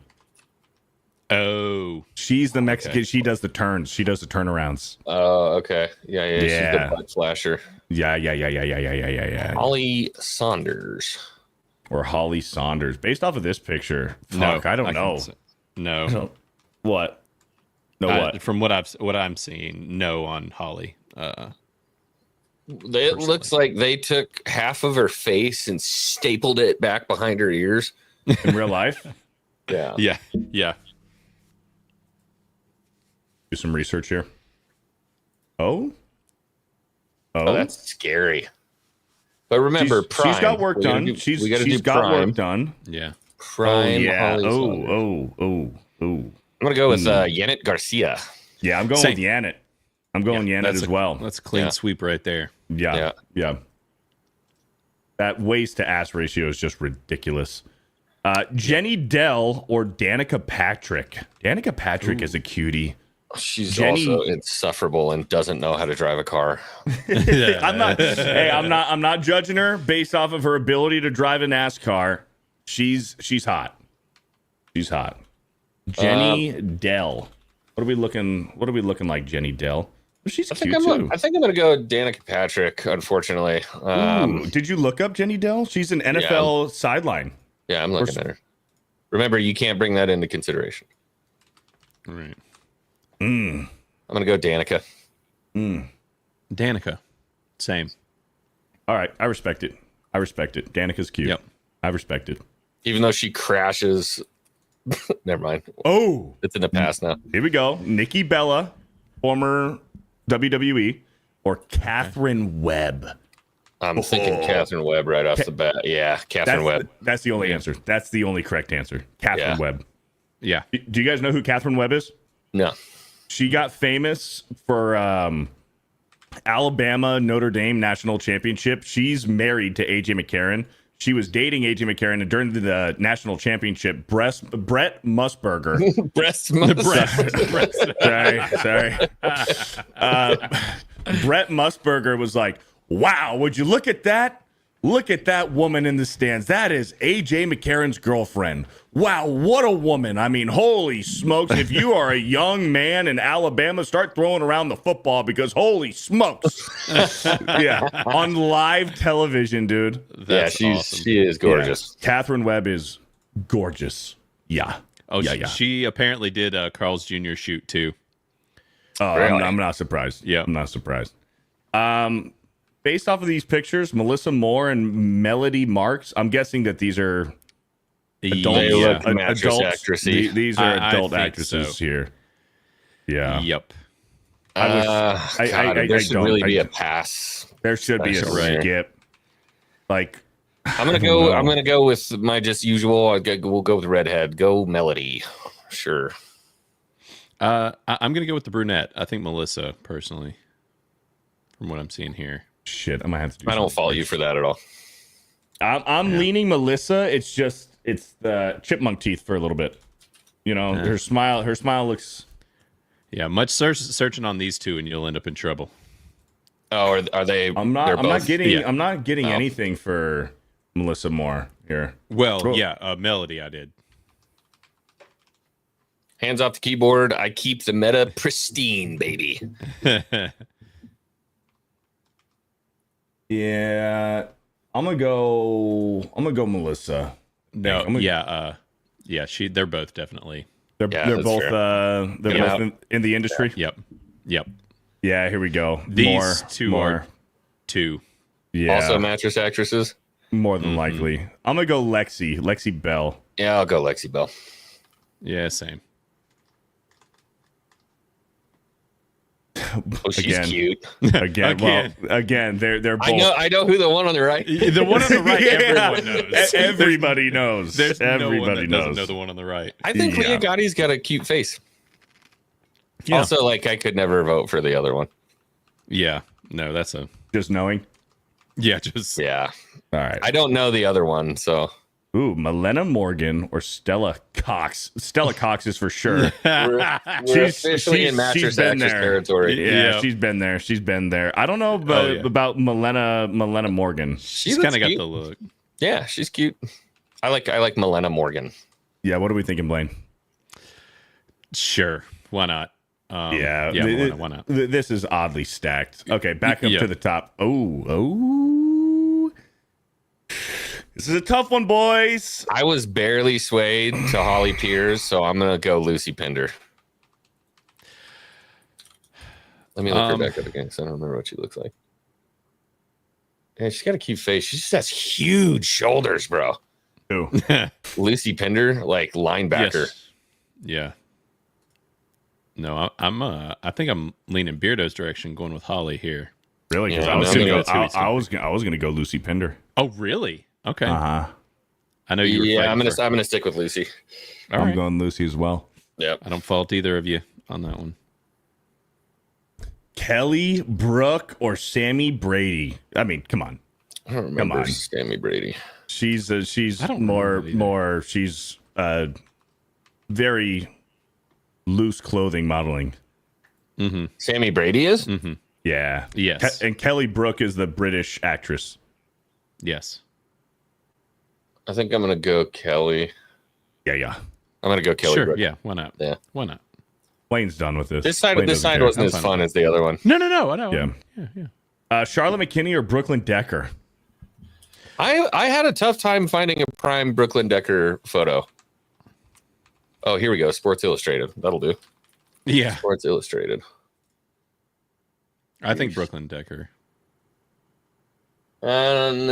Oh, She's the Mexican. She does the turns. She does the turnarounds. Oh, okay. Yeah. She's Yeah. the butt flasher. Yeah. Holly Saunders. Or Holly Saunders. Based off of this picture, no, fuck, I don't know. No, What? No, what? From what I'm seeing, no on Holly. It looks like they took half of her face and stapled it back behind her ears. In real life? Yeah. Yeah. Do some research here. Oh, that's scary. But remember, Prime. she's got work We gotta done. do- She's we gotta do got Prime. work done. Yeah. Prime. Yeah. Holly Saunders. Oh. I'm gonna go with Janet Garcia. Yeah, I'm going Same. with Janet. I'm going Janet as well. That's a clean Yeah. sweep right there. Yeah. That waist to ass ratio is just ridiculous. Jenny Dell or Danica Patrick. Danica Patrick is a cutie. She's Jenny- also insufferable and doesn't know how to drive a car. I'm not judging her based off of her ability to drive a NASCAR. She's hot. She's hot. Jenny Dell. What are we looking like, Jenny Dell? She's I think cute too. I'm gonna go with Danica Patrick. Unfortunately, Ooh, did you look up Jenny Dell? She's an NFL sideline. yeah, I'm looking at her. Remember, you can't bring that into consideration. Right. I'm gonna go Danica. Danica. Same. All right, I respect it. Danica's cute. Yep. I respect it. Even though she crashes. Never mind. Oh, It's in the past now. here we go. Nikki Bella, former WWE, or Catherine Webb. I'm thinking Catherine Webb right off the bat. Yeah, Catherine Webb. That's the only answer. That's the only correct answer. Catherine Webb. Yeah. Do you guys know who Catherine Webb is? No. She got famous for Alabama Notre Dame national championship. She's married to AJ McCarron. She was dating AJ McCarron, and during the national championship, Brett Musburger. Sorry. Brett Musburger was like, "Wow, would you look at that? Look at that woman in the stands. That is AJ McCarron's girlfriend. Wow, what a woman. I mean, holy smokes. If you are a young man in Alabama, start throwing around the football because holy smokes." Yeah, on live television, dude. That's she is gorgeous. Yeah. Catherine Webb is gorgeous. Yeah. Oh, yeah. She apparently did Carl's Jr. shoot too. Oh, Really? I'm not surprised. Yeah. I'm not surprised. Based off of these pictures, Melissa Moore and Melody Marks, I'm guessing that these are adult, They look mattress adults. actress-y. These are I adult think actresses so. here. Yeah. Yep. There should really be a pass. There should be a Right. skip. Like, I'm gonna go with my just usual. We'll go with redhead. Go Melody. Sure. I'm gonna go with the brunette. I think Melissa personally, from what I'm seeing here. shit, I might have to do I don't something. fault you for that at all. I'm leaning Melissa. It's the chipmunk teeth for a little bit. You know, her smile looks. Yeah, much searching on these two, and you'll end up in trouble. Oh, are they? I'm not getting Oh. anything for Melissa Moore here. Well, Melody, I did. Hands off the keyboard. I keep the meta pristine, baby. Yeah, I'm gonna go Melissa. No, I'm gonna- they're both definitely. They're that's both fair. they're Yeah. both in the industry. Yep. Yeah, here we go. These two are two. Yeah, Also mattress actresses. more than likely. I'm gonna go Lexi Bell. Yeah, I'll go Lexi Bell. Yeah, same. Oh, she's Again. cute. Again, they're both. I know who the one on the right. The one on the right, Yeah. everyone knows. Everybody knows. There's Everybody no one that knows. doesn't know the one on the right. I think Yeah. Leah Gotti's got a cute face. Yeah. Also, like, I could never vote for the other one. Yeah, no, that's a Just knowing. just Yeah. All right. I don't know the other one, so. Ooh, Milena Morgan or Stella Cox. Stella Cox is for sure. We're officially in mattress actress territory. Yeah, Yep. she's been there. She's been there. I don't know about Milena Morgan. she's looks kind of got cute. the look. Yeah, she's cute. I like Milena Morgan. Yeah, what are we thinking, Blaine? Sure, why not? Yeah, why not? This is oddly stacked. Okay, back up Yeah. to the top. Oh. This is a tough one, boys. I was barely swayed to Holly Pierce, so I'm gonna go Lucy Pender. Let me look her back up again because I don't remember what she looks like. Yeah, she's got a cute face. She just has huge shoulders, bro. Ooh. Lucy Pender, like linebacker. Yes. Yeah. No, I think I'm leaning Beardo's direction, going with Holly here. Really? Because Yeah, I was I'm gonna gonna go. go too. I was gonna go Lucy Pender. Oh, really? Okay. Uh huh. I know you were. Yeah, fighting I'm gonna stick with Lucy. All I'm right. going Lucy as well. Yep. I don't fault either of you on that one. Kelly Brook or Sammy Brady? I mean, come on. I don't remember on. Sammy Brady. She's I don't remember either. more. She's very loose clothing modeling. Sammy Brady is? Yeah. Yes. And Kelly Brook is the British actress. Yes. I think I'm gonna go Kelly. Yeah. I'm gonna go Kelly. Sure. Brook. Yeah. Why not? Yeah. Why not? Wayne's done with this. This side Wayne doesn't care. wasn't I'm as fine fun with as the other one. No. I know. Yeah. Yeah. Charlotte McKinney or Brooklyn Decker? I had a tough time finding a prime Brooklyn Decker photo. Oh, here we go. Sports Illustrated. That'll do. Yeah. Sports Illustrated. I think Brooklyn Decker. And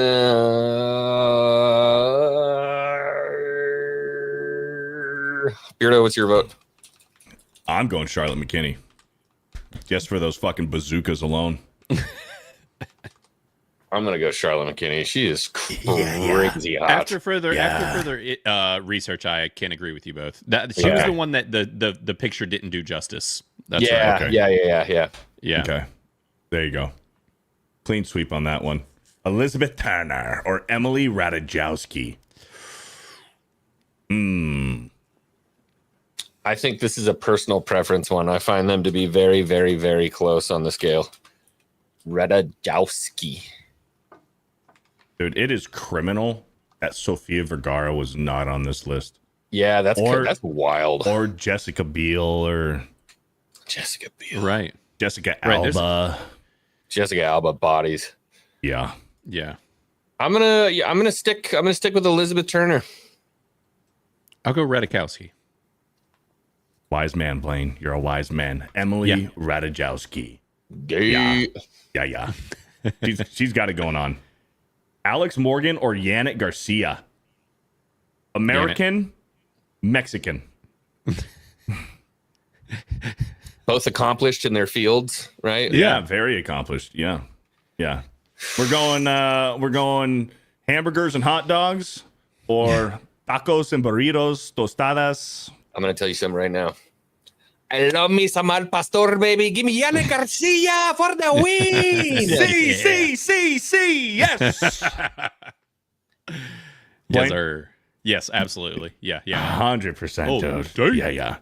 Beardo, what's your vote? I'm going Charlotte McKinney. Just for those fucking bazookas alone. I'm gonna go Charlotte McKinney. She is crazy hot. After further research, I can't agree with you both. She was the one that the picture didn't do justice. That's right. Okay. Yeah. Okay. There you go. Clean sweep on that one. Elizabeth Turner or Emily Ratajkowski. I think this is a personal preference one. I find them to be very, very, very close on the scale. Ratajkowski. Dude, it is criminal that Sofia Vergara was not on this list. Yeah, that's wild. Or Jessica Biel or Jessica Biel. Right. Jessica Alba. Jessica Alba bodies. Yeah. Yeah. I'm gonna stick with Elizabeth Turner. I'll go Ratajkowski. Wise man, Blaine. You're a wise man. Emily Ratajkowski. Gay. Yeah. She's got it going on. Alex Morgan or Yannick Garcia? American, Mexican. Both accomplished in their fields, right? Yeah, very accomplished. Yeah. We're going hamburgers and hot dogs or tacos and burritos, tostadas. I'm gonna tell you something right now. I love me some al pastor, baby. Give me Yannick Garcia for the win. See, yes. Yes, sir. Yes, absolutely. Yeah. 100%. Dude. Yeah.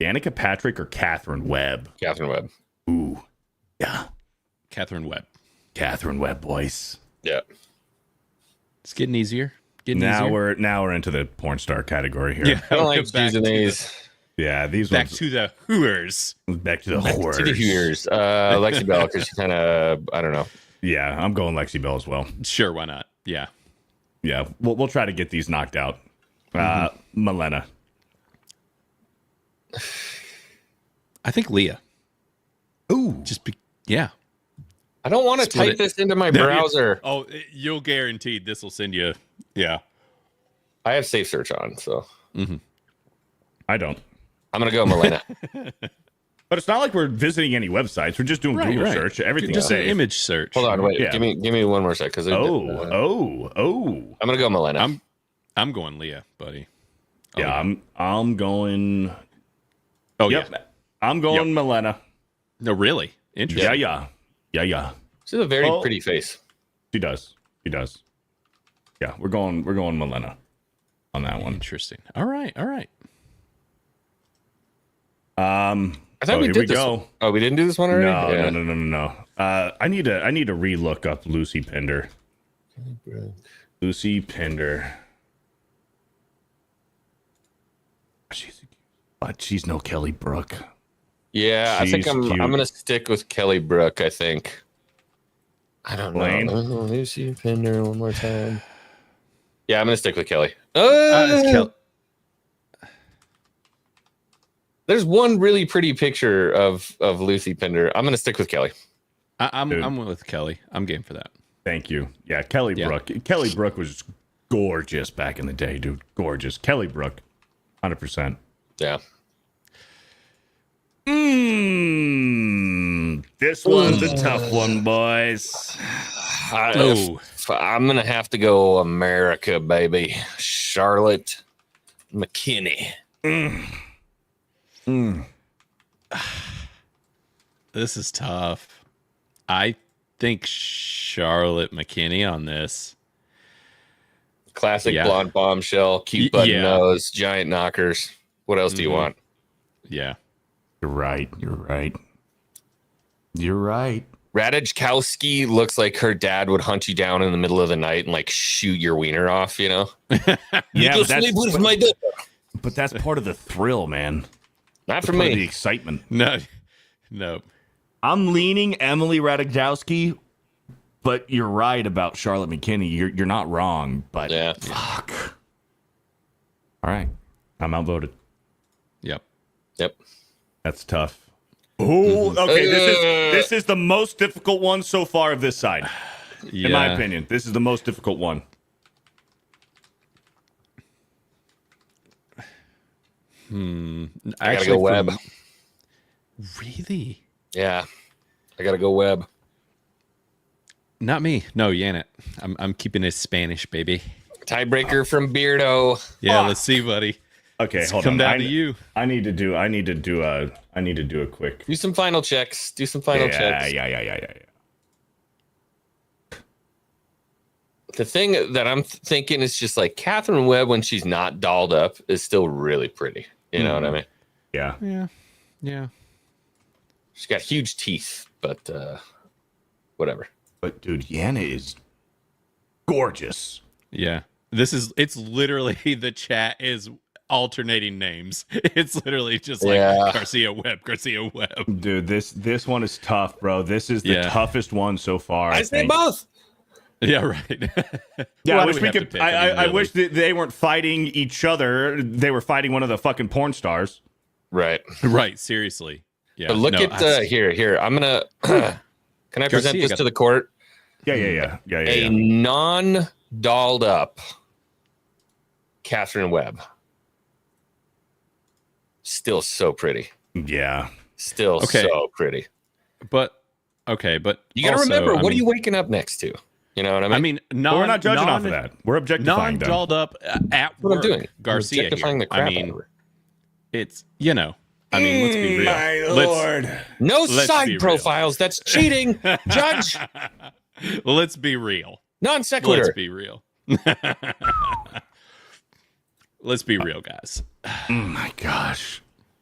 Danica Patrick or Catherine Webb? Catherine Webb. Ooh, yeah. Catherine Webb, boys. Yeah. It's getting easier. Now we're into the porn star category here. Yeah, I don't like choosing these. Yeah, these back ones. to the Hooters. Back to the Hooters. To the Hooters. Lexi Bell, because she kind of, I don't know. Yeah, I'm going Lexi Bell as well. Sure, why not? Yeah. Yeah, we'll try to get these knocked out. Milena. I think Leah. Ooh. Yeah. I don't want to type this into my browser. Oh, you'll guaranteed this will send you. Yeah. I have Safe Search on, so. I don't. I'm going to go Milena. But it's not like we're visiting any websites. We're just doing Google search. Everything's just safe. an image search. Hold on, wait. Yeah. Give me one more sec. Oh. I'm going to go Milena. I'm going Leah, buddy. I'm going. Oh, yep. yeah. I'm going Milena. No, really? Interesting. Yeah. She's a very pretty face. She does. Yeah, we're going Milena on that one. Interesting. All right. I thought we did this one. Oh, we didn't do this one already? No. I need to relook up Lucy Pinder. Lucy Pinder. She's no Kelly Brook. Yeah, I think I'm going to stick with Kelly Brook, I think. I don't Blaine? know. Lucy Pinder one more time. Yeah, I'm going to stick with Kelly. There's one really pretty picture of Lucy Pinder. I'm going to stick with Kelly. I'm with Kelly. I'm game for that. Thank you. Yeah, Kelly Brook. Kelly Brook was gorgeous back in the day, dude. Gorgeous. Kelly Brook. 100%. Yeah. This one's a tough one, boys. I'm going to have to go America, baby. Charlotte McKinney. This is tough. I think Charlotte McKinney on this. Classic blonde bombshell, cute button nose, giant knockers. What else do you want? Yeah. You're right. Ratajkowski looks like her dad would hunt you down in the middle of the night and like shoot your wiener off, you know? Yeah, sleep with my daughter. But that's part of the thrill, man. Not for Part of the me. excitement. No. I'm leaning Emily Ratajkowski, but you're right about Charlotte McKinney. You're not wrong, but fuck. All right. I'm outvoted. Yep. Yep. That's tough. Oh, okay. This is the most difficult one so far of this side. Yeah. In my opinion, this is the most difficult one. I gotta go web. Really? Yeah, I gotta go web. Not me. No, Janet. I'm keeping it Spanish, baby. Tiebreaker from Beardo. Yeah, let's see, buddy. Okay, hold Come on. down to you. I need to do a quick. Do some final checks. checks. Yeah. The thing that I'm thinking is just like Catherine Webb when she's not dolled up is still really pretty. You know what I mean? Yeah. Yeah. She's got huge teeth, but whatever. But dude, Yana is gorgeous. Yeah. It's literally the chat is alternating names. It's literally just like Garcia Webb. Dude, this one is tough, bro. This is the toughest one so far. I say both. Yeah, right. Yeah, Why I do wish we we have to could. pick? I Really? wish that they weren't fighting each other. They were fighting one of the fucking porn stars. Right. Right. Seriously. Yeah. But look at here. I'm gonna. Can I present Garcia this to the court? Yeah. A non-dolled up Catherine Webb. Still so pretty. Yeah. Still so pretty. But You got to remember, what are you waking up next to? You know what I mean? But we're not judging off of that. We're objectifying them. Non-dolled up at What I'm work. doing. Garcia Objectifying here. the crap out of her. It's let's be real. My lord. No Let's be side real. profiles. That's cheating. Judge. Let's be real. Non sequitur. Let's be real. Let's be real, guys. Oh my gosh.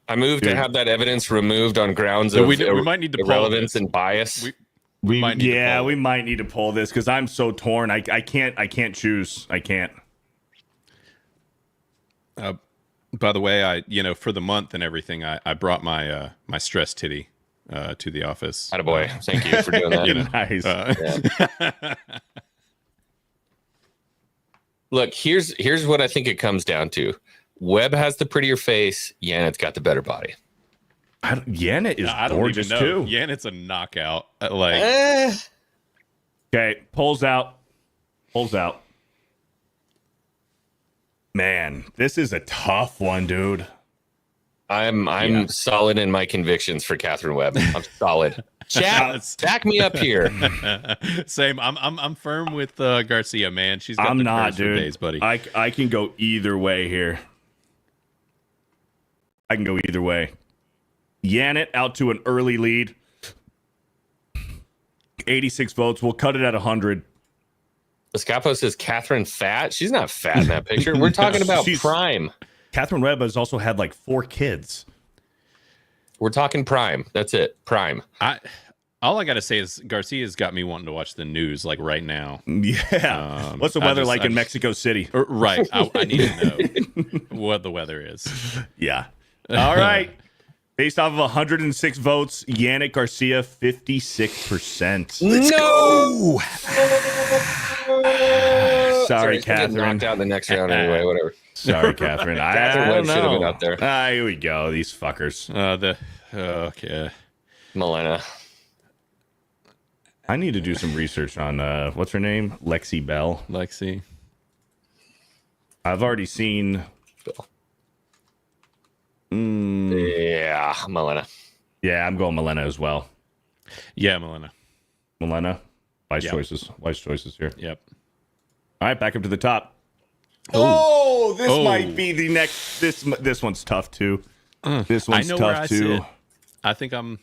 I moved to have that evidence removed on grounds of we might need to pull irrelevance this. and bias. We might need to pull we it. might need to pull this because I'm so torn. I can't choose. I can't. By the way, for the month and everything, I brought my my stress titty to the office. Attaboy. Thank you for doing that. Nice. Look, here's what I think it comes down to. Webb has the prettier face. Janet's got the better body. Yana is I don't gorgeous even know. too. Janet's a knockout. Okay, pulls out. Man, this is a tough one, dude. I'm solid in my convictions for Catherine Webb. I'm solid. Chat, back me up here. Same. I'm firm with Garcia, man. She's got I'm the not, curves for dude. days, buddy. I can go either way here. I can go either way. Janet out to an early lead. 86 votes. We'll cut it at 100. Escapo says Catherine fat. She's not fat in that picture. We're talking about prime. Catherine Webb has also had like 4 kids. We're talking prime. That's it. Prime. All I gotta say is Garcia's got me wanting to watch the news like right now. Yeah. What's the weather like in Mexico City? Right. I need to know what the weather is. Yeah. All right. Based off of 106 votes, Yannick Garcia, 56%. No. Sorry, Get Catherine. knocked out in the next round anyway. Whatever. Sorry, Catherine. Catherine I Webb don't should have been know. out there. Here we go. These fuckers. Okay. Melena. I need to do some research on what's her name? Lexi Bell. Lexi. I've already seen. Yeah, Melena. Yeah, I'm going Milena as well. Yeah, Melena. Milena. Wise Yep. choices. Wise choices here. Yep. All right, back up to the top. This might be the next. This one's tough too. This one's I know where tough I too. sit. I think I'm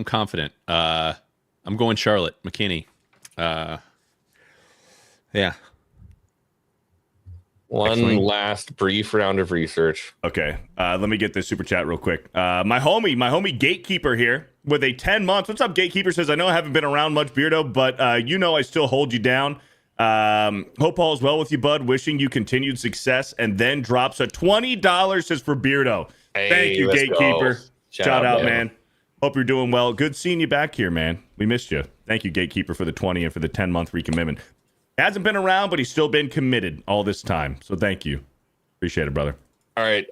confident. I'm going Charlotte McKinney. Yeah. One last brief round of research. Okay, let me get this super chat real quick. My homie Gatekeeper here with a 10 months. What's up, Gatekeeper? Says, I know I haven't been around much, Beardo, but I still hold you down. Hope all is well with you, bud. Wishing you continued success. And then drops a $20 says for Beardo. Hey, Thank you, let's Gatekeeper. go. Shout out, man. Hope you're doing well. Good seeing you back here, man. We missed you. Thank you, Gatekeeper, for the 20 and for the 10-month recommitment. Hasn't been around, but he's still been committed all this time. So thank you. Appreciate it, brother. All right.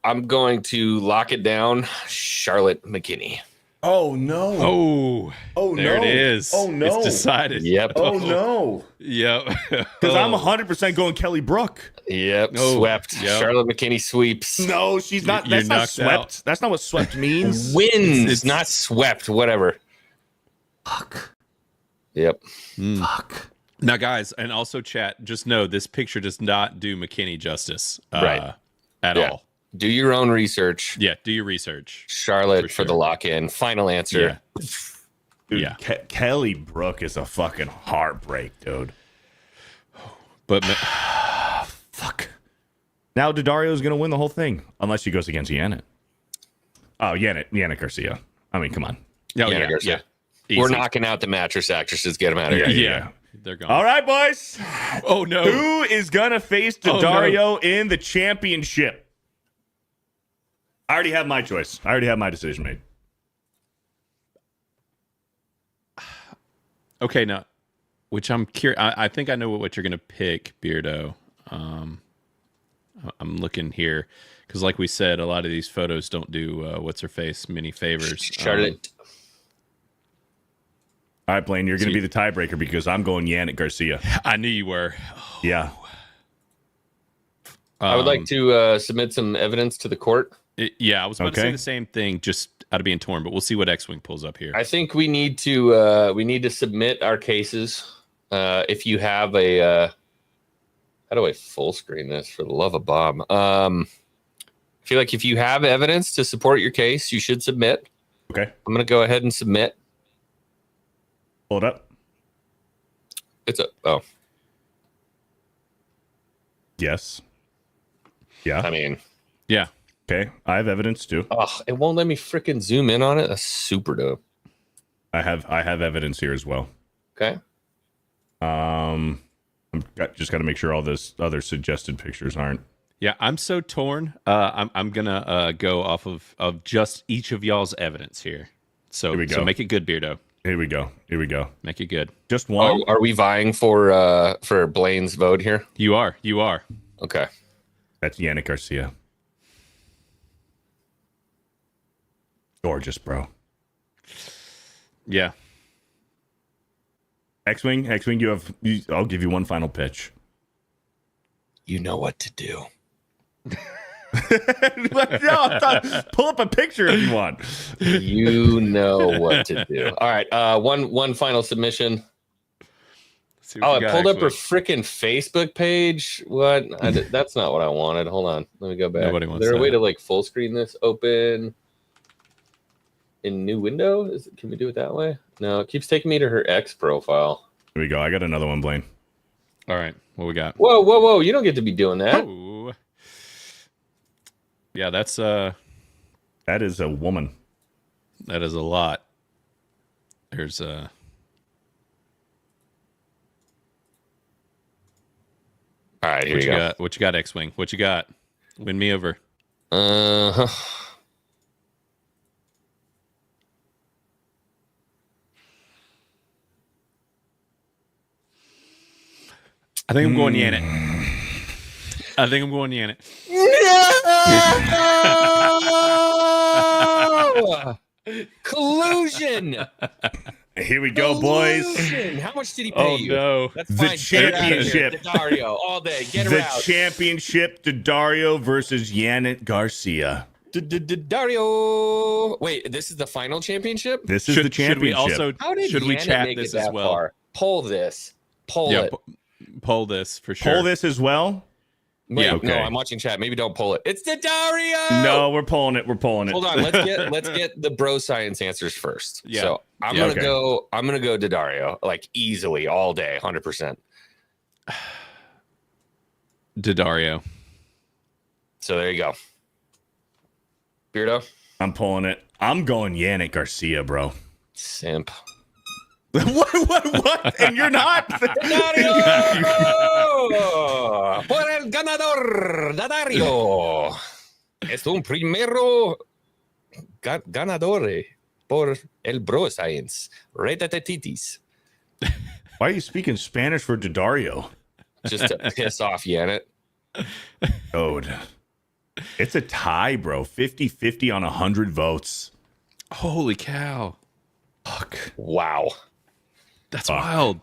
I'm going to lock it down. Charlotte McKinney. Oh no! Oh, there no! it is. Oh no! It's decided. Yep. Oh no! Yep. Because I'm 100% going Kelly Brook. Yep. Oh, Swept. yep. Charlotte McKinney sweeps. No, she's not. You're That's not knocked swept. out. That's not what swept means. Wins, It's- not swept. Whatever. Fuck. Yep. Fuck. Now, guys, and also chat, just know this picture does not do McKinney justice Right. at Yeah. all. Do your own research. Yeah, do your research. Charlotte for sure. the lock-in. Final answer. Dude, Yeah. Kelly Brook is a fucking heartbreak, dude. But Fuck. Now Daddario's going to win the whole thing, unless she goes against Janet. Oh, Janet Garcia. I mean, come on. oh, Yeah, yeah, Garcia. Easy. We're knocking out the mattress actresses. Get them out of here. Yeah, they're gone. All right, boys. Oh no. Who is going to face Oh, no. Daddario in the championship? I already have my choice. I already have my decision made. Okay, now, which I'm curious. I think I know what you're gonna pick, Beardo. I'm looking here because, like we said, a lot of these photos don't do what's her face many favors. Charlotte. All right, Blaine, you're going to be the tiebreaker because I'm going Janet Garcia. I knew you were. Yeah. I would like to submit some evidence to the court. Yeah, I was about to say Okay. the same thing, just out of being torn. But we'll see what Xwing pulls up here. I think we need to submit our cases. If you have a how do I full screen this for the love of Bob? I feel like if you have evidence to support your case, you should submit. Okay. I'm going to go ahead and submit. Hold up. Yes. Yeah. I mean, Yeah. Okay. I have evidence too. it won't let me freaking zoom in on it. That's super dope. I have evidence here as well. Okay. Just got to make sure all those other suggested pictures aren't. Yeah, I'm so torn. I'm gonna go off of just each of y'all's evidence here. So Here we go. So make it good, Beardo. Here we go. Make it good. Just one. Are we vying for Blaine's vote here? You are. Okay. That's Janet Garcia. Gorgeous, bro. Yeah. X-Wing, I'll give you one final pitch. You know what to do. Pull up a picture if you want. You know what to do. All right. One final submission. See what Oh, you I got, pulled up her Xwing. freaking Facebook page. What? That's not what I wanted. Hold on. Let me go back. Nobody wants Is there a way that. to like full screen this? Open in new window? Can we do it that way? No, it keeps taking me to her X profile. Here we go. I got another one, Blaine. All right. What we got? Whoa. You don't get to be doing that. Oh. Yeah, that is a woman. is a lot. There's All right, here what you you go. got? What you got, X-Wing? What you got? Win me over. Uh-huh. I think I'm going Janet. I think I'm going Janet. Collusion. Here we go, boys. Collusion. How much did he pay Oh you? no. That's The fine. Get her out of here. championship. Dario, all day. Get her The out. championship, Daddario versus Janet Garcia. Dario. Wait, this is the final championship? This is the championship. Should we also How did should we Janet chat make this it as that well? far? Poll this. Poll Yeah, it. poll this for sure. Poll this as well? Wait, yeah, okay. No, I'm watching chat. Maybe don't poll it. It's the Dario. No, we're pulling it. Hold on. Let's get the bro science answers first. Yeah. So I'm Yeah, gonna go Daddario like easily all day, 100%. Daddario. So there you go. Beardo, I'm pulling it. I'm going Janet Garcia, bro. simp. What? And you're not? Dario por el ganador, Dario. Es un primero ganador por el bro science. Retatatitis. Why are you speaking Spanish for Daddario? Just to piss off Janet. Dude. It's a tie, bro. 50-50 on 100 votes. Holy cow. Fuck. Wow. That's wild.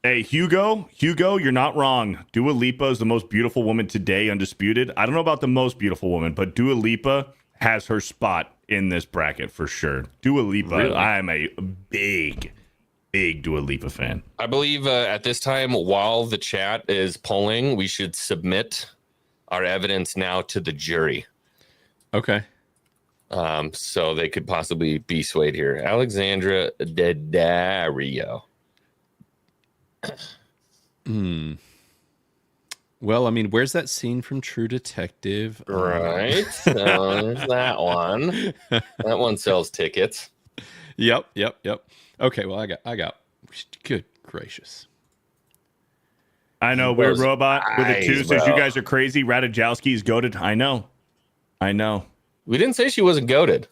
Hey, Hugo, you're not wrong. Dua Lipa is the most beautiful woman today, undisputed. I don't know about the most beautiful woman, but Dua Lipa has her spot in this bracket for sure. Dua Lipa, Really? I am a big Dua Lipa fan. I believe at this time, while the chat is polling, we should submit our evidence now to the jury. Okay. So they could possibly be swayed here. Alexandra Daddario. Well, I mean, where's that scene from True Detective? Right. So there's that one. That one sells tickets. Yep. Okay, well, I got. Good gracious. I know, Weird Those Robot with a 2 eyes, says, bro. you guys are crazy. Radajowski's goated. I know. We didn't say she wasn't goated.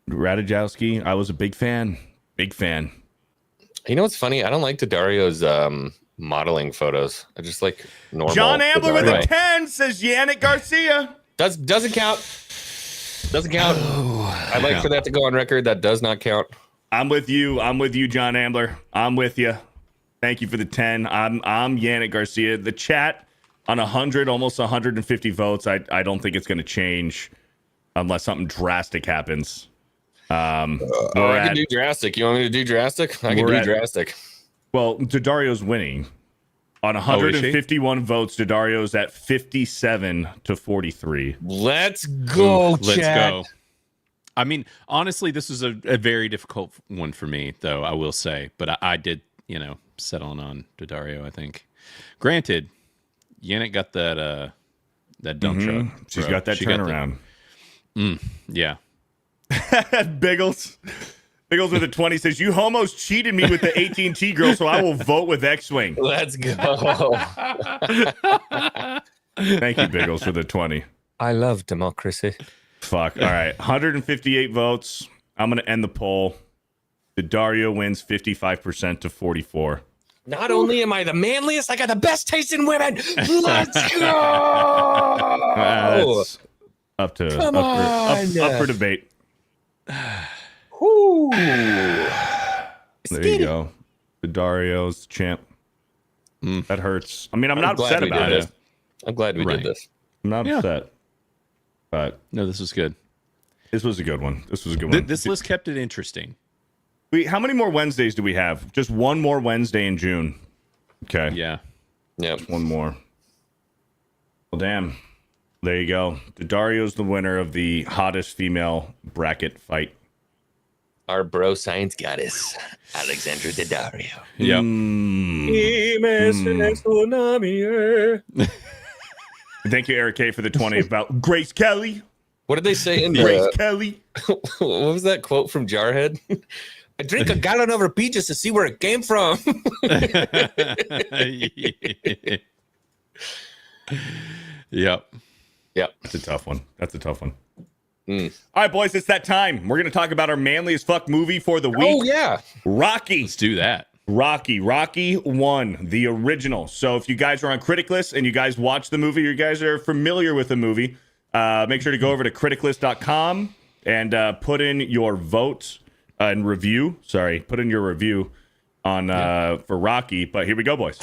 Radajowski, I was a big fan. You know what's funny? I don't like Daddario's modeling photos. I just like normal. John Ambler with Daddario. a 10 says Yannick Garcia. Doesn't count. Doesn't count. I'd like for that to go on record. That does not count. I'm with you, John Ambler. I'm with you. Thank you for the 10. I'm Yannick Garcia. The chat on 100, almost 150 votes. I don't think it's going to change unless something drastic happens. I can do drastic. You want me to do drastic? I can do drastic. Well, Daddario's winning. On 151 votes, Daddario's at 57 to 43. Let's go, Let's chat. go. I mean, honestly, this is a very difficult one for me, though, I will say. But I did, settle on Daddario, I think. Granted, Yannick got that dump truck. She's bro. got that turnaround. Yeah. Biggles with a 20 says, you homos cheated me with the AT&T girl, so I will vote with Xwing. Let's go. Thank you, Biggles, for the 20. I love democracy. Fuck. All right. 158 votes. I'm going to end the poll. Daddario wins 55% to 44. Not only am I the manliest, I got the best taste in women. Let's go. That's up for debate. There you go. Daddario's champ. That hurts. I mean, I'm not upset about it. I'm glad we did this. I'm not upset. But No, this was good. this was a good one. This list kept it interesting. How many more Wednesdays do we have? Just one more Wednesday in June. Okay. Yeah. Yep. One more. Well, damn. There you go. Daddario's the winner of the hottest female bracket fight. Our bro science goddess, Alexandra Daddario. Yep. Thank you, Eric K, for the 20 about Grace Kelly. What did they say in Grace Kelly. What was that quote from Jarhead? I drink a gallon of her pee just to see where it came from. Yep. Yep. That's a tough one. All right, boys, it's that time. We're going to talk about our manliest fuck movie for the week. Oh, yeah. Rocky. Let's do that. Rocky 1, the original. So if you guys are on Criticless and you guys watch the movie, you guys are familiar with the movie, make sure to go over to criticless.com and put in your vote and review. Sorry, put in your review on for Rocky. But here we go, boys.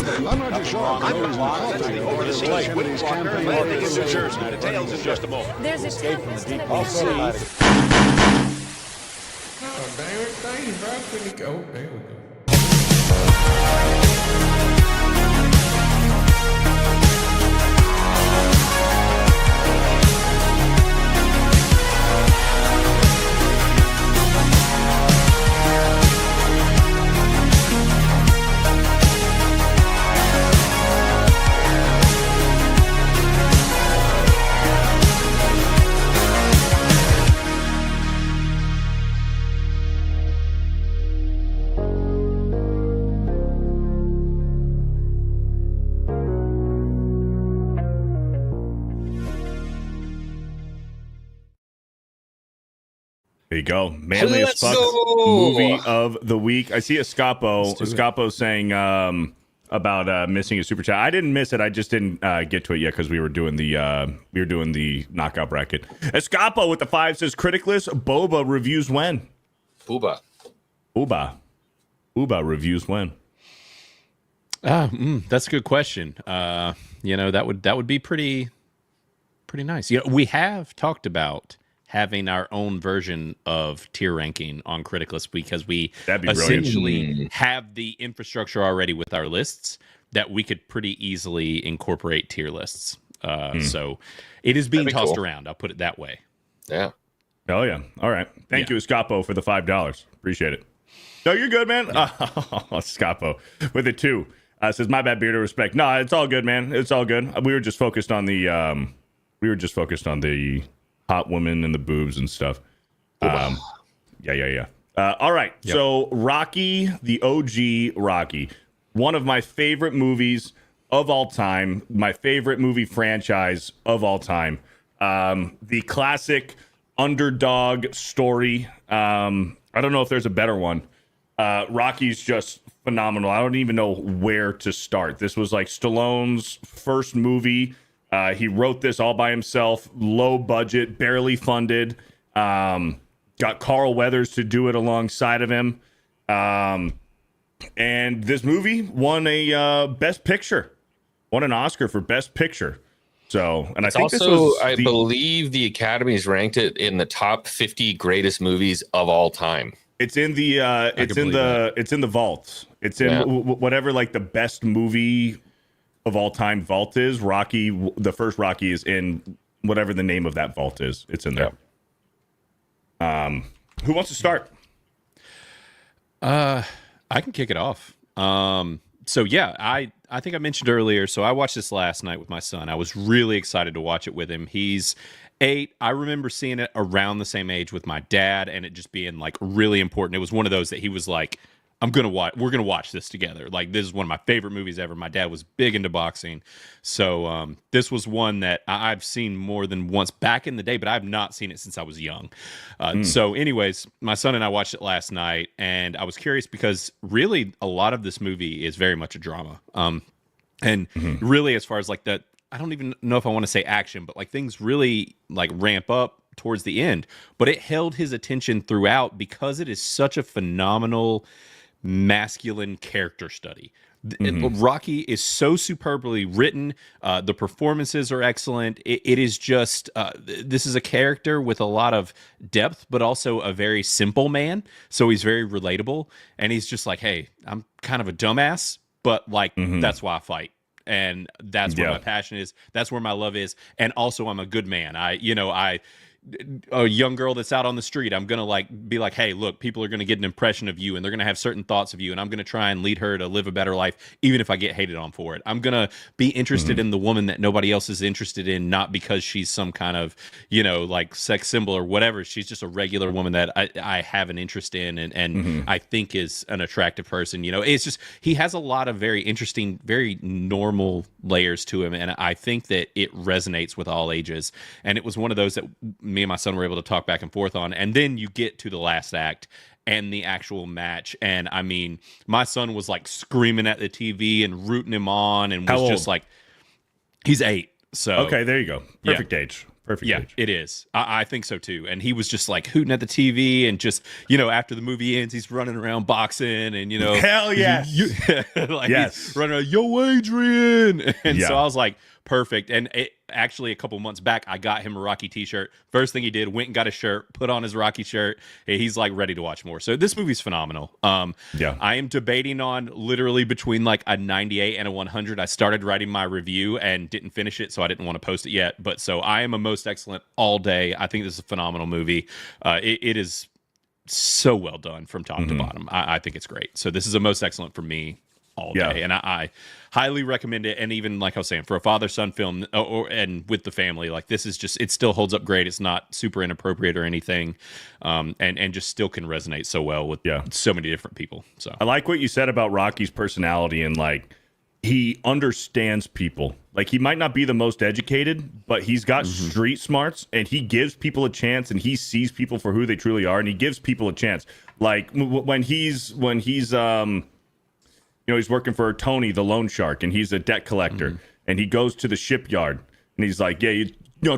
I'm not sure. Over the slate with his campaign landing in New Jersey. Details in just a moment. There's a test in the There you go. Manliest fuck movie of the week. I see Escapo saying about missing a super chat. I didn't miss it. I just didn't get to it yet because we were doing the knockout bracket. Escapo with the 5 says Criticless. Boba reviews when? Booba reviews when? That's a good question. That would be pretty nice. We have talked about having our own version of tier ranking on Criticless because we essentially have the infrastructure already with our lists that we could pretty easily incorporate tier lists. So it is being tossed around. I'll put it that way. Yeah. Oh yeah. All right. Thank you, Escapo, for the $5. Appreciate it. No, you're good, man. Yeah. Escapo with a 2 says my bad, Beardo. Respect. No, it's all good, man. It's all good. We were just focused on the hot women and the boobs and stuff. Yeah. All right. Yep. So Rocky, the OG Rocky, one of my favorite movies of all time, my favorite movie franchise of all time. The classic underdog story. I don't know if there's a better one. Rocky's just phenomenal. I don't even know where to start. This was like Stallone's first movie. He wrote this all by himself, low budget, barely funded. Got Carl Weathers to do it alongside of him. And this movie won a Best Picture, won an Oscar for Best Picture. So, and it's I think also, this was I believe the Academy's ranked it in the top 50 greatest movies of all time. It's in the it's in the vault. It's in whatever like the best movie of all time vault is. Rocky, the first Rocky is in whatever the name of that vault is. It's in there. Who wants to start? I can kick it off. So yeah, I think I mentioned earlier. So I watched this last night with my son. I was really excited to watch it with him. He's 8. I remember seeing it around the same age with my dad, and it just being like really important. It was one of those that he was like, we're gonna watch this together. Like, this is one of my favorite movies ever. My dad was big into boxing, so this was one that I've seen more than once back in the day, but I've not seen it since I was young. So anyways, my son and I watched it last night, and I was curious because really a lot of this movie is very much a drama. And really, as far as like that, I don't even know if I want to say action, but like things really like ramp up towards the end, but it held his attention throughout because it is such a phenomenal masculine character study. Rocky is so superbly written. The performances are excellent. It is just this is a character with a lot of depth, but also a very simple man. So he's very relatable, and he's just like, hey, I'm kind of a dumbass, but like that's why I fight, and that's where my passion is. That's where my love is, and also I'm a good man. A young girl that's out on the street, I'm gonna like be like, hey, look, people are gonna get an impression of you, and they're gonna have certain thoughts of you, and I'm gonna try and lead her to live a better life, even if I get hated on for it. I'm gonna be interested in the woman that nobody else is interested in, not because she's some kind of, like sex symbol or whatever. She's just a regular woman that I have an interest in, and I think is an attractive person. It's just, he has a lot of very interesting, very normal layers to him, and I think that it resonates with all ages. And it was one of those that me and my son were able to talk back and forth on. And then you get to the last act and the actual match, and I mean, my son was like screaming at the TV and rooting him on, and was just like, he's 8. So okay, there you go. Perfect age. Age. It is. I think so too. And he was just like hooting at the TV, and just, after the movie ends, he's running around boxing, and hell yeah, he's running around, yo, Adrian. And so I was like, perfect. And actually a couple months back, I got him a Rocky t-shirt. First thing he did, went and got a shirt, put on his Rocky shirt. He's like ready to watch more. So this movie's phenomenal. I am debating on literally between like a 98 and a 100. I started writing my review and didn't finish it, so I didn't want to post it yet. But so I am a most excellent all day. I think this is a phenomenal movie. It is so well done from top to bottom. I think it's great. So this is a most excellent for me all day, and I highly recommend it. And even like I was saying, for a father-son film, and with the family, like this is just, it still holds up great. It's not super inappropriate or anything, and just still can resonate so well with so many different people. So I like what you said about Rocky's personality, and like he understands people. Like, he might not be the most educated, but he's got street smarts, and he gives people a chance, and he sees people for who they truly are, and he gives people a chance. Like when he's he's working for Tony, the loan shark, and he's a debt collector. And he goes to the shipyard, and he's like, yeah,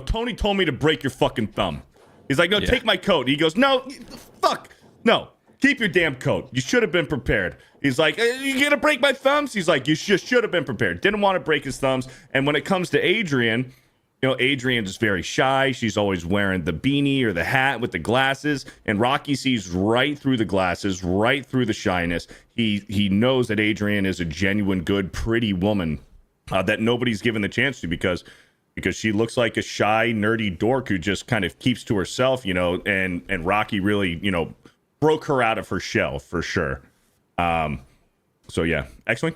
Tony told me to break your fucking thumb. He's like, no, take my coat. He goes, no, fuck, no, keep your damn coat. You should have been prepared. He's like, you gonna break my thumbs? He's like, you should have been prepared. Didn't want to break his thumbs. And when it comes to Adrian, Adrian is very shy. She's always wearing the beanie or the hat with the glasses. And Rocky sees right through the glasses, right through the shyness. He knows that Adrian is a genuine, good, pretty woman that nobody's given the chance to because she looks like a shy, nerdy dork who just kind of keeps to herself, and Rocky really, broke her out of her shell for sure. So yeah, Xwing.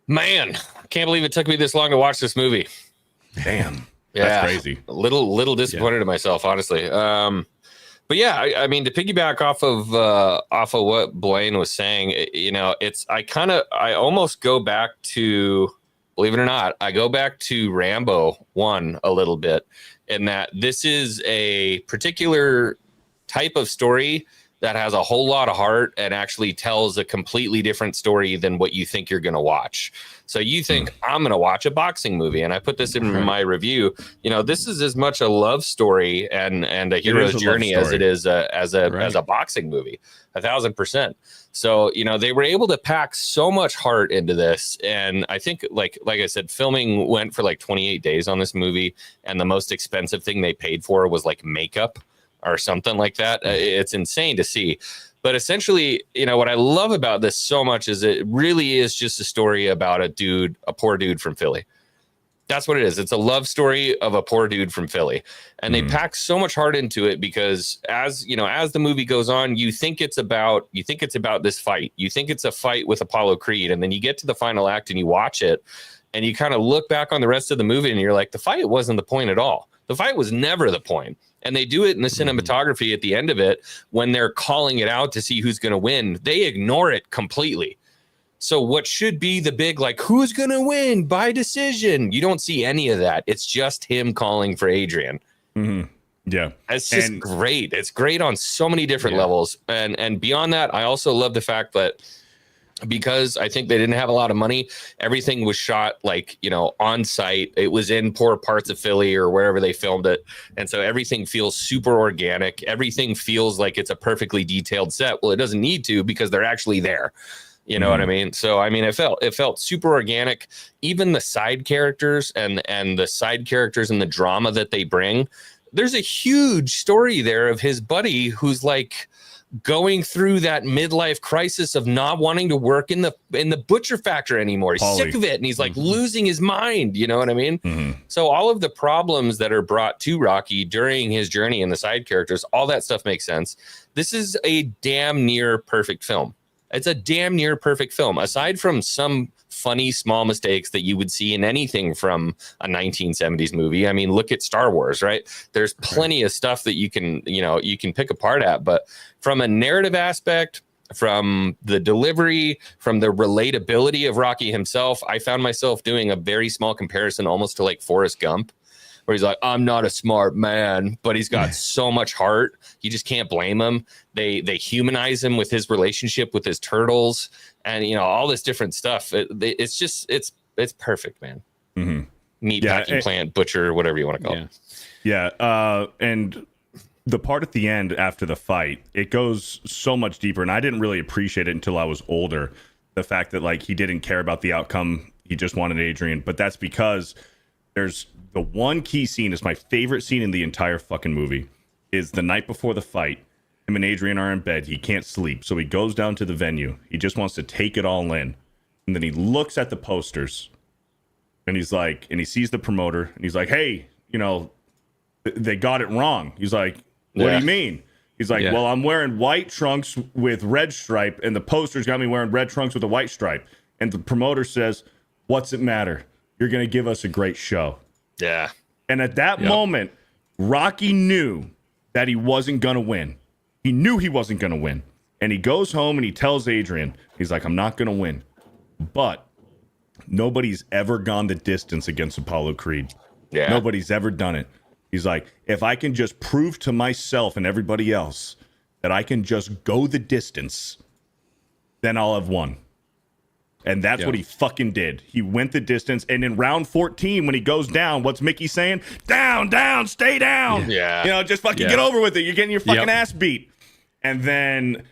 Man, I can't believe it took me this long to watch this movie. Damn. Yeah, that's crazy. A little disappointed in myself, honestly. But yeah, I mean, to piggyback off of what Blaine was saying, I almost go back to, believe it or not, I go back to Rambo 1 a little bit, in that this is a particular type of story that has a whole lot of heart and actually tells a completely different story than what you think you're going to watch. So you think I'm going to watch a boxing movie, and I put this in my review. This is as much a love story and a hero's journey as it is as a boxing movie, 1,000%. So they were able to pack so much heart into this, and I think like I said, filming went for like 28 days on this movie, and the most expensive thing they paid for was like makeup or something like that. It's insane to see. But essentially, what I love about this so much is it really is just a story about a poor dude from Philly. That's what it is. It's a love story of a poor dude from Philly. And they pack so much heart into it because as the movie goes on, you think it's about this fight. You think it's a fight with Apollo Creed. And then you get to the final act and you watch it and you kind of look back on the rest of the movie and you're like, the fight wasn't the point at all. The fight was never the point. And they do it in the cinematography at the end of it when they're calling it out to see who's going to win. They ignore it completely. So what should be the big, like, who's going to win by decision? You don't see any of that. It's just him calling for Adrian. Mm-hmm. Yeah. It's just great. It's great on so many different levels. And beyond that, I also love the fact that because I think they didn't have a lot of money, everything was shot on site. It was in poor parts of Philly or wherever they filmed it. And so everything feels super organic. Everything feels like it's a perfectly detailed set. Well, it doesn't need to because they're actually there. You know what I mean? So, I mean, it felt super organic. Even the side characters and the side characters and the drama that they bring, there's a huge story there of his buddy who's like going through that midlife crisis of not wanting to work in the butcher factory anymore. He's sick of it, and he's like losing his mind. You know what I mean? So all of the problems that are brought to Rocky during his journey and the side characters, all that stuff makes sense. This is a damn near perfect film. It's a damn near perfect film, aside from some funny small mistakes that you would see in anything from a 1970s movie. I mean, look at Star Wars, right? There's plenty of stuff that you can pick apart at, but from a narrative aspect, from the delivery, from the relatability of Rocky himself, I found myself doing a very small comparison almost to like Forrest Gump, where he's like, I'm not a smart man, but he's got so much heart. You just can't blame him. They humanize him with his relationship with his turtles and, all this different stuff. It's perfect, man. Meat packing plant, butcher, whatever you want to call it. Yeah. And the part at the end after the fight, it goes so much deeper. And I didn't really appreciate it until I was older. The fact that like he didn't care about the outcome. He just wanted Adrian. But that's because there's the one key scene is my favorite scene in the entire fucking movie is the night before the fight. Him and Adrian are in bed. He can't sleep. So he goes down to the venue. He just wants to take it all in. And then he looks at the posters and he's like, and he sees the promoter and he's like, hey, they got it wrong. He's like, what do you mean? He's like, well, I'm wearing white trunks with red stripe and the posters got me wearing red trunks with a white stripe. And the promoter says, what's it matter? You're going to give us a great show. Yeah. And at that moment, Rocky knew that he wasn't going to win. He knew he wasn't going to win. And he goes home and he tells Adrian, he's like, I'm not going to win. But nobody's ever gone the distance against Apollo Creed. Yeah. Nobody's ever done it. He's like, if I can just prove to myself and everybody else that I can just go the distance, then I'll have won. And that's what he fucking did. He went the distance. And in round 14, when he goes down, what's Mickey saying? Down, down, stay down. Yeah. You know, just fucking get over with it. You're getting your fucking ass beat. And then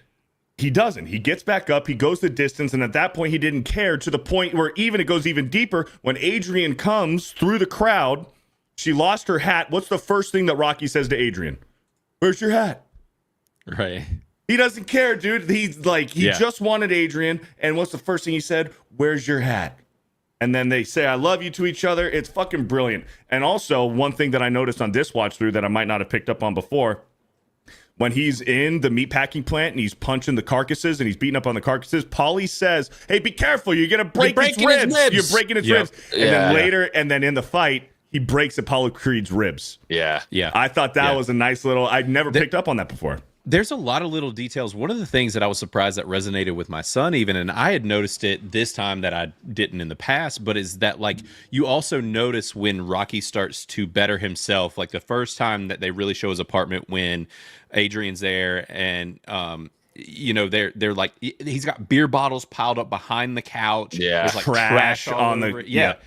he doesn't. He gets back up. He goes the distance. And at that point, he didn't care, to the point where it goes even deeper. When Adrian comes through the crowd, she lost her hat. What's the first thing that Rocky says to Adrian? Where's your hat? Right. He doesn't care, dude. He's like, he just wanted Adrian. And what's the first thing he said? Where's your hat? And then they say, I love you to each other. It's fucking brilliant. And also, one thing that I noticed on this watch through that I might not have picked up on before, when he's in the meatpacking plant and he's punching the carcasses and he's beating up on the carcasses, Paulie says, hey, be careful. You're going to break its ribs. You're breaking its ribs. And then later, and then in the fight, he breaks Apollo Creed's ribs. Yeah. I thought that was a nice little, I'd never picked up on that before. There's a lot of little details. One of the things that I was surprised that resonated with my son even, and I had noticed it this time that I didn't in the past, but is that, like, you also notice when Rocky starts to better himself, like the first time that they really show his apartment when Adrian's there and, you know, they're like, he's got beer bottles piled up behind the couch. Yeah. There's like trash on the,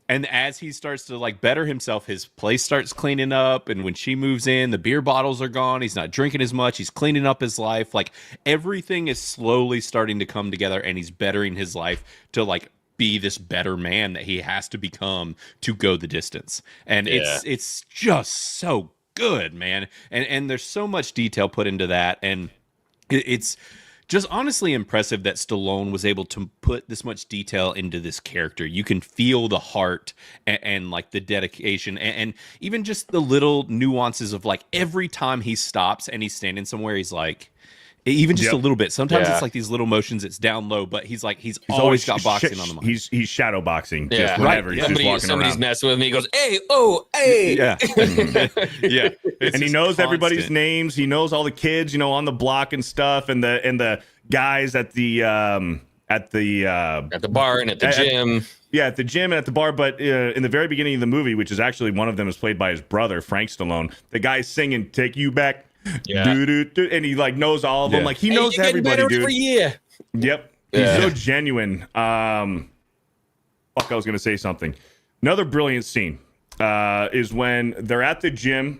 And as he starts to like better himself, his place starts cleaning up. And when she moves in, the beer bottles are gone. He's not drinking as much. He's cleaning up his life. Like everything is slowly starting to come together, and he's bettering his life to like be this better man that he has to become to go the distance. And it's just so good, man. And there's so much detail put into that. And it's just honestly impressive that Stallone was able to put this much detail into this character. You can feel the heart and like the dedication and even just the little nuances of like every time he stops and he's standing somewhere, he's like, even just a little bit. Sometimes it's like these little motions, it's down low, but he's always got boxing on the mind. He's shadow boxing just whenever he's just walking somebody's around. messing with me. He goes, hey, oh, hey. Yeah. And he knows everybody's constant. names. He knows all the kids, you know, on the block and stuff, and the guys at the bar and at the gym. At the gym and at the bar. But in the very beginning of the movie, which is actually one of them is played by his brother, Frank Stallone, the guy's singing "Take You Back." And he like knows all of them. Like he knows everybody, dude. Every year. Yep. He's so genuine. Fuck, I was gonna say something. Another brilliant scene is when they're at the gym.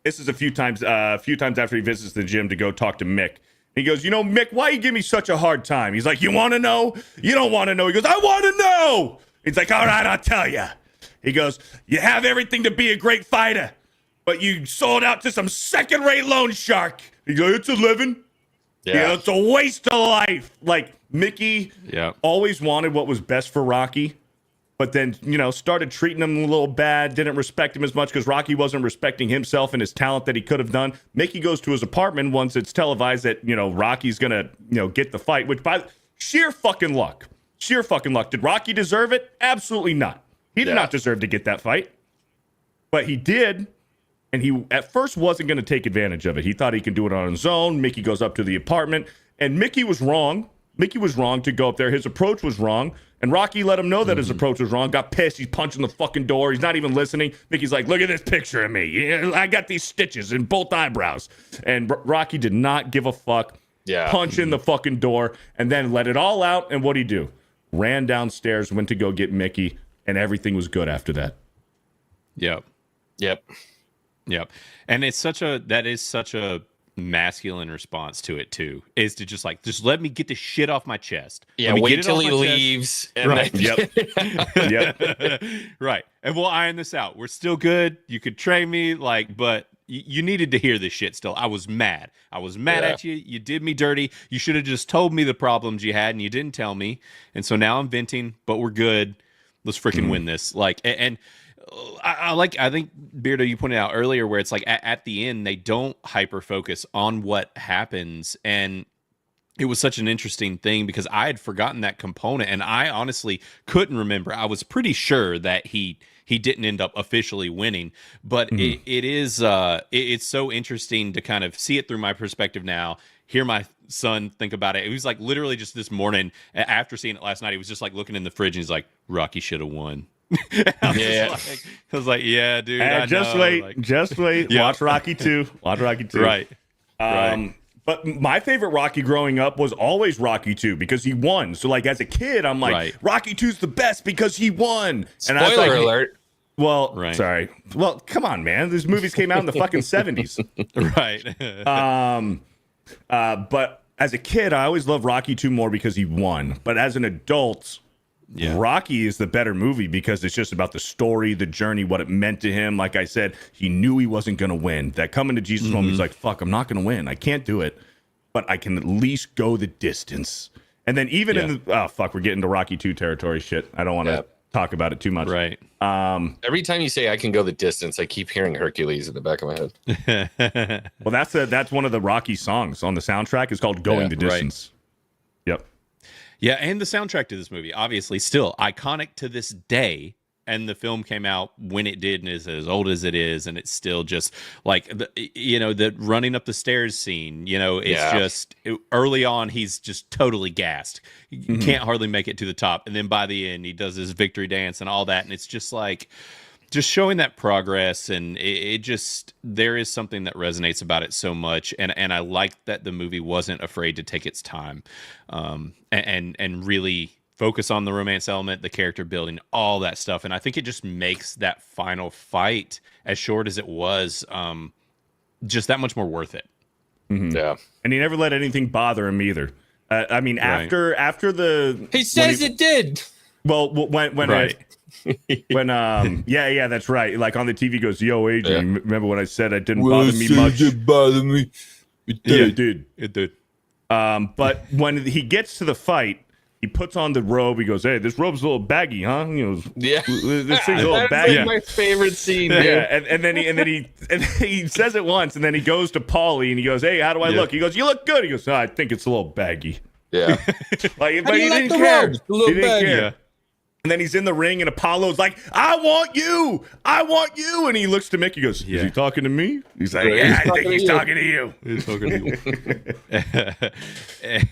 This is a few times after he visits the gym to go talk to Mick. He goes, you know, Mick, why you give me such a hard time? He's like, you want to know? You don't want to know. He goes, I want to know. He's like, all right, I'll tell you. He goes, you have everything to be a great fighter, but you sold out to some second-rate loan shark. He goes, it's a living. Yeah, it's a waste of life. Like, Mickey always wanted what was best for Rocky, but then, you know, started treating him a little bad, didn't respect him as much because Rocky wasn't respecting himself and his talent that he could have done. Mickey goes to his apartment once it's televised that, you know, Rocky's going to, you know, get the fight, which by sheer fucking luck. Sheer fucking luck. Did Rocky deserve it? Absolutely not. He did not deserve to get that fight, but he did. And he, at first, wasn't going to take advantage of it. He thought he could do it on his own. Mickey goes up to the apartment, and Mickey was wrong. Mickey was wrong to go up there. His approach was wrong. And Rocky let him know that his approach was wrong. Got pissed. He's punching the fucking door. He's not even listening. Mickey's like, look at this picture of me. Yeah, I got these stitches in both eyebrows. And Rocky did not give a fuck. Punch in the fucking door, and then let it all out. And what'd he do? Ran downstairs, went to go get Mickey, and everything was good after that. Yep. And it's such a masculine response to it too, is to just let me get the shit off my chest. Wait till he leaves. Right. Yep. Right. And we'll iron this out. We're still good. You could train me, but you needed to hear this shit still. I was mad at you. You did me dirty. You should have just told me the problems you had, and you didn't tell me. And so now I'm venting, but we're good. Let's freaking win this. I think, Beardo, you pointed out earlier where it's like at the end, they don't hyper focus on what happens. And it was such an interesting thing because I had forgotten that component, and I honestly couldn't remember. I was pretty sure that he didn't end up officially winning, but it's so interesting to kind of see it through my perspective now, hear my son think about it. It was like literally just this morning after seeing it last night, he was just like looking in the fridge and he's like, Rocky should have won. I was like, yeah, dude. Just wait. Watch Rocky 2. Right. But my favorite Rocky growing up was always Rocky 2 because he won. So like as a kid, I'm like, Rocky 2's the best because he won. And I was like, alert. Well, sorry. Well, come on, man. These movies came out in the fucking 70s. Right. But as a kid, I always loved Rocky 2 more because he won. But as an adult, Rocky is the better movie because it's just about the story, the journey, what it meant to him. Like I said, he knew he wasn't going to win. That coming to Jesus moment, he's like, fuck, I'm not going to win. I can't do it. But I can at least go the distance. And then even in the, oh, fuck, we're getting to Rocky 2 territory shit. I don't want to talk about it too much. Right. Every time you say I can go the distance, I keep hearing Hercules in the back of my head. Well, that's one of the Rocky songs on the soundtrack. It's called Going the Distance. Yep. Yeah, and the soundtrack to this movie, obviously, still iconic to this day. And the film came out when it did, and is as old as it is, and it's still just like the running up the stairs scene. It's just early on, he's just totally gassed. He can't hardly make it to the top, and then by the end, he does his victory dance and all that, and it's just like. Just showing that progress, and it just there is something that resonates about it so much, and I like that the movie wasn't afraid to take its time, and really focus on the romance element, the character building, all that stuff, and I think it just makes that final fight, as short as it was, just that much more worth it. Yeah, and he never let anything bother him either. I mean, after the he says it did. Well, when that's right. Like on the TV goes, yo, Adrian, remember when I said it didn't bother me much? It didn't bother me. It did. It did. But when he gets to the fight, he puts on the robe. He goes, hey, this robe's a little baggy, huh? This thing's a little baggy. That's my favorite scene. And then he says it once, and then he goes to Paulie and he goes, hey, how do I look? He goes, you look good. He goes, no, I think it's a little baggy. Yeah. But he didn't care. He didn't care. And then he's in the ring, and Apollo's like, I want you. And he looks to Mick. He goes, is he talking to me? He's like, I think he's talking to you. He's talking to you.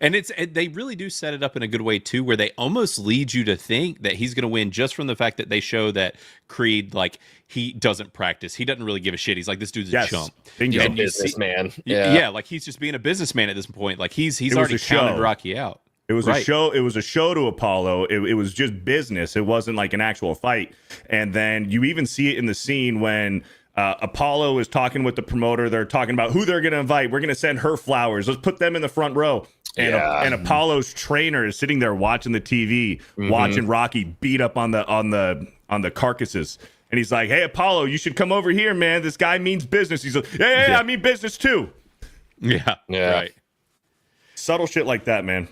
And they really do set it up in a good way, too, where they almost lead you to think that he's going to win just from the fact that they show that Creed, like, he doesn't practice. He doesn't really give a shit. He's like, this dude's a chump. He's a businessman. Yeah, like, he's just being a businessman at this point. Like, he's already counted Rocky out. It was a show. It was a show to Apollo. It was just business. It wasn't like an actual fight. And then you even see it in the scene when Apollo is talking with the promoter. They're talking about who they're going to invite. We're going to send her flowers. Let's put them in the front row. And Apollo's trainer is sitting there watching the TV, watching Rocky beat up on the carcasses. And he's like, "Hey, Apollo, you should come over here, man. This guy means business." He's like, "Yeah, I mean business too." Yeah, right. Subtle shit like that, man.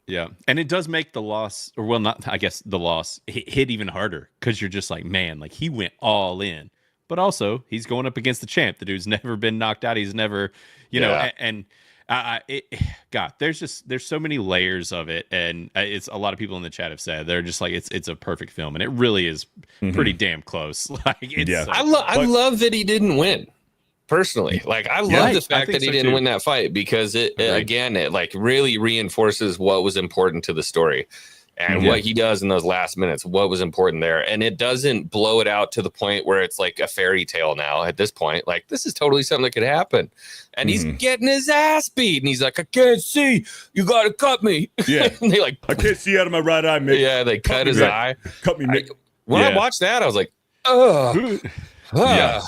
Yeah, and it does make the loss, or well, not, I guess the loss hit even harder because you're just like, man, like he went all in, but also he's going up against the champ. The dude's never been knocked out. He's never, know, God, there's so many layers of it, and it's a lot of people in the chat have said they're just like it's a perfect film, and it really is pretty damn close. Like, it's I love that he didn't win. Personally, like I love the fact that he didn't win that fight because it like really reinforces what was important to the story and what he does in those last minutes, what was important there. And it doesn't blow it out to the point where it's like a fairy tale now at this point. Like this is totally something that could happen. And he's getting his ass beat and he's like, I can't see. You got to cut me. Yeah. And they like, I can't see out of my right eye, Mick. Yeah. They cut his eye. Cut me, Mick. When I watched that, I was like, oh, yeah.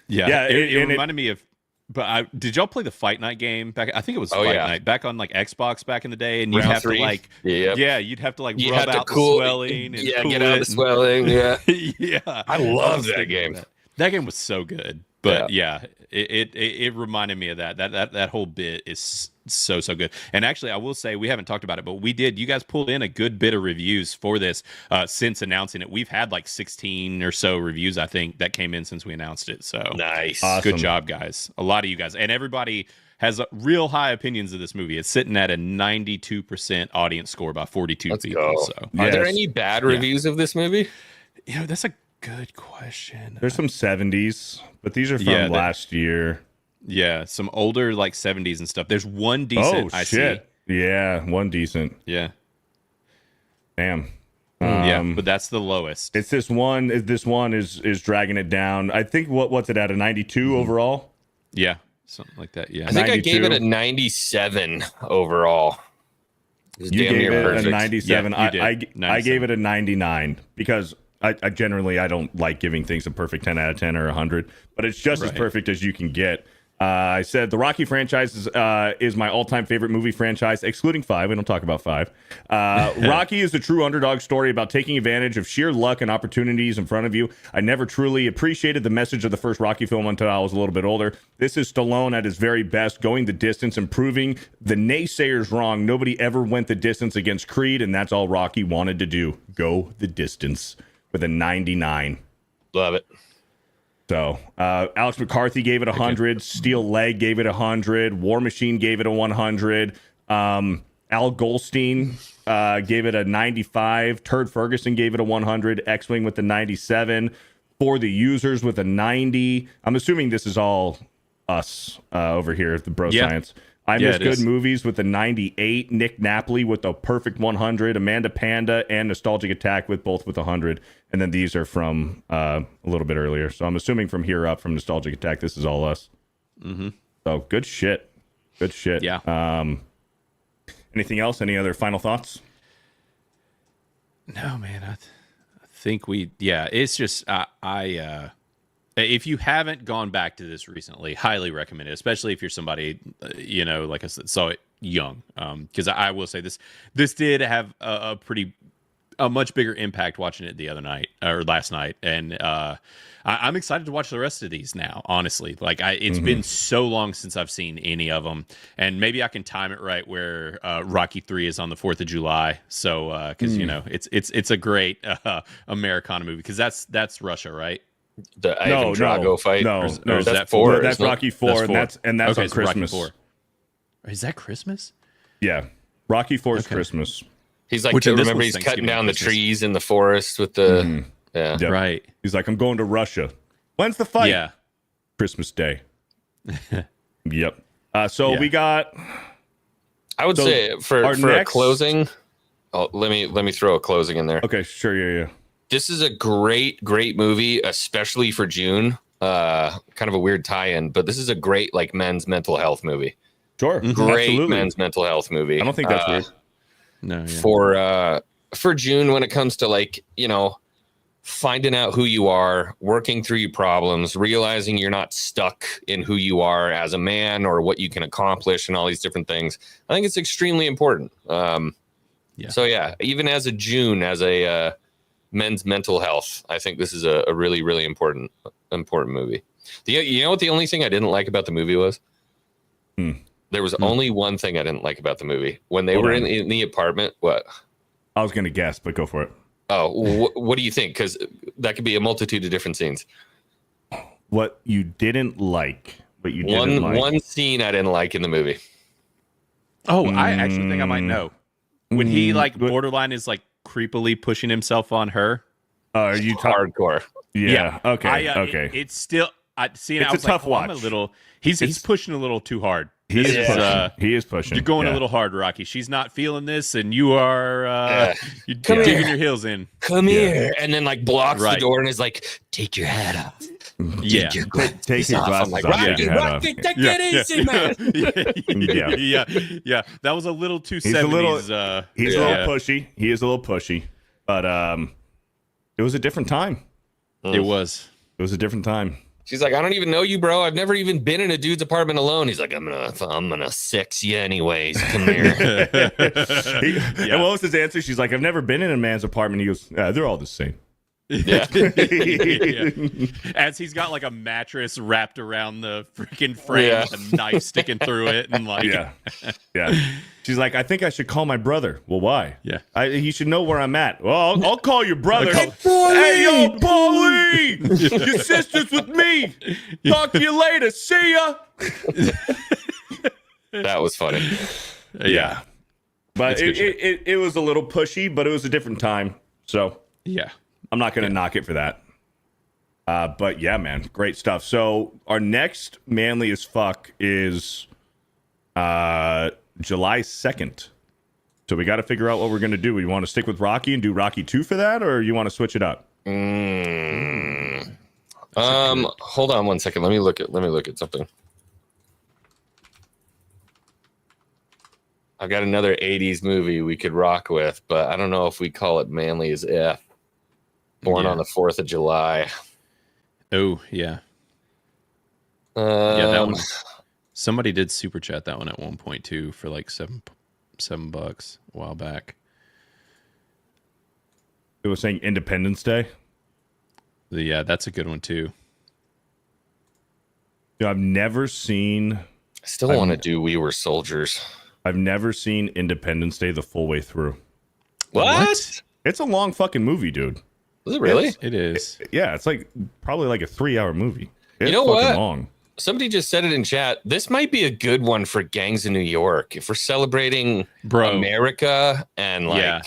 Yeah, it reminded me of. But did y'all play the Fight Night game back? I think it was Fight Night back on like Xbox back in the day, and you'd have to like, you'd have to like rub out the swelling, and get out the swelling. Yeah, yeah. I love that game. That game was so good. But it reminded me of that whole bit is so good. And actually, I will say we haven't talked about it, but we did. You guys pulled in a good bit of reviews for this since announcing it. We've had like 16 or so reviews, I think, that came in since we announced it. So nice, Good job, guys. A lot of you guys, and everybody has real high opinions of this movie. It's sitting at a 92% audience score by 42 people. So, are there any bad reviews of this movie? That's a good question. There's some 70s, but these are from last year. Yeah, some older like 70s and stuff. There's one decent. I see. Yeah, one decent. Yeah. Damn. But that's the lowest. It's this one. This one is dragging it down. I think what's it at, a 92 overall? Yeah, something like that. Yeah, I think 92. I gave it a 97 overall. It was You damn gave near it perfect. a 97. Yeah, you did. I 97. gave it a 99 because I generally I don't like giving things a perfect 10 out of 10 or 100, but it's just as Right. perfect as you can get. I said the Rocky franchise is my all-time favorite movie franchise, excluding 5. We don't talk about 5. Rocky is the true underdog story about taking advantage of sheer luck and opportunities in front of you. I never truly appreciated the message of the first Rocky film until I was a little bit older. This is Stallone at his very best, going the distance and proving the naysayers wrong. Nobody ever went the distance against Creed, and that's all Rocky wanted to do. Go the distance with a 99. Love it. So Alex McCarthy gave it 100. Steel Leg gave it 100. War Machine gave it a 100. Al Goldstein gave it a 95. Turd Ferguson gave it a 100. Xwing with the 97. For the Users with a 90. I'm assuming this is all us over here at the Bro Science. I Miss Good Movies with the 98. Nick Napoli with the perfect 100. Amanda Panda and Nostalgic Attack with both with 100. And then these are from a little bit earlier. So I'm assuming from here up, from Nostalgic Attack, this is all us. Mm-hmm. So good shit. Good shit. Yeah. Anything else? Any other final thoughts? No, man. I think it's just if you haven't gone back to this recently, highly recommend it, especially if you're somebody, like I said, saw it young. Because I will say this did have a much bigger impact watching it the other night or last night. And I'm excited to watch the rest of these now, honestly. Like it's been so long since I've seen any of them, and maybe I can time it right where Rocky 3 is on the 4th of July. So, because it's a great Americana movie, because that's Russia, right? The Ivan Drago fight. No, or is that 4. 4? That's Rocky 4, and that's okay, on Christmas. Rocky 4. Is that Christmas? Yeah, Rocky 4 is Christmas. He's like, Which in this remember one's he's cutting Thanksgiving down the Christmas. trees in the forest with the Yep. Right. He's like, I'm going to Russia. When's the fight? Yeah. Christmas Day. Yep. So we got. I would say for a closing. Oh, let me throw a closing in there. Okay, sure. Yeah. This is a great movie, especially for June. Kind of a weird tie-in, but this is a great like men's mental health movie. Sure. Great Absolutely. men's mental health movie. I don't think that's weird. No. Yeah. For June, when it comes to like, finding out who you are, working through your problems, realizing you're not stuck in who you are as a man or what you can accomplish and all these different things. I think it's extremely important. So yeah, even as a June, as a men's mental health, I think this is a really, really important movie. You know what the only thing I didn't like about the movie was? There was only one thing I didn't like about the movie. When they were in the apartment, what? I was going to guess, but go for it. Oh, what do you think? Because that could be a multitude of different scenes. What you didn't like, but you didn't like. One scene I didn't like in the movie. Oh, I actually think I might know. When he like borderline is like creepily pushing himself on her. Are you hardcore? Yeah. Okay. Okay. It's still. It's a tough watch. I'm a little. He's pushing a little too hard. He is pushing. You're going a little hard, Rocky. She's not feeling this, and you are you're digging your heels in. Come here, and then like blocks the door and is like, "Take your hat off." Take your glasses off. I'm like, Rocky, take it easy, man. Yeah. That was a little too 70s. He's a little pushy. He is a little pushy, but it was a different time. It was a different time. She's like, I don't even know you, bro. I've never even been in a dude's apartment alone. He's like, I'm gonna sex you anyways. Come here. And what was his answer? She's like, I've never been in a man's apartment. He goes, they're all the same. Yeah. As he's got like a mattress wrapped around the freaking frame with a knife sticking through it, and like yeah. She's like, I think I should call my brother. Well, why? Yeah. He should know where I'm at. Well, I'll call your brother. Hey, yo, Paulie! Your sister's with me. Talk to you later. See ya. That was funny. Yeah. But it was a little pushy, but it was a different time. So yeah, I'm not going to knock it for that. But yeah, man, great stuff. So our next Manly as Fuck is July 2nd. So we got to figure out what we're going to do. We want to stick with Rocky and do Rocky 2 for that, or you want to switch it up? Hold on one second. Let me look at something. I've got another 80s movie we could rock with, but I don't know if we call it Manly as F. Born on the 4th of July. Oh, yeah. Yeah, that one. Somebody did super chat that one at 1.2 for like $7 a while back. It was saying Independence Day. Yeah, that's a good one too. I've never seen. I still want to do We Were Soldiers. I've never seen Independence Day the full way through. What? It's a long fucking movie, dude. Is it really? It is. Yeah, it's like probably like a 3-hour movie. It's You know fucking what? long. Somebody just said it in chat. This might be a good one for Gangs in New York. If we're celebrating America and like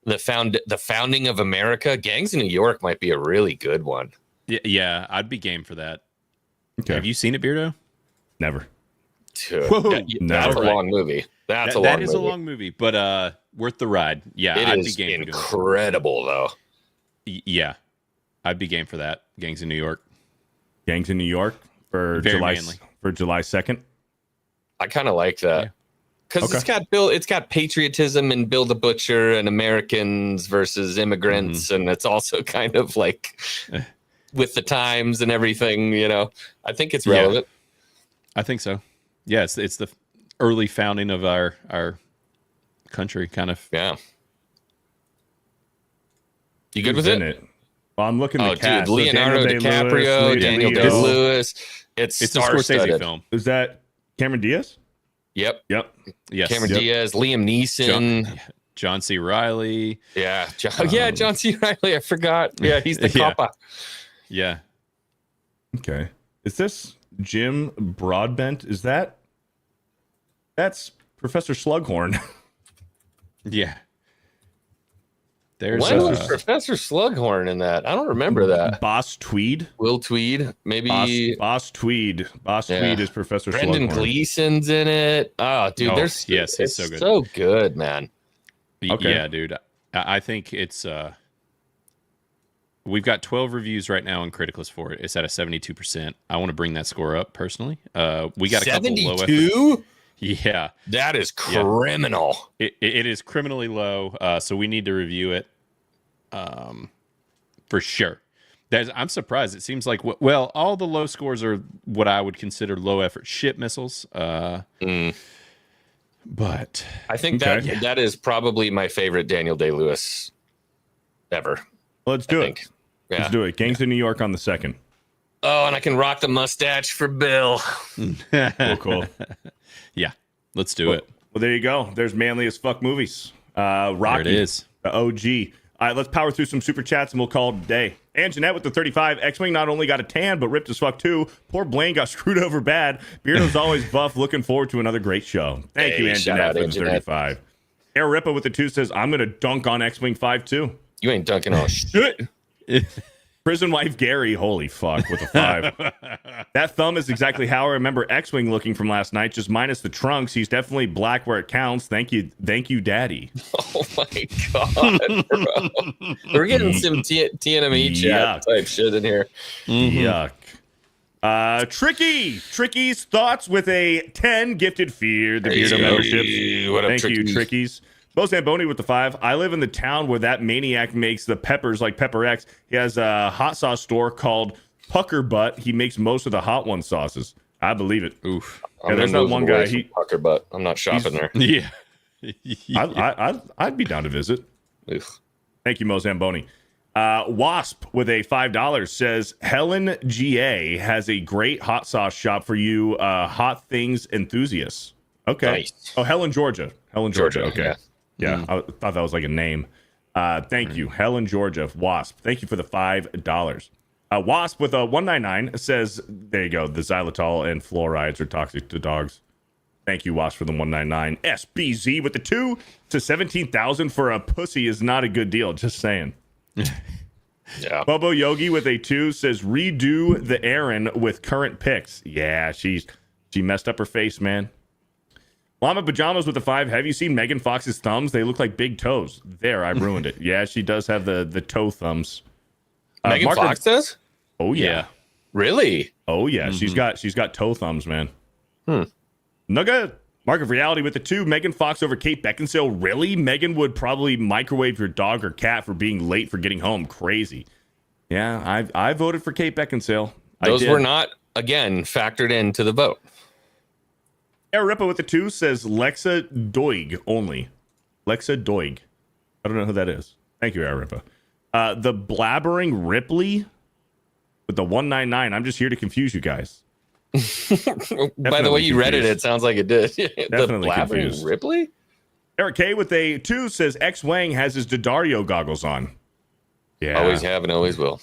the founding of America, Gangs in New York might be a really good one. Yeah, I'd be game for that. Okay. Have you seen it, Beardo? Never. Dude, Whoa. that's a long movie. That is a long movie, but worth the ride. Yeah, it I'd is be game incredible though. Yeah, I'd be game for that. Gangs in New York. Gangs in New York for Very July manly. for July 2nd. I kind of like that because it's got patriotism and Bill the Butcher and Americans versus immigrants, and it's also kind of like with the times and everything. You know, I think it's relevant. I think so. Yeah, it's the early founding of our country, kind of. Yeah. You good Who's with in it? Well, I'm looking at the cast. Dude, Leonardo DiCaprio, Daniel Day-Lewis. It's a Scorsese star-studded film. Is that Cameron Diaz? Yep. Yes. Cameron Diaz, Liam Neeson. John C. Reilly. Yeah. John C. Reilly. I forgot. Yeah, he's the copper. Yeah. Okay. Is this Jim Broadbent? That's Professor Slughorn. Yeah. There's when was Professor Slughorn in that? I don't remember that. Boss Tweed. Will Tweed, maybe. Boss Tweed. Tweed is Professor Brendan Slughorn. Gleeson's in it. Oh, dude, he's so good. So good, man. Okay. Yeah, dude. I think it's we've got 12 reviews right now on Criticless for it. It's at a 72%. I want to bring that score up personally. We got a couple low effort. 72? Yeah. That is criminal. It is criminally low, so we need to review it for sure. I'm surprised. It seems like, all the low scores are what I would consider low effort ship missiles. But I think that is probably my favorite Daniel Day-Lewis ever. Well, let's do it. Yeah. Let's do it. Gangs in New York on the 2nd. Oh, and I can rock the mustache for Bill. Cool. Yeah, let's do it. Well, there you go. There's manly as fuck movies. Rocky, there it is. The OG. All right, let's power through some super chats and we'll call it a day. And Jeanette with the 35. Xwing not only got a tan, but ripped as fuck too. Poor Blaine got screwed over bad. Beardo's always buff. Looking forward to another great show. Thank you, Jeanette, for the 35. Air Rippa with the 2 says, I'm going to dunk on Xwing 5 too. You ain't dunking on shit. Prison wife Gary, holy fuck, with a 5. That thumb is exactly how I remember Xwing looking from last night, just minus the trunks. He's definitely black where it counts. Thank you, Daddy. Oh my god, bro. We're getting some TNME chat type shit in here. Yuck. Tricky's thoughts with a 10 gifted Fear the Beardo memberships. What up, Thank you, Trickies? Trickies. Bo Zamboni with the 5. I live in the town where that maniac makes the peppers like Pepper X. He has a hot sauce store called Pucker Butt. He makes most of the hot one sauces. I believe it. Oof. Yeah, there's that one guy. Pucker Butt. I'm not shopping there. Yeah. I'd be down to visit. Oof. Thank you, Mo Zamboni. Wasp with a $5 says Helen GA has a great hot sauce shop for you hot things enthusiasts. Okay. Nice. Oh, Helen, Georgia. Okay. Yeah. Yeah, I thought that was like a name. Thank you, Helen, Georgia. Wasp. Thank you for the $5. Wasp with a 199 says, there you go. The xylitol and fluorides are toxic to dogs. Thank you, Wasp, for the 199. SBZ with the 2 to 17,000 for a pussy is not a good deal. Just saying. Yeah. Bobo Yogi with a 2 says redo the Aaron with current pics. Yeah, she messed up her face, man. Llama Pajamas with the 5. Have you seen Megan Fox's thumbs? They look like big toes. There, I ruined it. Yeah, she does have the toe thumbs. Megan Fox does? Oh yeah. Really? Oh yeah. She's got toe thumbs, man. Hmm. Nugget. Mark of Reality with the 2. Megan Fox over Kate Beckinsale. Really? Megan would probably microwave your dog or cat for being late for getting home. Crazy. Yeah, I voted for Kate Beckinsale. Those were not, again, factored into the vote. Aripa with the 2 says Lexa Doig only. Lexa Doig. I don't know who that is. Thank you, Aripa. The blabbering Ripley with the 199. I'm just here to confuse you guys. By the way you read it, it sounds like it did. Definitely the blabbering confused. Ripley? Eric K with a 2 says Xwing has his Daddario goggles on. Yeah. Always have and always will.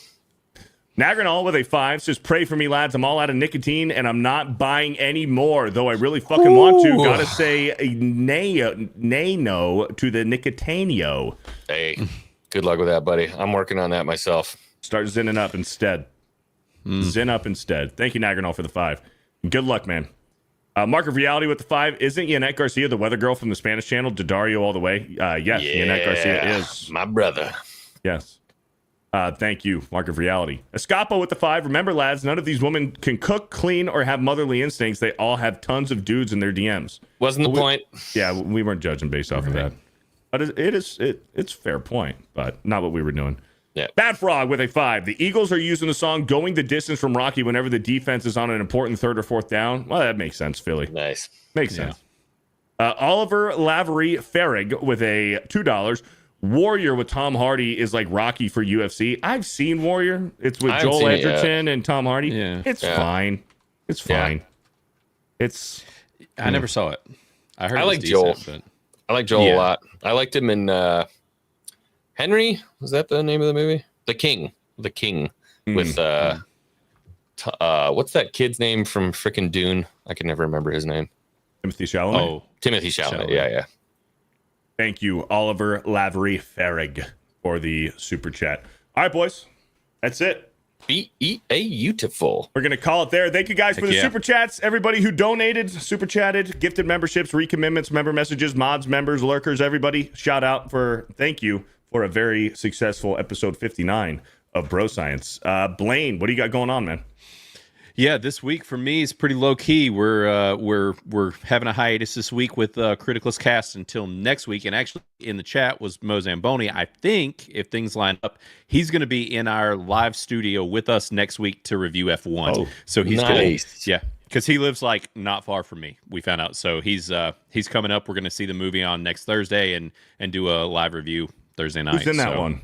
Nagranol with a 5 says, pray for me, lads. I'm all out of nicotine and I'm not buying any more, though I really fucking want to. Gotta say nay no to the Nicotanio. Hey, good luck with that, buddy. I'm working on that myself. Start zinning up instead. Zen up instead. Thank you, Nagranol, for the 5. Good luck, man. Mark of Reality with the 5. Isn't Yanette Garcia the weather girl from the Spanish channel, Daddario all the way? Yes, Yanette Garcia is. My brother. Yes. Thank you, Mark of Reality. Escapo with the 5. Remember, lads, none of these women can cook, clean, or have motherly instincts. They all have tons of dudes in their DMs. Wasn't the point. Yeah, we weren't judging based off of that. But it's a fair point, but not what we were doing. Yeah. Bad Frog with a 5. The Eagles are using the song Going the Distance from Rocky whenever the defense is on an important 3rd or 4th down. Well, that makes sense, Philly. Nice. Makes sense. Oliver Lavery Farrig with a $2. Warrior with Tom Hardy is like Rocky for UFC. I've seen Warrior. It's with Joel Edgerton and Tom Hardy. Yeah. It's fine. It's fine. It's. I never saw it. I heard. I like decent, Joel. but... I like Joel a lot. I liked him in Henry. Was that the name of the movie? The King. With what's that kid's name from frickin' Dune? I can never remember his name. Timothy Chalamet. Oh, Timothy Chalamet. Yeah. Thank you, Oliver Lavery Farrig, for the super chat. All right, boys. That's it. Beautiful. We're going to call it there. Thank you guys for the super chats. Everybody who donated, super chatted, gifted memberships, recommitments, member messages, mods, members, lurkers, everybody. Shout out thank you for a very successful episode 59 of Bro Science. Blaine, what do you got going on, man? Yeah, this week for me is pretty low key. We're having a hiatus this week with Criticless Cast until next week. And actually, in the chat was Mo Zamboni. I think if things line up, he's going to be in our live studio with us next week to review F1. Oh, so he's nice. because he lives like not far from me. We found out, so he's coming up. We're going to see the movie on next Thursday and do a live review Thursday night. Who's in that one?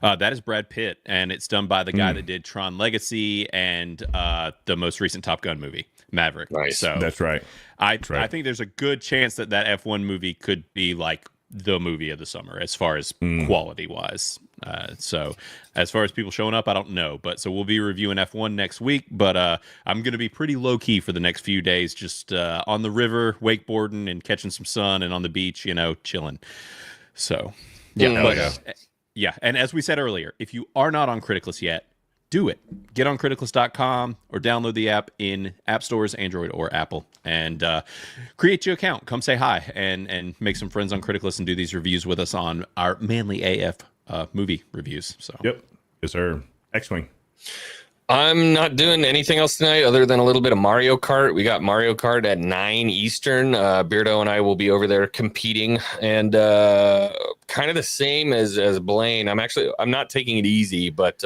That is Brad Pitt, and it's done by the guy that did Tron Legacy and the most recent Top Gun movie, Maverick. Nice. So That's right. I think there's a good chance that F1 movie could be like the movie of the summer as far as quality wise. So as far as people showing up, I don't know, but so we'll be reviewing F1 next week. But I'm going to be pretty low key for the next few days, just on the river, wakeboarding and catching some sun, and on the beach, chilling. So yeah, and as we said earlier, if you are not on Criticless yet, do it. Get on criticless.com or download the app in app stores, Android or Apple, and create your account. Come say hi and make some friends on Criticless and do these reviews with us on our manly AF movie reviews. So Yep. Yes, sir. Xwing. I'm not doing anything else tonight other than a little bit of Mario Kart. We got Mario Kart at 9 Eastern. Beardo and I will be over there competing, and kind of the same as Blaine. I'm not taking it easy, but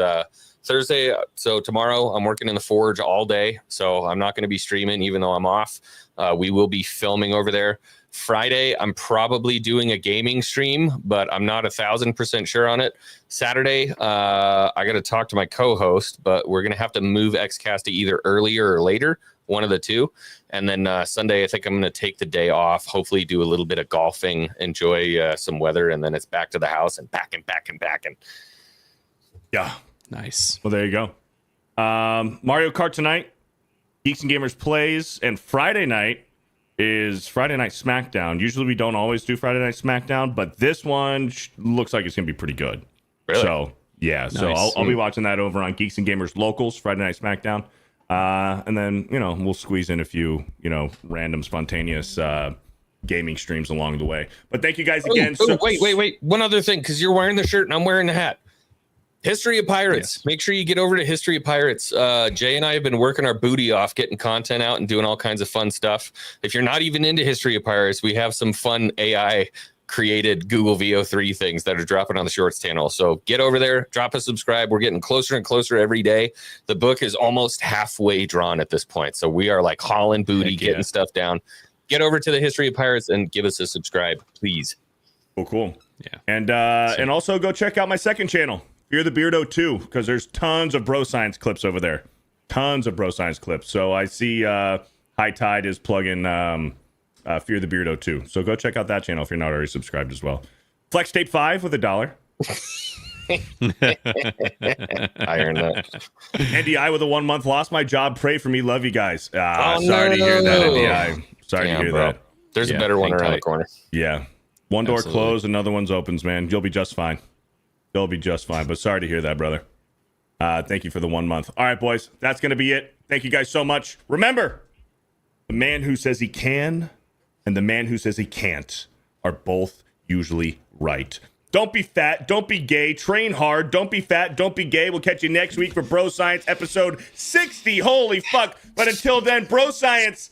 Thursday, so tomorrow I'm working in the Forge all day, so I'm not going to be streaming even though I'm off. We will be filming over there. Friday, I'm probably doing a gaming stream, but I'm not 1,000% sure on it. Saturday, I got to talk to my co-host, but we're going to have to move XCast to either earlier or later, one of the two. And then Sunday, I think I'm going to take the day off, hopefully do a little bit of golfing, enjoy some weather, and then it's back to the house and back. Yeah. nice. Well, there you go. Mario Kart tonight, Geeks and Gamers plays, and Friday night is Friday Night SmackDown. Usually we don't always do Friday Night SmackDown, but this one looks like it's going to be pretty good. Really? So, yeah. Nice. So I'll be watching that over on Geeks and Gamers Locals, Friday Night SmackDown. And then, we'll squeeze in a few, random spontaneous gaming streams along the way. But thank you guys again. Wait. One other thing, because you're wearing the shirt and I'm wearing the hat. History of Pirates. Yes. Make sure you get over to History of Pirates. Jay and I have been working our booty off, getting content out and doing all kinds of fun stuff. If you're not even into History of Pirates, we have some fun AI created Google VO3 things that are dropping on the Shorts channel. So get over there, drop a subscribe. We're getting closer and closer every day. The book is almost halfway drawn at this point. So we are like hauling booty, getting stuff down. Get over to the History of Pirates and give us a subscribe, please. Cool. Yeah. And also go check out my second channel, FearTheBeardo 2, because there's tons of bro science clips over there. Tons of bro science clips. So I see High Tide is plugging FearTheBeardo 2. So go check out that channel if you're not already subscribed as well. Flex Tape 5 with $1. I earned that. NDI with a 1 month. Lost my job. Pray for me. Love you guys. Sorry to hear that, NDI. Sorry to hear that. There's a better one around the corner. Yeah. One door closed, another one's opens, man. You'll be just fine. You'll be just fine. But sorry to hear that, brother. Thank you for the 1 month. All right, boys. That's going to be it. Thank you guys so much. Remember, the man who says he can and the man who says he can't are both usually right. Don't be fat. Don't be gay. Train hard. Don't be fat. Don't be gay. We'll catch you next week for Bro Science episode 60. Holy fuck. But until then, Bro Science.